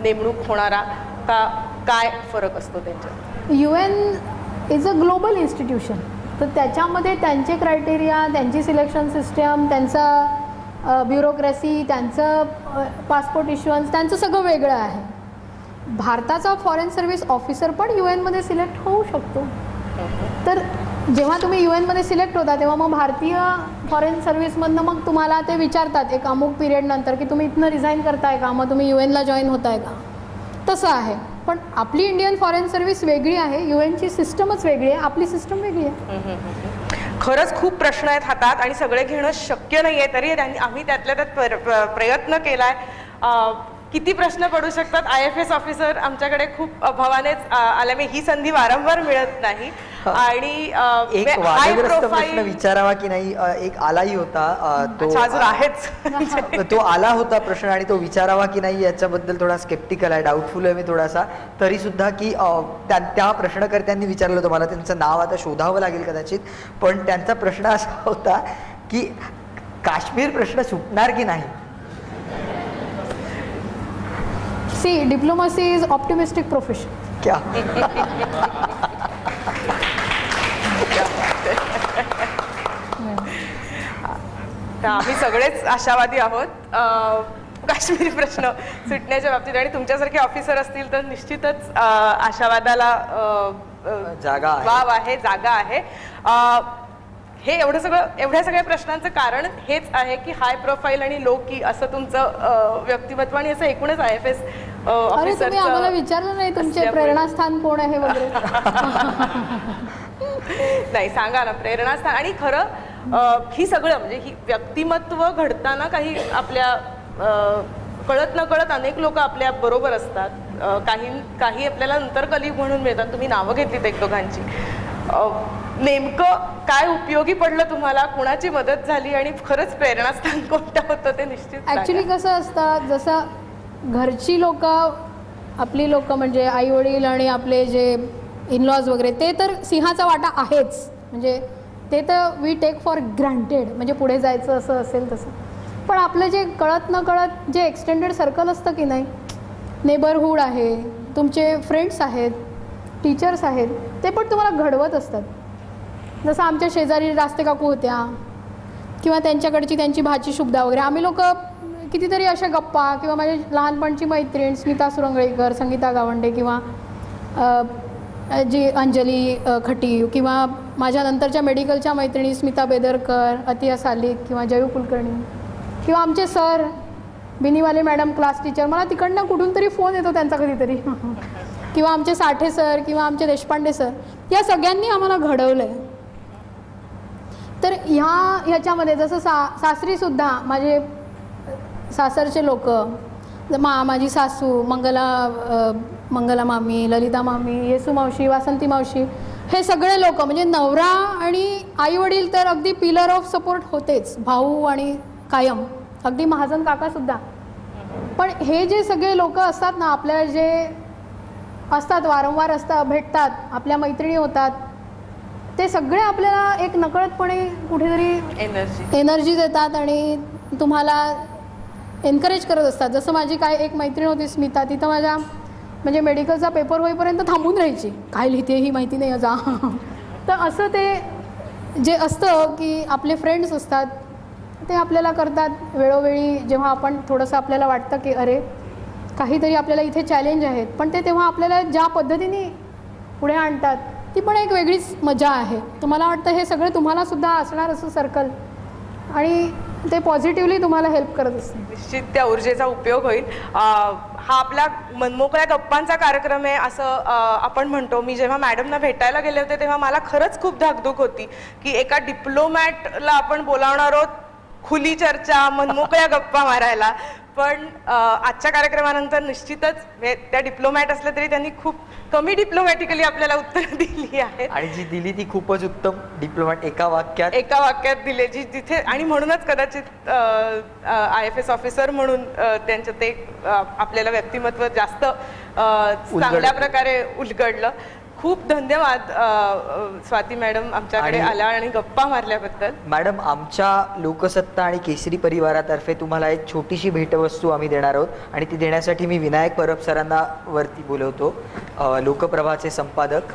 नेमणूक होणारा का, काय फरक असतो त्यांच्यात? UN is a global institution. तर त्याच्यामध्ये त्यांचे क्रायटेरिया, त्यांची सिलेक्शन सिस्टम, त्यांचा ब्युरोक्रॅसी, त्यांचं पासपोर्ट इश्युअन्स, त्यांचं सगळं वेगळं आहे. भारताचा फॉरेन सर्व्हिस ऑफिसर पण UN सिलेक्ट होऊ शकतो. तर जेव्हा तुम्ही UN सिलेक्ट होता तेव्हा मग भारतीय फॉरेन सर्व्हिसमधनं मग तुम्हाला ते विचारतात एक अमुक पिरियड नंतर की तुम्ही इथनं रिझाईन करताय का, मग तुम्ही UN जॉईन होताय का. तसं आहे. पण आपली इंडियन फॉरेन सर्व्हिस वेगळी आहे, UN सिस्टमच वेगळी आहे, आपली सिस्टम वेगळी आहे. खरंच खूप प्रश्न आहेत हातात आणि सगळे घेणं शक्य नाही आहे, तरी आम्ही त्यातल्या त्यात प्रयत्न केलाय. किती प्रश्न पडू शकतात IFS ऑफिसर आमच्याकडे खूप अभावानेच आल्या, ही संधी वारंवार मिळत नाही. आणि एक वादग्रस्त प्रश्न विचारावा की नाही, एक आलाही होता तो अजून आहेच तो आला होता प्रश्न आणि तो विचारावा की नाही याच्याबद्दल थोडा स्केप्टिकल आहे, डाऊटफुल आहे मी थोडासा, तरी सुद्धा की त्या प्रश्नकर्त्यांनी विचारलं होतं. मला त्यांचं नाव आता शोधावं लागेल कदाचित, पण त्यांचा प्रश्न असा होता की काश्मीर प्रश्न सुटणार की नाही. See, diplomacy is optimistic profession. क्या आम्ही सगळेच आशावादी आहोत काश्मीरी प्रश्न सुटण्याच्या बाबतीत, आणि तुमच्यासारखे ऑफिसर असतील तर निश्चितच आशावादाला वाव आहे, जागा आहे. हे एवढ्या सगळ्या प्रश्नांचं कारण हेच आहे की हाय प्रोफाईल आणि लो की असं तुमचं व्यक्तिमत्व आणि असं एकूणच IFS ऑफिसर. तुम्ही आम्हाला विचारलं नाही तुमचे प्रेरणास्थान कोण आहे वगैरे. नाही, सांगा ना प्रेरणास्थान. आणि खरं ही सगळं म्हणजे ही व्यक्तिमत्व घडताना काही आपल्या कळत न कळत अनेक लोक आपल्या बरोबर असतात, काही आपल्याला नंतर कलिग म्हणून मिळतात. तुम्ही नावं घेतलीत एक दोघांची. नेमकं काय उपयोगी पडलं तुम्हाला, कुणाची मदत झाली आणि खरंच प्रेरणास्थान कोणतं होतं ते निश्चित. ॲक्च्युली कसं असतं, जसं घरची लोक, आपली लोक म्हणजे आई वडील आणि आपले जे इनलॉज वगैरे, ते तर सिंहाचा वाटा आहेच. म्हणजे ते तर वी टेक फॉर ग्रँटेड, म्हणजे पुढे जायचं असं असेल तसं. पण आपलं जे कळत न कळत जे एक्सटेंडेड सर्कल असतं की नाही, नेबरहूड आहे, तुमचे फ्रेंड्स आहेत, टीचर्स आहेत, ते पण तुम्हाला घडवत असतात. जसं आमच्या शेजारी रास्ते काकू होत्या किंवा त्यांच्याकडची त्यांची भाची शुभदा वगैरे, आम्ही लोक कितीतरी अशा गप्पा, किंवा माझी लहानपणची मैत्रीण स्मिता सुरंगळीकर, संगीता गावंडे, किंवा जी अंजली खटीव, किंवा माझ्या नंतरच्या मेडिकलच्या मैत्रिणी स्मिता बेदरकर, अतिया सालिक किंवा जयू कुलकर्णी किंवा आमचे सर बिनीवाले मॅडम क्लास टीचर, मला तिकडनं कुठून तरी फोन येतो त्यांचा कधीतरी किंवा आमचे साठे सर किंवा आमचे देशपांडे सर, या सगळ्यांनी आम्हाला घडवलं आहे. तर ह्याच्यामध्ये जसं सासरीसुद्धा माझे सासरचे लोक, माझी सासू मंगला मामी, ललिता मामी, येसू मावशी, वासंती मावशी, हे सगळे लोक म्हणजे नवरा आणि आईवडील तर अगदी पिलर ऑफ सपोर्ट होतेच, भाऊ आणि कायम, अगदी महाजन काकासुद्धा. पण हे जे सगळे लोक असतात ना, आपल्या जे असतात वारंवार भेटतात, आपल्या मैत्रिणी होतात, ते सगळे आपल्याला एक नकळतपणे कुठेतरी एनर्जी देतात आणि तुम्हाला एनकरेज करत असतात. जसं माझी एक मैत्रीण होती स्मिता, तिथं माझ्या म्हणजे मेडिकलचा पेपर होईपर्यंत थांबून राहायची, काय लिहिते ही माहिती नाही जा. तर असं ते जे असतं की आपले फ्रेंड्स असतात ते आपल्याला करतात वेळोवेळी, जेव्हा आपण थोडंसं आपल्याला वाटतं की अरे काहीतरी आपल्याला इथे चॅलेंज आहेत, पण ते तेव्हा आपल्याला ज्या पद्धतीने पुढे आणतात ती पण एक वेगळीच मजा आहे. तुम्हाला वाटतं हे सगळं तुम्हालासुद्धा असणार असं सर्कल, आणि ते पॉझिटिव्हली तुम्हाला हेल्प करत असते. निश्चित त्या ऊर्जेचा उपयोग होईल. हा आपला मनमोकळ्या गप्पांचा कार्यक्रम आहे असं आपण म्हणतो. मी जेव्हा मॅडमना भेटायला गेले होते तेव्हा मला खरंच खूप धाकधूक होती की एका डिप्लोमॅटला आपण बोलावणार आहोत खुली चर्चा, मनमोकळ्या गप्पा मारायला. पण आजच्या कार्यक्रमानंतर निश्चितच त्या डिप्लोमॅट असल्या तरी त्यांनी खूप कमी डिप्लोमॅटिकली आपल्याला उत्तर दिली आहेत, आणि जी दिली ती खूपच उत्तम डिप्लोमॅट, एका वाक्यात दिले, जी जिथे, आणि म्हणूनच कदाचित IFS ऑफिसर म्हणून त्यांचं ते आपल्याला व्यक्तिमत्व जास्त चांगल्या प्रकारे उलगडलं. खूप धन्यवाद स्वाती मॅडम आमच्याकडे आल्या आणि गप्पा मारल्याबद्दल. मॅडम, आमच्या लोकसत्ता आणि केसरी परिवारातर्फे तुम्हाला एक छोटीशी भेटवस्तू आम्ही देणार आहोत, आणि ती देण्यासाठी मी विनायक परब सरांना वरती बोलवतो, लोकप्रभाचे संपादक.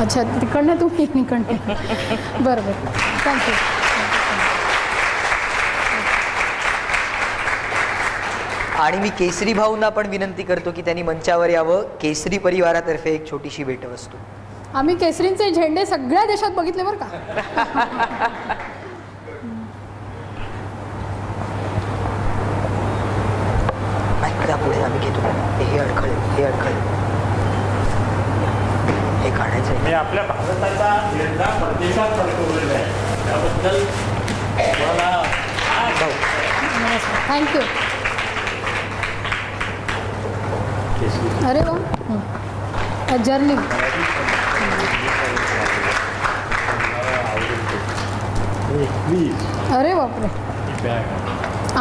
अच्छा, तिकडनं तुम्ही इकडनं, बरं बरं, थँक्यू. आणि मी केसरी भाऊंना पण विनंती करतो की त्यांनी मंचावर यावं. केसरी परिवारातर्फे एक छोटीशी भेटवस्तू. आम्ही केसरींचे झेंडे सगळ्या देशात बघितले बरं का. पुढे आम्ही घेतो. हे अडखळे हे काढायचं. मी आपल्या भारताचा झेंडा परदेशात फडकवलेला आहे, त्याबद्दल मला थँक्यू. अरे वा, जर्नी. अरे बापरे.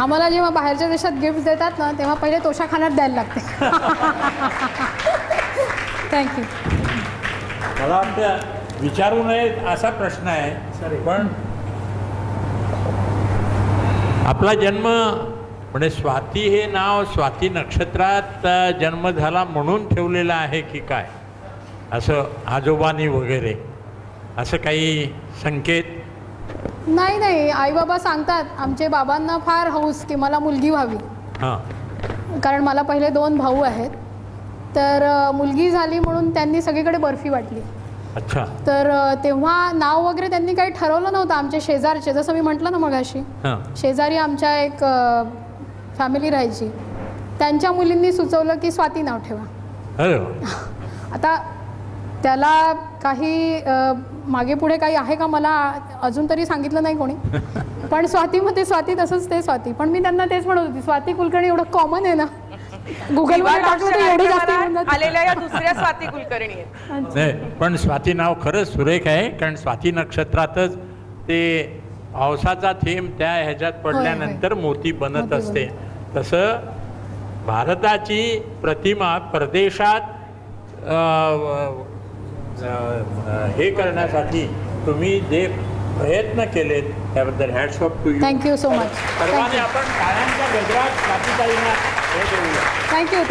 आम्हाला जेव्हा बाहेरच्या देशात गिफ्ट देतात ना तेव्हा पहिले तोशाखान्यात द्यायला लागते. थँक्यू. मला वाटतं विचारू नये असा प्रश्न आहे, पण आपला जन्म म्हणजे स्वाती हे नाव स्वाती नक्षत्रात जन्म झाला म्हणून ठेवलेलं आहे की काय, असं आजोबांनी वगैरे असं काही संकेत? नाही, आई बाबा सांगतात. आमचे बाबांना फार हौस की मला मुलगी व्हावी. हां. कारण मला पहिले 2 भाऊ आहेत, तर मुलगी झाली म्हणून त्यांनी सगळीकडे बर्फी वाटली. अच्छा. तर तेव्हा नाव वगैरे त्यांनी काही ठरवलं नव्हतं. आमचे शेजारचे, जसं मी म्हटलं ना मगाशी, शेजारी आमच्या एक फॅमिली राहायची, त्यांच्या मुलींनी सुचवलं की स्वाती नाव ठेवा. आता त्याला काही मागे पुढे काही आहे का मला अजून तरी सांगितलं नाही कोणी, पण स्वातीमध्ये स्वाती तसंच ते स्वाती. पण मी त्यांना तेच म्हणत होती, स्वाती कुलकर्णी एवढं कॉमन आहे ना, गुगलवर टाकलं तर एवढं जास्त आलेल्या या दुसऱ्या स्वाती कुलकर्णी आहेत. नाही, पण स्वाती नाव खरंच सुरेख आहे, कारण स्वाती नक्षत्रातच ते पावसाचा थेंब त्या ह्याच्यात पडल्यानंतर मोती बनत असते. तसं भारताची प्रतिमा परदेशात हे करण्यासाठी थँक्यू जे प्रयत्न केलेत त्याबद्दल hats off to you. Thank you so much. सर्वांनी आपण टाळ्यांच्या गजरात स्वातीताईंना हे देऊया. थँक्यू.